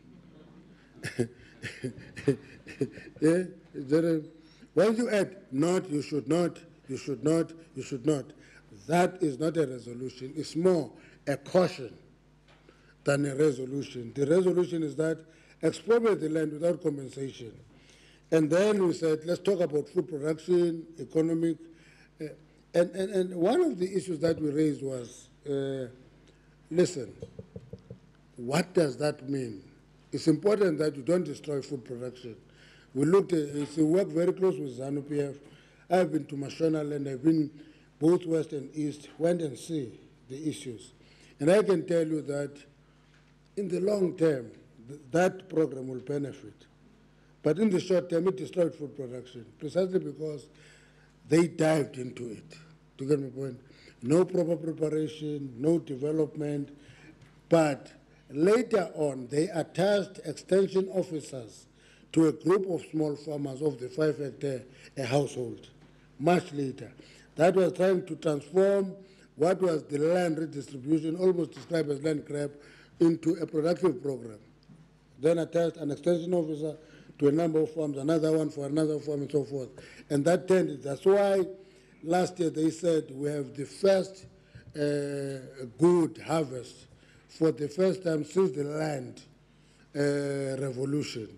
Yeah? Once you add not, you should not, you should not, you should not, that is not a resolution. It's more a caution than a resolution. The resolution is that expropriate the land without compensation. And then we said, let's talk about food production, economic. And one of the issues that we raised was, listen, what does that mean? It's important that you don't destroy food production. We looked at it, we work very close with ZANU-PF. I've been to Mashonaland, I've been both west and east, went and see the issues. And I can tell you that in the long term, that program will benefit. But in the short term, it destroyed food production, precisely because they dived into it. To get my point? No proper preparation, no development, but later on, they attached extension officers to a group of small farmers of the 5 hectare a household, much later. That was trying to transform what was the land redistribution, almost described as land grab, into a productive program. Then attached an extension officer to a number of farms, another one for another farm, and so forth. And that tended, that's why last year they said we have the first good harvest for the first time since the land revolution.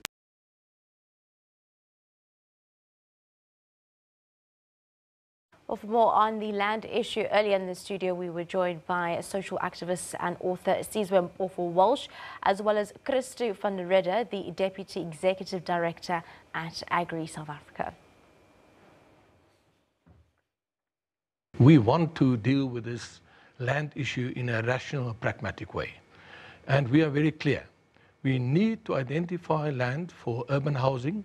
Well, for more on the land issue, earlier in the studio we were joined by social activist and author Sizwe Mpofu-Walsh, as well as Christo van der Redder, the Deputy Executive Director at Agri South Africa. We want to deal with this land issue in a rational, pragmatic way. And we are very clear. We need to identify land for urban housing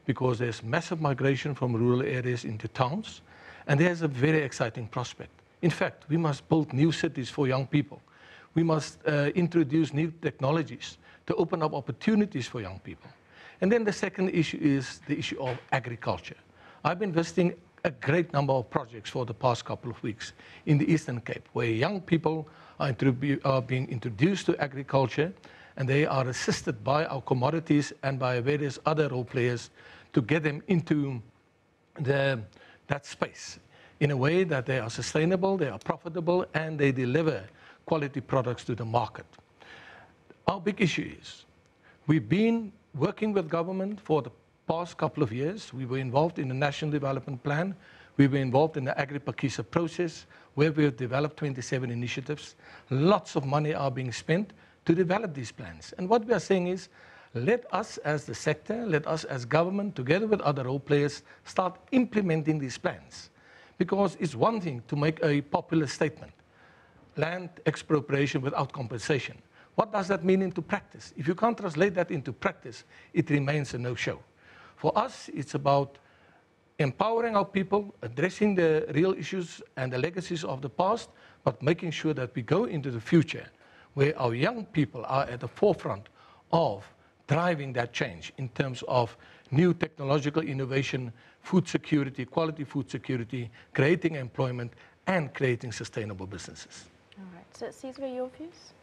because there's massive migration from rural areas into towns. And there's a very exciting prospect. In fact, we must build new cities for young people. We must introduce new technologies to open up opportunities for young people. And then the second issue is the issue of agriculture. I've been visiting a great number of projects for the past couple of weeks in the Eastern Cape, where young people are being introduced to agriculture, and they are assisted by our commodities and by various other role players to get them into that space in a way that they are sustainable, they are profitable, and they deliver quality products to the market. Our big issue is we've been working with government for the past couple of years. We were involved in the National Development Plan. We were involved in the Agri-Pakisa process, where we have developed 27 initiatives. Lots of money are being spent to develop these plans. And what we are saying is, let us as the sector, let us as government, together with other role players, start implementing these plans. Because it's one thing to make a popular statement, land expropriation without compensation. What does that mean into practice? If you can't translate that into practice, it remains a no-show. For us, it's about empowering our people, addressing the real issues and the legacies of the past, but making sure that we go into the future where our young people are at the forefront of driving that change in terms of new technological innovation, food security, quality food security, creating employment, and creating sustainable businesses. All right. So, Cesar, your views?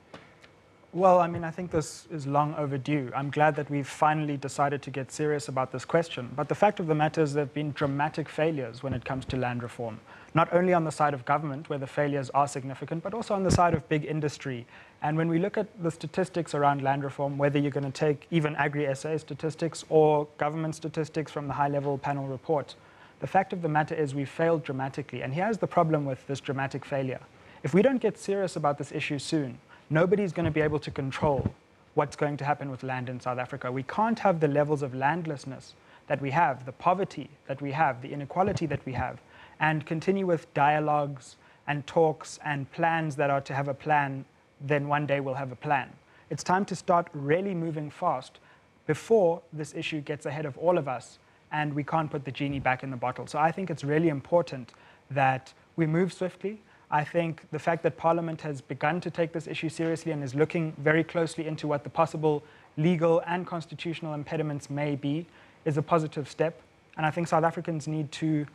Well, I mean, I think this is long overdue. I'm glad that we've finally decided to get serious about this question. But the fact of the matter is there have been dramatic failures when it comes to land reform, not only on the side of government, where the failures are significant, but also on the side of big industry. And when we look at the statistics around land reform, whether you're going to take even Agri-SA statistics or government statistics from the high-level panel report, the fact of the matter is we've failed dramatically. And here's the problem with this dramatic failure. If we don't get serious about this issue soon, nobody's going to be able to control what's going to happen with land in South Africa. We can't have the levels of landlessness that we have, the poverty that we have, the inequality that we have, and continue with dialogues and talks and plans that are to have a plan, then one day we'll have a plan. It's time to start really moving fast before this issue gets ahead of all of us and we can't put the genie back in the bottle. So I think it's really important that we move swiftly. I think the fact that Parliament has begun to take this issue seriously and is looking very closely into what the possible legal and constitutional impediments may be is a positive step. And I think South Africans need to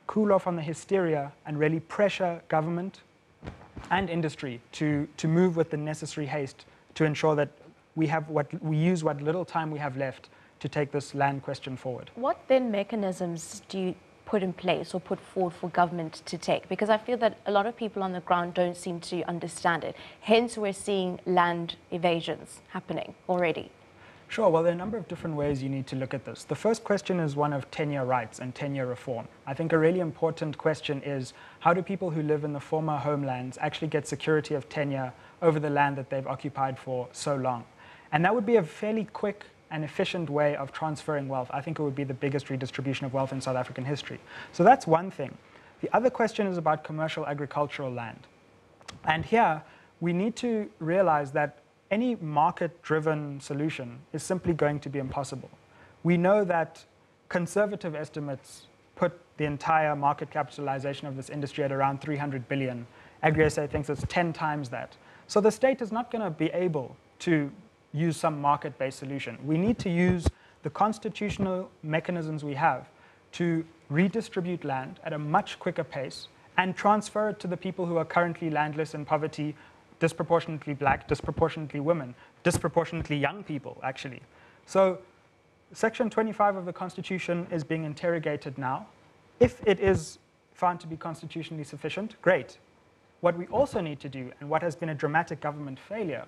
cool off on the hysteria and really pressure government and industry to move with the necessary haste to ensure that we use what little time we have left to take this land question forward. What then mechanisms do you put in place or put forward for government to take? Because I feel that a lot of people on the ground don't seem to understand it. Hence, we're seeing land evasions happening already. Sure. Well, there are a number of different ways you need to look at this. The first question is one of tenure rights and tenure reform. I think a really important question is, how do people who live in the former homelands actually get security of tenure over the land that they've occupied for so long? And that would be a fairly quick and efficient way of transferring wealth. I think it would be the biggest redistribution of wealth in South African history. So that's one thing. The other question is about commercial agricultural land. And here, we need to realize that any market-driven solution is simply going to be impossible. We know that conservative estimates put the entire market capitalization of this industry at around 300 billion. Agri-SA thinks it's 10 times that. So the state is not going to be able to use some market-based solution. We need to use the constitutional mechanisms we have to redistribute land at a much quicker pace and transfer it to the people who are currently landless in poverty, disproportionately black, disproportionately women, disproportionately young people, actually. So Section 25 of the Constitution is being interrogated now. If it is found to be constitutionally sufficient, great. What we also need to do, and what has been a dramatic government failure,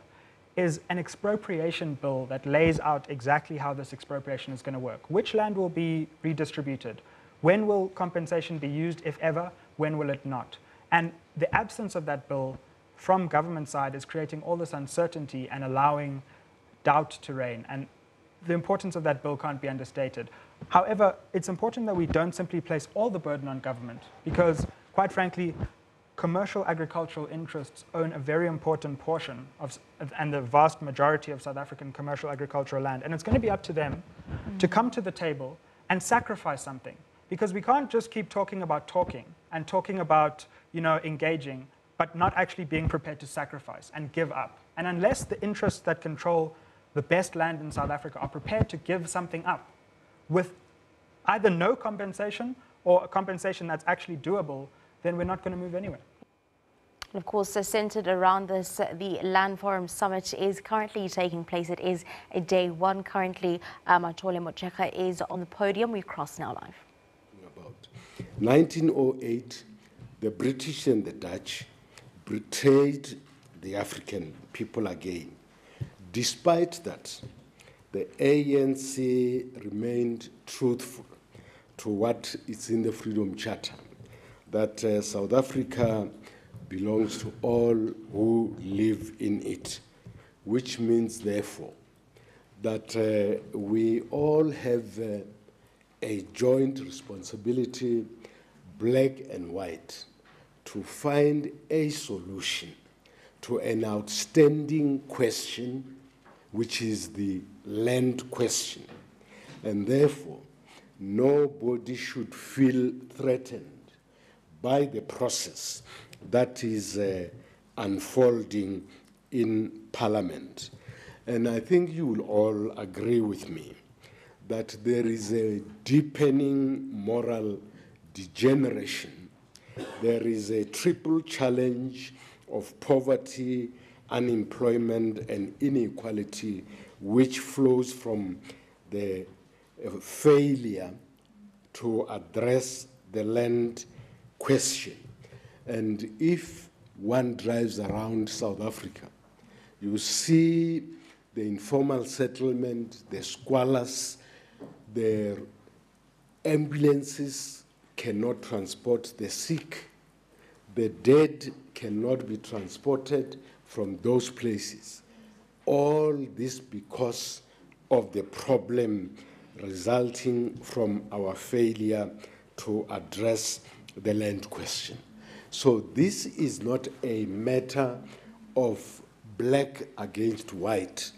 is an expropriation bill that lays out exactly how this expropriation is going to work. Which land will be redistributed? When will compensation be used, if ever? When will it not? And the absence of that bill from government side is creating all this uncertainty and allowing doubt to reign. And the importance of that bill can't be understated. However, it's important that we don't simply place all the burden on government, because, quite frankly, commercial agricultural interests own a very important portion of, and the vast majority of South African commercial agricultural land. And it's going to be up to them to come to the table and sacrifice something. Because we can't just keep talking about engaging, but not actually being prepared to sacrifice and give up. And unless the interests that control the best land in South Africa are prepared to give something up with either no compensation or a compensation that's actually doable, then we're not going to move anywhere. Of course, centered around this, the Land Forum Summit is currently taking place. It is a day one currently. Matole Mocheka is on the podium. We cross now live. About 1908, the British and the Dutch betrayed the African people again. Despite that, the ANC remained truthful to what is in the Freedom Charter, that South Africa belongs to all who live in it, which means, therefore, that we all have a joint responsibility, black and white, to find a solution to an outstanding question, which is the land question. And therefore, nobody should feel threatened by the process that is unfolding in Parliament. And I think you will all agree with me that there is a deepening moral degeneration. There is a triple challenge of poverty, unemployment, and inequality, which flows from the failure to address the land question. And if one drives around South Africa, you see the informal settlement, the squalors, the ambulances cannot transport the sick, the dead cannot be transported from those places. All this because of the problem resulting from our failure to address the land question. So this is not a matter of black against white.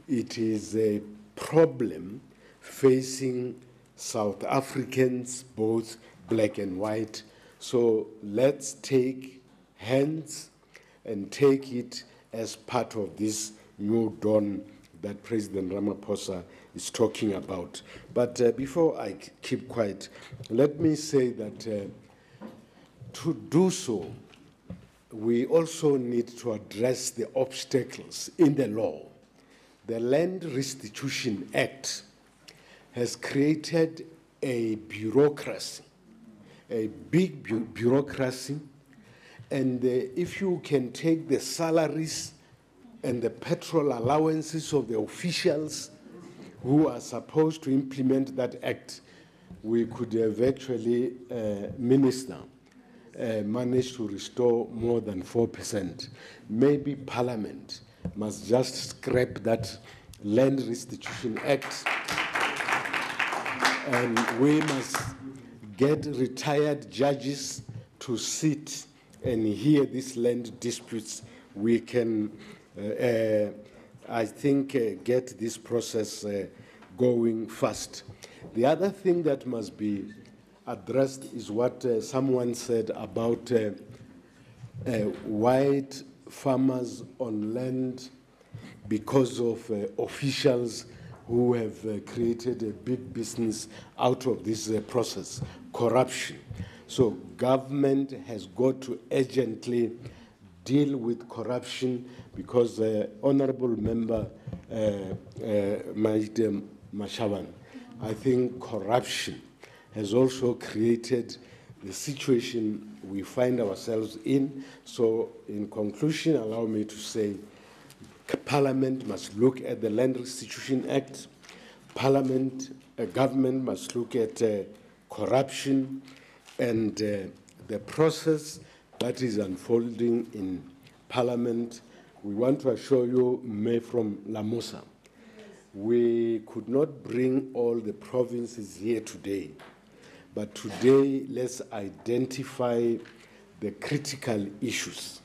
It is a problem facing South Africans, both black and white. So let's take hands and take it as part of this new dawn that President Ramaphosa is talking about. But before I keep quiet, let me say that to do so, we also need to address the obstacles in the law. The Land Restitution Act has created a bureaucracy, a big bureaucracy, and if you can take the salaries and the petrol allowances of the officials who are supposed to implement that act, we could have actually, Minister, managed to restore more than 4%. Maybe Parliament must just scrap that Land Restitution Act, and we must get retired judges to sit and hear these land disputes. We can, I think, get this process going fast. The other thing that must be addressed is what someone said about white farmers on land because of officials who have created a big business out of this process, corruption. So government has got to urgently deal with corruption because Honorable Member Maite Mashawan, I think corruption has also created the situation we find ourselves in. So in conclusion, allow me to say Parliament must look at the Land Restitution Act. Government must look at corruption and the process that is unfolding in Parliament. We want to assure you, May from Lamosa, we could not bring all the provinces here today, but today let's identify the critical issues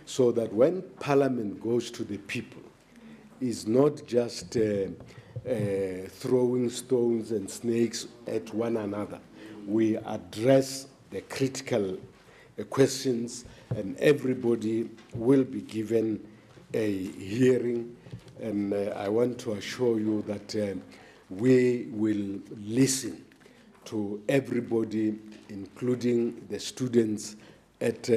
so that when Parliament goes to the people, it's not just throwing stones and snakes at one another. We address the critical questions, and everybody will be given a hearing. And I want to assure you that we will listen to everybody, including the students at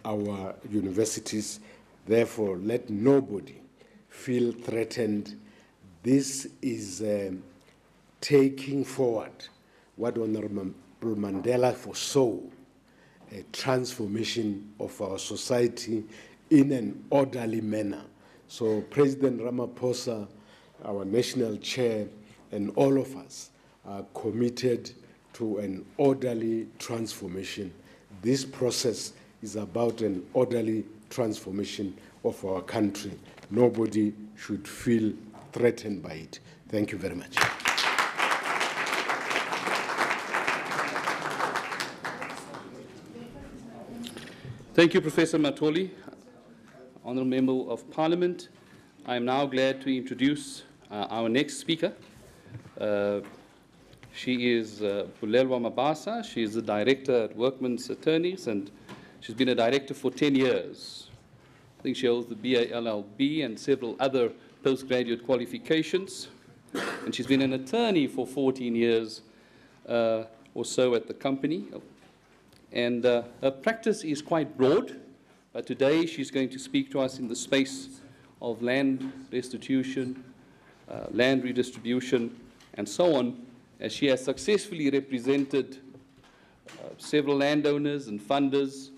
our universities. Therefore, let nobody feel threatened. This is taking forward what Honorable Mandela foresaw, a transformation of our society in an orderly manner. So President Ramaphosa, our national chair, and all of us are committed to an orderly transformation. This process is about an orderly transformation of our country. Nobody should feel threatened by it. Thank you very much. Thank you, Professor Matoli. Honourable Member of Parliament, I am now glad to introduce our next speaker. She is Bulelwa Mabasa. She is the Director at Workmen's Attorneys, and she's been a director for 10 years. I think she holds the BA-LLB and several other postgraduate qualifications. And she's been an attorney for 14 years or so at the company. And her practice is quite broad, but today she's going to speak to us in the space of land restitution, land redistribution, and so on, as she has successfully represented several landowners and funders,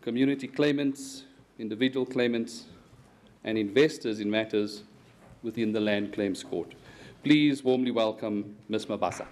community claimants, individual claimants, and investors in matters within the Land Claims Court. Please warmly welcome Ms. Mabasa.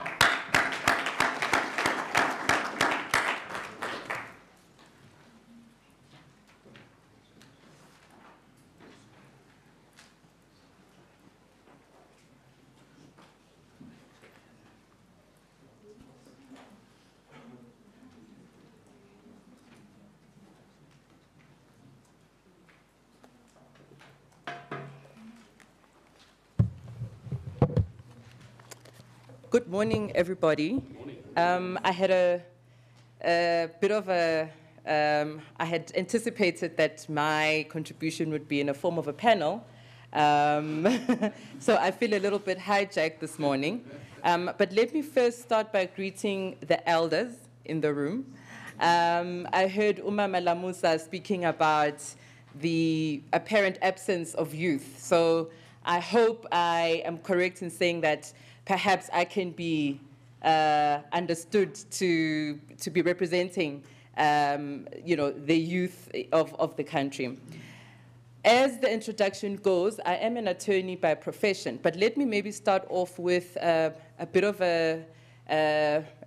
Good morning, everybody. I had a bit of a, I had anticipated that my contribution would be in a form of a panel. So I feel a little bit hijacked this morning. But let me first start by greeting the elders in the room. I heard Uma Malamusa speaking about the apparent absence of youth. So I hope I am correct in saying that perhaps I can be understood to be representing, the youth of the country. As the introduction goes, I am an attorney by profession, but let me maybe start off with a bit of a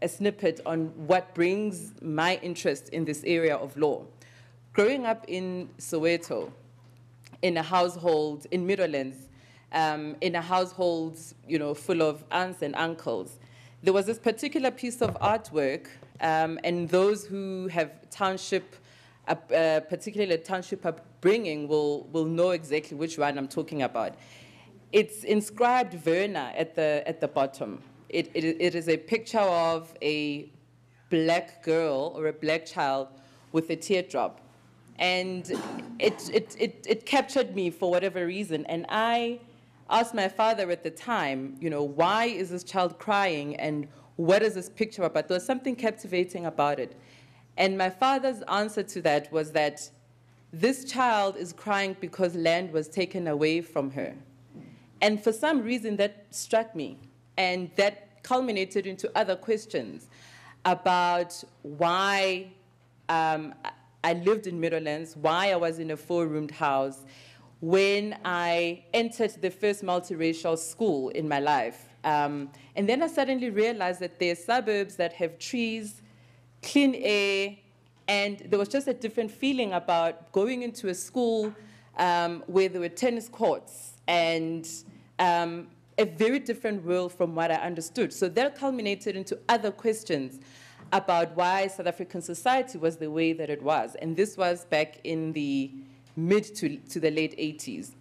snippet on what brings my interest in this area of law. Growing up in Soweto, in a household in Midlands, in a household, full of aunts and uncles, there was this particular piece of artwork, and those who have township, particularly township upbringing, will know exactly which one I'm talking about. It's inscribed Verna at the bottom. It is a picture of a black girl or a black child with a teardrop, and it captured me for whatever reason, and I asked my father at the time, why is this child crying and what is this picture about? There was something captivating about it. And my father's answer to that was that this child is crying because land was taken away from her. And for some reason that struck me, and that culminated into other questions about why I lived in Midlands, why I was in a 4-roomed house, when I entered the first multiracial school in my life. And then I suddenly realized that there are suburbs that have trees, clean air, and there was just a different feeling about going into a school where there were tennis courts and a very different world from what I understood. So that culminated into other questions about why South African society was the way that it was. And this was back in the mid to the late 80s.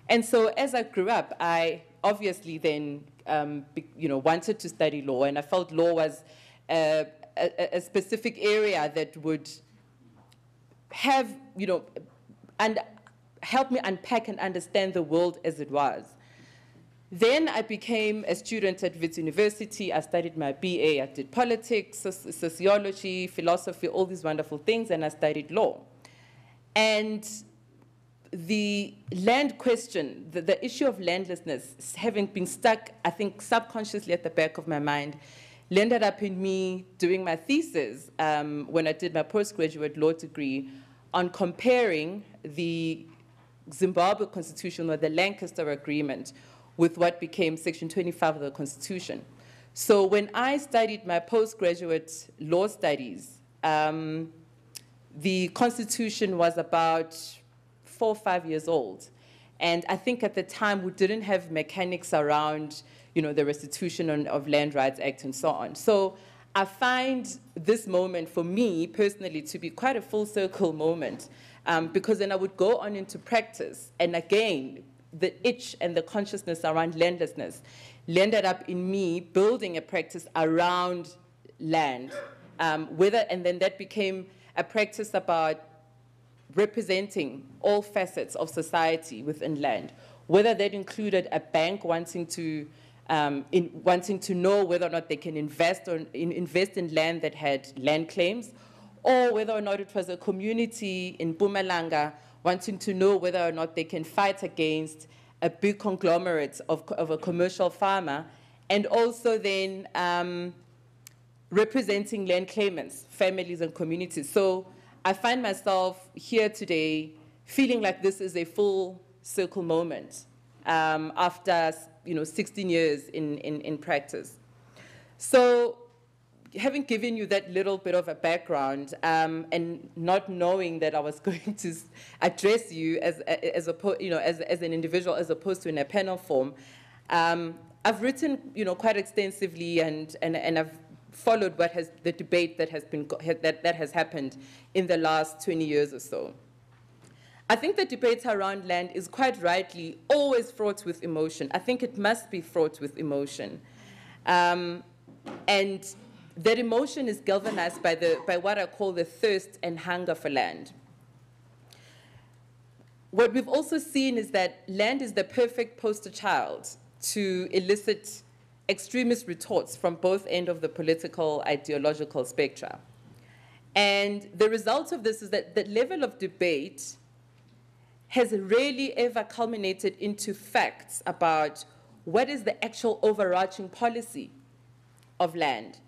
And so as I grew up, I obviously then wanted to study law, and I felt law was a specific area that would have, and help me unpack and understand the world as it was. Then I became a student at Wits University. I studied my BA. I did politics, sociology, philosophy, all these wonderful things, and I studied law. And the land question, the issue of landlessness, having been stuck, I think, subconsciously at the back of my mind, landed up in me doing my thesis when I did my postgraduate law degree on comparing the Zimbabwe Constitution, or the Lancaster Agreement, with what became Section 25 of the Constitution. So when I studied my postgraduate law studies, the Constitution was about 4 or 5 years old. And I think at the time we didn't have mechanics around, you know, the Restitution of Land Rights Act and so on. So I find this moment for me personally to be quite a full circle moment, because then I would go on into practice, and again, the itch and the consciousness around landlessness landed up in me building a practice around land, and then that became a practice about representing all facets of society within land, whether that included a bank wanting to know whether or not they can invest in land that had land claims, or whether or not it was a community in Mpumalanga wanting to know whether or not they can fight against a big conglomerate of a commercial farmer, and also then representing land claimants, families and communities. So I find myself here today feeling like this is a full circle moment after 16 years in practice. So having given you that little bit of a background and not knowing that I was going to address you as an individual as opposed to in a panel form, I've written quite extensively and I've followed the debate that has happened in the last 20 years or so. I think the debate around land is quite rightly always fraught with emotion. I think it must be fraught with emotion. And that emotion is galvanized by what I call the thirst and hunger for land. What we've also seen is that land is the perfect poster child to elicit extremist retorts from both ends of the political ideological spectrum. And the result of this is that the level of debate has rarely ever culminated into facts about what is the actual overarching policy of land.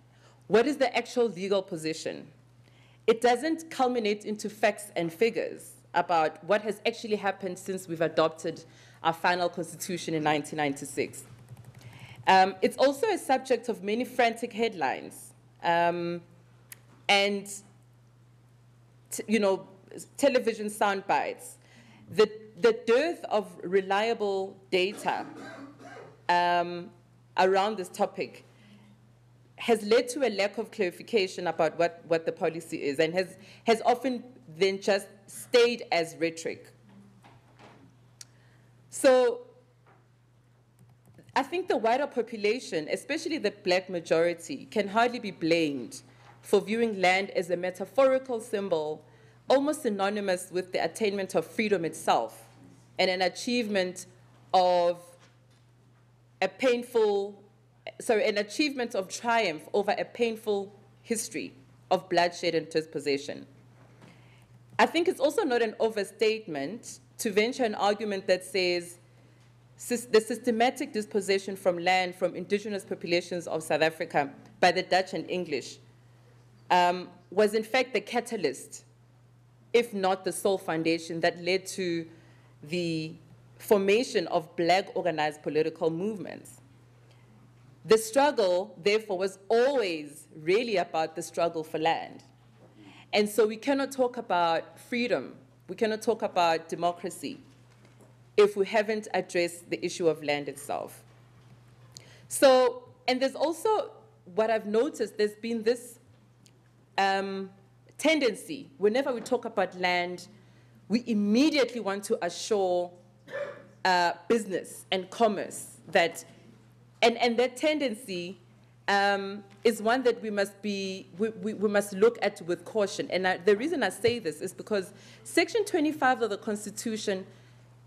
What is the actual legal position? It doesn't culminate into facts and figures about what has actually happened since we've adopted our final constitution in 1996. It's also a subject of many frantic headlines and television sound bites. The dearth of reliable data around this topic has led to a lack of clarification about what the policy is, and has often then just stayed as rhetoric. So I think the wider population, especially the black majority, can hardly be blamed for viewing land as a metaphorical symbol, almost synonymous with the attainment of freedom itself, and an achievement of an achievement of triumph over a painful history of bloodshed and dispossession. I think it's also not an overstatement to venture an argument that says the systematic dispossession from land from indigenous populations of South Africa by the Dutch and English was in fact the catalyst, if not the sole foundation, that led to the formation of black organized political movements. The struggle, therefore, was always really about the struggle for land. And so we cannot talk about freedom, we cannot talk about democracy if we haven't addressed the issue of land itself. So, and there's also, what I've noticed, there's been this tendency, whenever we talk about land, we immediately want to assure business and commerce that, and that tendency is one that we must look at with caution. And the reason I say this is because Section 25 of the Constitution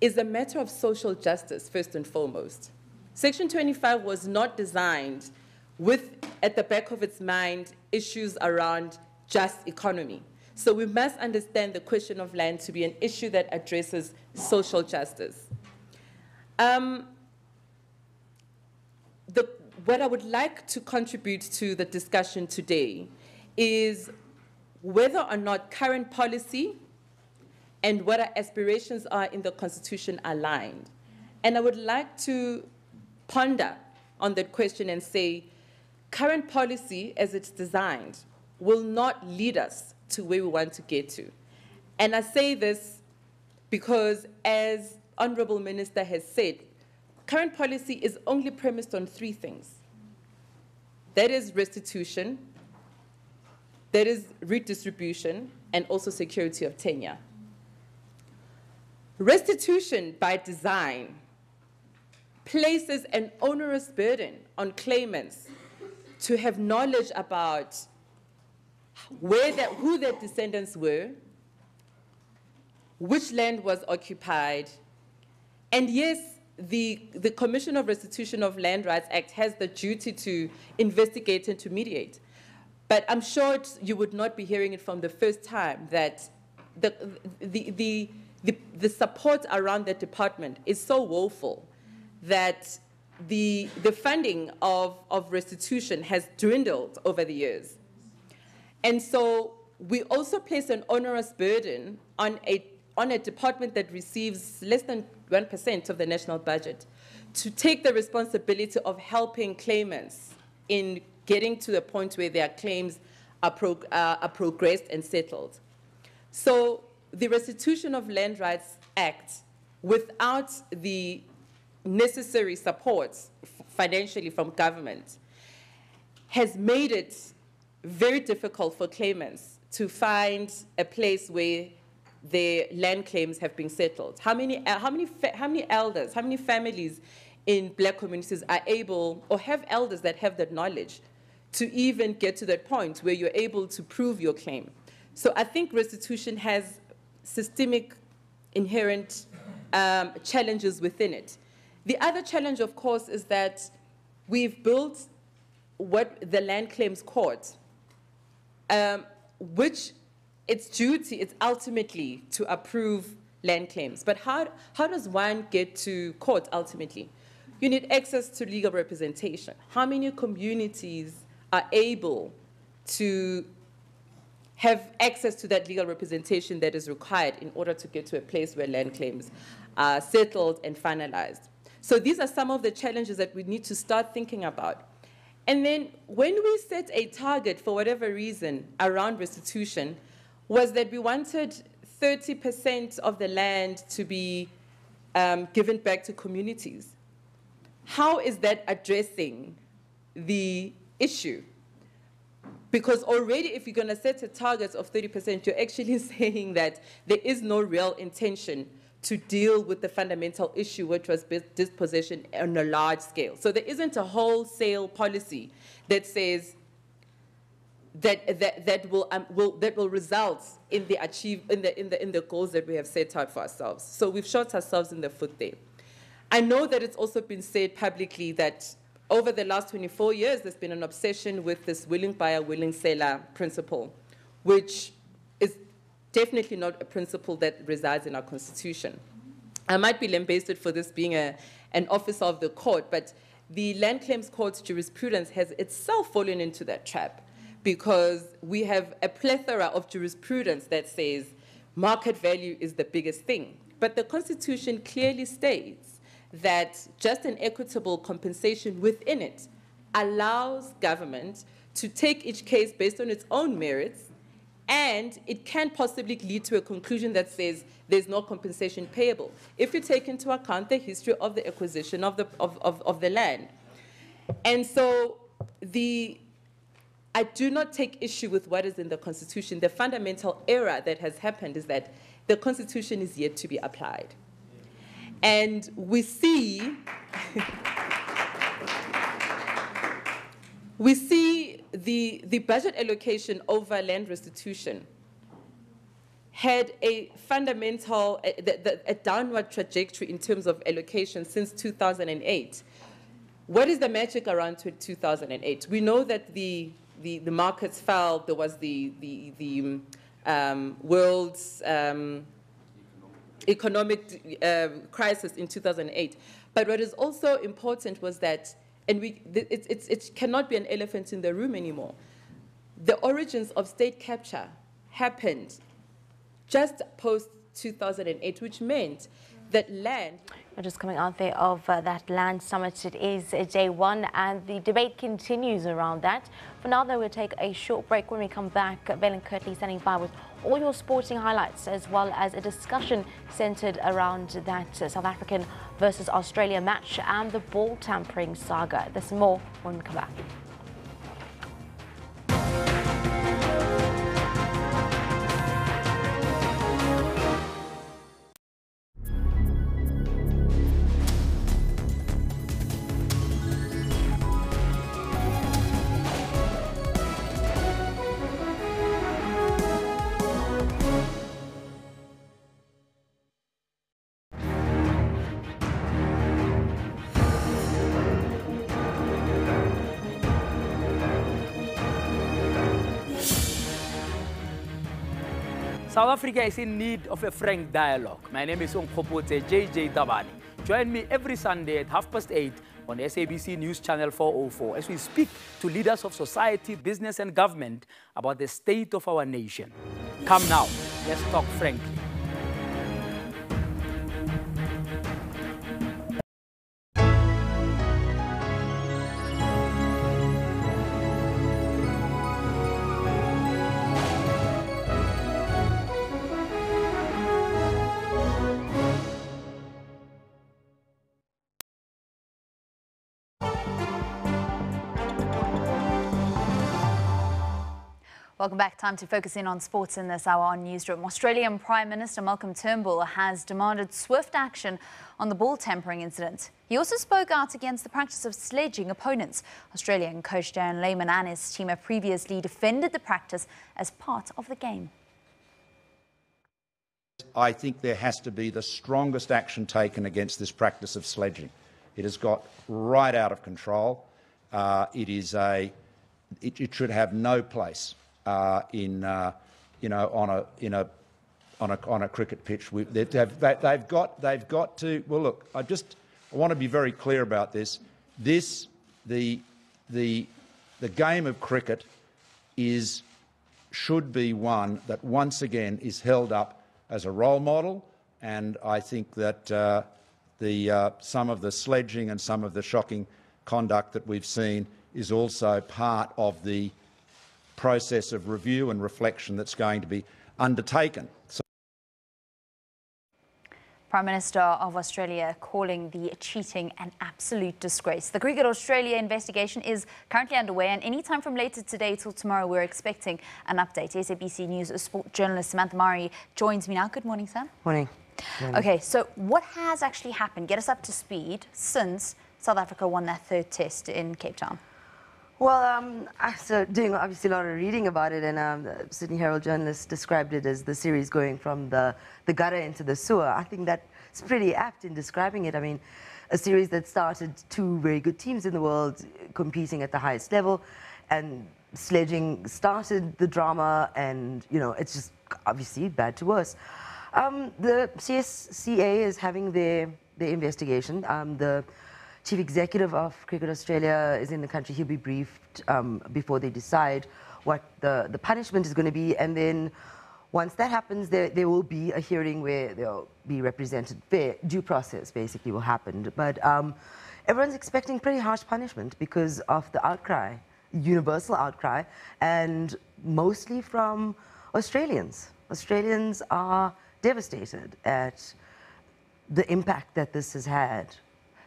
is a matter of social justice, first and foremost. Section 25 was not designed with, at the back of its mind, issues around just economy. So we must understand the question of land to be an issue that addresses social justice. What I would like to contribute to the discussion today is whether or not current policy and what our aspirations are in the Constitution are aligned. And I would like to ponder on that question and say, current policy as it's designed will not lead us to where we want to get to. And I say this because, as Honorable Minister has said, current policy is only premised on 3 things. That is restitution, that is redistribution, and also security of tenure. Restitution, by design, places an onerous burden on claimants to have knowledge about who their descendants were, which land was occupied, and yes, the Commission of Restitution of Land Rights Act has the duty to investigate and to mediate. But I'm sure you would not be hearing it from the first time that the support around the department is so woeful that the funding of restitution has dwindled over the years. And so we also place an onerous burden on a department that receives less than 1% of the national budget to take the responsibility of helping claimants in getting to the point where their claims are progressed and settled. So the Restitution of Land Rights Act, without the necessary support financially from government, has made it very difficult for claimants to find a place where their land claims have been settled. How many elders, how many families in black communities are able, or have elders that have that knowledge to even get to that point where you're able to prove your claim? So I think restitution has systemic inherent challenges within it. The other challenge, of course, is that we've built what the Land Claims Court, which its duty is ultimately to approve land claims. But how does one get to court ultimately? You need access to legal representation. How many communities are able to have access to that legal representation that is required in order to get to a place where land claims are settled and finalized? So these are some of the challenges that we need to start thinking about. And then when we set a target, for whatever reason, around restitution, was that we wanted 30% of the land to be given back to communities. How is that addressing the issue? Because already if you're going to set a target of 30%, you're actually saying that there is no real intention to deal with the fundamental issue, which was dispossession on a large scale. So there isn't a wholesale policy that says that will result in the goals that we have set out for ourselves. So we've shot ourselves in the foot there. I know that it's also been said publicly that over the last 24 years, there's been an obsession with this willing buyer, willing seller principle, which is definitely not a principle that resides in our Constitution. I might be lambasted for this being an officer of the court, but the Land Claims Court's jurisprudence has itself fallen into that trap, because we have a plethora of jurisprudence that says market value is the biggest thing. But the Constitution clearly states that just an equitable compensation within it allows government to take each case based on its own merits, and it can possibly lead to a conclusion that says there's no compensation payable if you take into account the history of the acquisition of the land. And so I do not take issue with what is in the Constitution. The fundamental error that has happened is that the Constitution is yet to be applied. And we see, the budget allocation over land restitution had a fundamental, a downward trajectory in terms of allocation since 2008. What is the magic around 2008? We know that the markets fell. There was the world's economic crisis in 2008. But what is also important was that, and it cannot be an elephant in the room anymore. The origins of state capture happened just post 2008, which meant that land. We're just coming out there of that land summit. It is day one and the debate continues around that. For now, though, we'll take a short break. When we come back, Belen Kirtley standing by with all your sporting highlights, as well as a discussion centered around that South African versus Australia match and the ball tampering saga. There's more when we come back. South Africa is in need of a frank dialogue. My name is Onkgopote JJ Tabani. Join me every Sunday at 8:30 on SABC News Channel 404 as we speak to leaders of society, business and government about the state of our nation. Come now, let's talk frankly. Welcome back. Time to focus in on sports in this hour on Newsroom. Australian Prime Minister Malcolm Turnbull has demanded swift action on the ball tampering incident. He also spoke out against the practice of sledging opponents. Australian coach Darren Lehman and his team have previously defended the practice as part of the game. I think there has to be the strongest action taken against this practice of sledging. It has got right out of control. It should have no place on a cricket pitch. They've got to. Well, look, I want to be very clear about this. The game of cricket should be one that once again is held up as a role model, and I think that some of the sledging and some of the shocking conduct that we've seen is also part of the process of review and reflection that's going to be undertaken. Prime Minister of Australia calling the cheating an absolute disgrace. The Cricket Australia investigation is currently underway, and anytime from later today till tomorrow we're expecting an update. SABC News sport journalist Samantha Murray joins me now. Good morning, Sam. Morning. Okay, so what has actually happened? Get us up to speed since South Africa won that third test in Cape Town. Well, so doing obviously a lot of reading about it, and the Sydney Herald journalist described it as the series going from the gutter into the sewer. I think that's pretty apt in describing it. I mean, a series that started two very good teams in the world competing at the highest level, and sledging started the drama, and, you know, it's just obviously bad to worse. The CSCA is having their investigation. The Chief Executive of Cricket Australia is in the country. He'll be briefed before they decide what the punishment is going to be. And then once that happens, there will be a hearing where they'll be represented. Fair due process basically will happen. But everyone's expecting pretty harsh punishment because of the outcry, universal outcry, and mostly from Australians. Australians are devastated at the impact that this has had.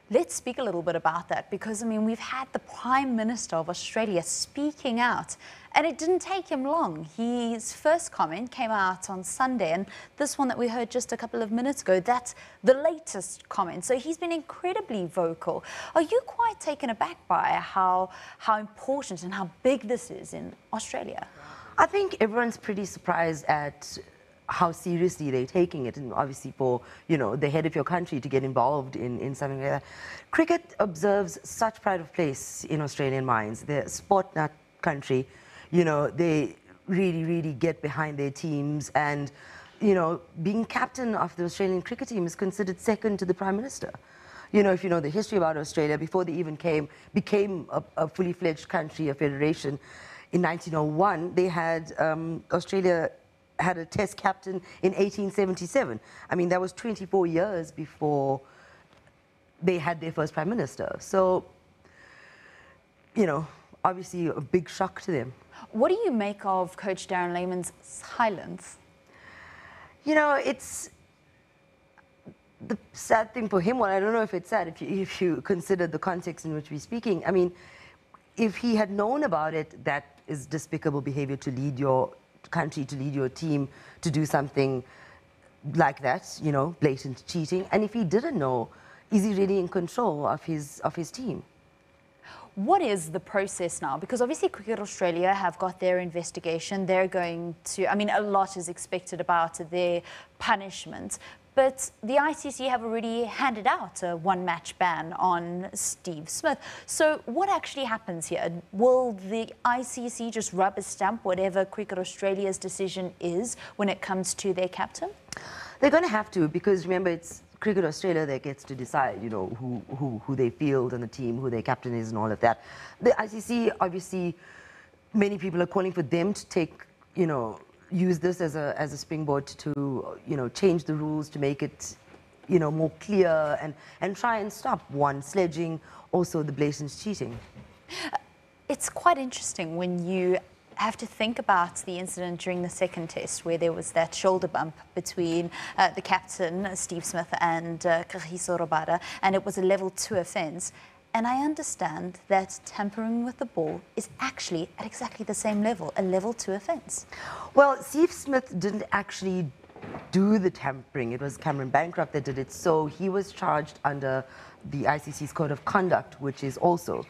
Let's speak a little bit about that, because, I mean, we've had the Prime Minister of Australia speaking out, and it didn't take him long. His first comment came out on Sunday, and this one that we heard just a couple of minutes ago, that's the latest comment. So he's been incredibly vocal. Are you quite taken aback by how important and how big this is in Australia? I think everyone's pretty surprised at how seriously they're taking it, and obviously for, you know, the head of your country to get involved in something like that. Cricket observes such pride of place in Australian minds. They're a sport nut country. You know, they really, really get behind their teams, and, you know, being captain of the Australian cricket team is considered second to the Prime Minister. You know, if you know the history about Australia, before they even became a fully fledged country, a federation, in 1901, they had, Australia had a test captain in 1877. I mean, that was 24 years before they had their first Prime Minister. So, you know, obviously a big shock to them. What do you make of Coach Darren Lehmann's silence? You know, it's the sad thing for him. Well, I don't know if it's sad if you consider the context in which we're speaking. I mean, if he had known about it, that is despicable behavior to lead your country, to lead your team, to do something like that, you know, blatant cheating. And if he didn't know, is he really in control of his team? What is the process now? Because obviously Cricket Australia have got their investigation. They're going to, I mean, a lot is expected about their punishment. But the ICC have already handed out a one-match ban on Steve Smith. So what actually happens here? Will the ICC just rubber stamp whatever Cricket Australia's decision is when it comes to their captain? They're going to have to, because remember, it's Cricket Australia that gets to decide, you know, who they field on the team, who their captain is and all of that. The ICC, obviously, many people are calling for them to take, you know, use this as a springboard to, you know, change the rules to make it, you know, more clear and try and stop, one, sledging, also the blatant cheating. It's quite interesting when you have to think about the incident during the second test where there was that shoulder bump between the captain, Steve Smith, and Kagiso Rabada, and it was a level 2 offence. And I understand that tampering with the ball is actually at exactly the same level, a level 2 offence. Well, Steve Smith didn't actually do the tampering. It was Cameron Bancroft that did it. So he was charged under the ICC's Code of Conduct, which is also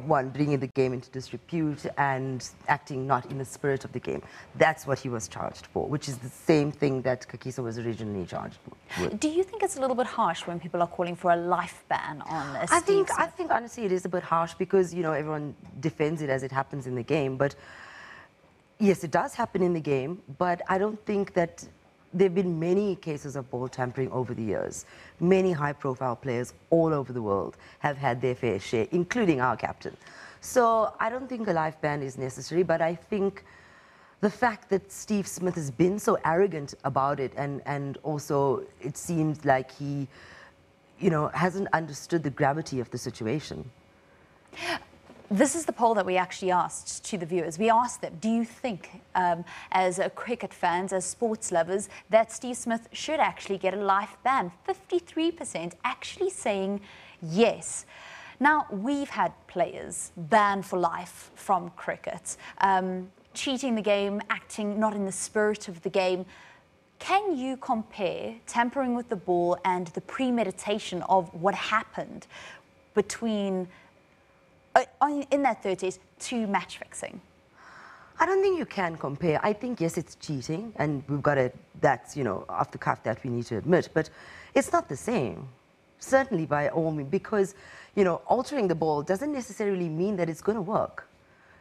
one, bringing the game into disrepute and acting not in the spirit of the game. That's what he was charged for, which is the same thing that Kagiso was originally charged with. Do you think it's a little bit harsh when people are calling for a life ban on Steve Smith? I think honestly it is a bit harsh because, you know, everyone defends it as it happens in the game. But yes, it does happen in the game, but I don't think that there have been many cases of ball tampering over the years. Many high-profile players all over the world have had their fair share, including our captain. So I don't think a life ban is necessary, but I think the fact that Steve Smith has been so arrogant about it, and also it seems like he, you know, hasn't understood the gravity of the situation. This is the poll that we actually asked to the viewers. We asked them, do you think, as cricket fans, as sports lovers, that Steve Smith should actually get a life ban? 53% actually saying yes. Now, we've had players banned for life from cricket, cheating the game, acting not in the spirit of the game. Can you compare tampering with the ball and the premeditation of what happened between in that third test to match fixing? I don't think you can compare. I think, yes, it's cheating, and we've got it, that's, you know, off the cuff that we need to admit, but it's not the same. Certainly by all means, because, you know, altering the ball doesn't necessarily mean that it's going to work.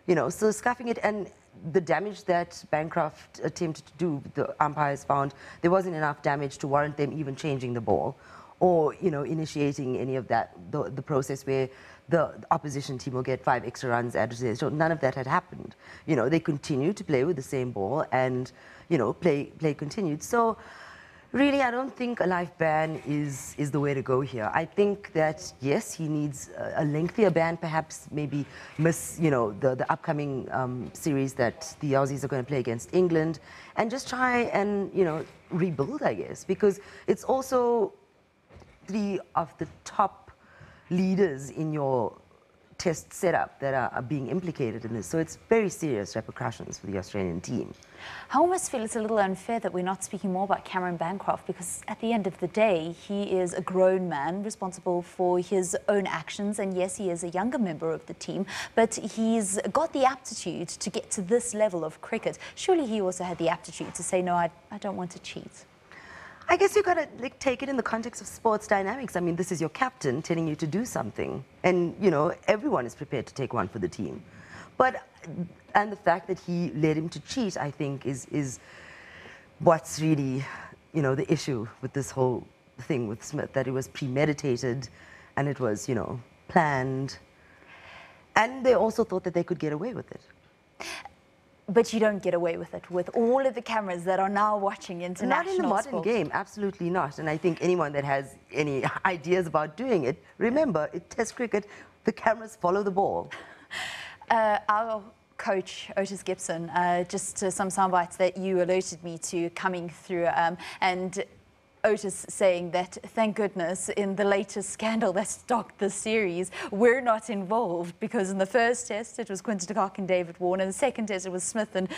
You know, so scuffing it, and the damage that Bancroft attempted to do, the umpires found there wasn't enough damage to warrant them even changing the ball or, you know, initiating any of that, the process where the opposition team will get 5 extra runs added. So none of that had happened. You know, they continued to play with the same ball and, you know, play continued. So really, I don't think a life ban is the way to go here. I think that, yes, he needs a lengthier ban, perhaps maybe miss, you know, the upcoming series that the Aussies are going to play against England, and just try and, you know, rebuild, I guess, because it's also 3 of the top leaders in your test setup that are being implicated in this. So it's very serious repercussions for the Australian team. I almost feel it's a little unfair that we're not speaking more about Cameron Bancroft, because at the end of the day, he is a grown man responsible for his own actions. And yes, he is a younger member of the team, but he's got the aptitude to get to this level of cricket. Surely he also had the aptitude to say, no, I don't want to cheat. I guess you've got to take it in the context of sports dynamics. I mean, this is your captain telling you to do something. And, you know, everyone is prepared to take one for the team. And the fact that he led him to cheat, I think, is what's really, you know, the issue with this whole thing with Smith, that it was premeditated and it was, you know, planned. And they also thought that they could get away with it. But you don't get away with it with all of the cameras that are now watching international Not in the modern sport. game, absolutely not. And I think anyone that has any ideas about doing it, remember, in Test cricket, the cameras follow the ball. Our coach, Otis Gibson, just some sound bites that you alerted me to coming through, and Otis saying that, thank goodness, in the latest scandal that stocked the series, we're not involved, because in the first test it was Quinton de Kock and David Warner, the second test it was Smith and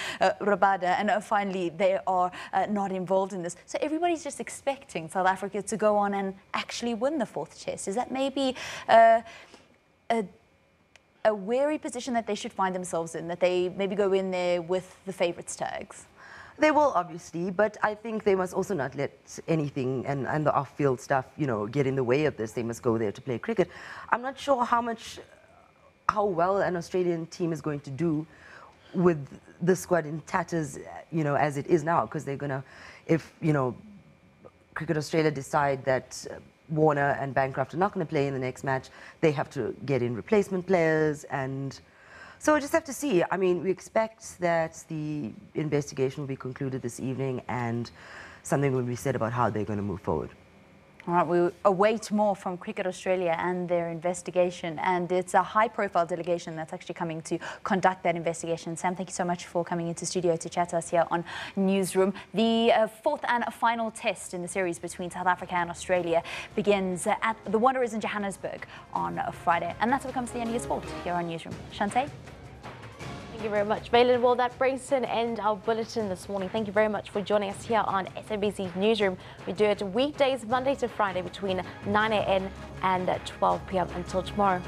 Rabada, and finally they are not involved in this. So everybody's just expecting South Africa to go on and actually win the fourth test. Is that maybe a wary position that they should find themselves in, that they maybe go in there with the favourites tags? They will, obviously, but I think they must also not let anything and the off-field stuff, you know, get in the way of this. They must go there to play cricket. I'm not sure how well an Australian team is going to do with the squad in tatters, you know, as it is now, because they're going to, if, you know, Cricket Australia decide that Warner and Bancroft are not going to play in the next match, they have to get in replacement players. And so we just have to see. I mean, we expect that the investigation will be concluded this evening and something will be said about how they're going to move forward. All right, we await more from Cricket Australia and their investigation, and it's a high-profile delegation that's actually coming to conduct that investigation. Sam, thank you so much for coming into studio to chat to us here on Newsroom. The fourth and final test in the series between South Africa and Australia begins at the Wanderers in Johannesburg on Friday, and that's what comes to the end of your sport here on Newsroom. Shante? Thank you very much, Valen. Well, that brings to an end our bulletin this morning. Thank you very much for joining us here on SABC's Newsroom. We do it weekdays, Monday to Friday, between 9 a.m. and 12 p.m. Until tomorrow.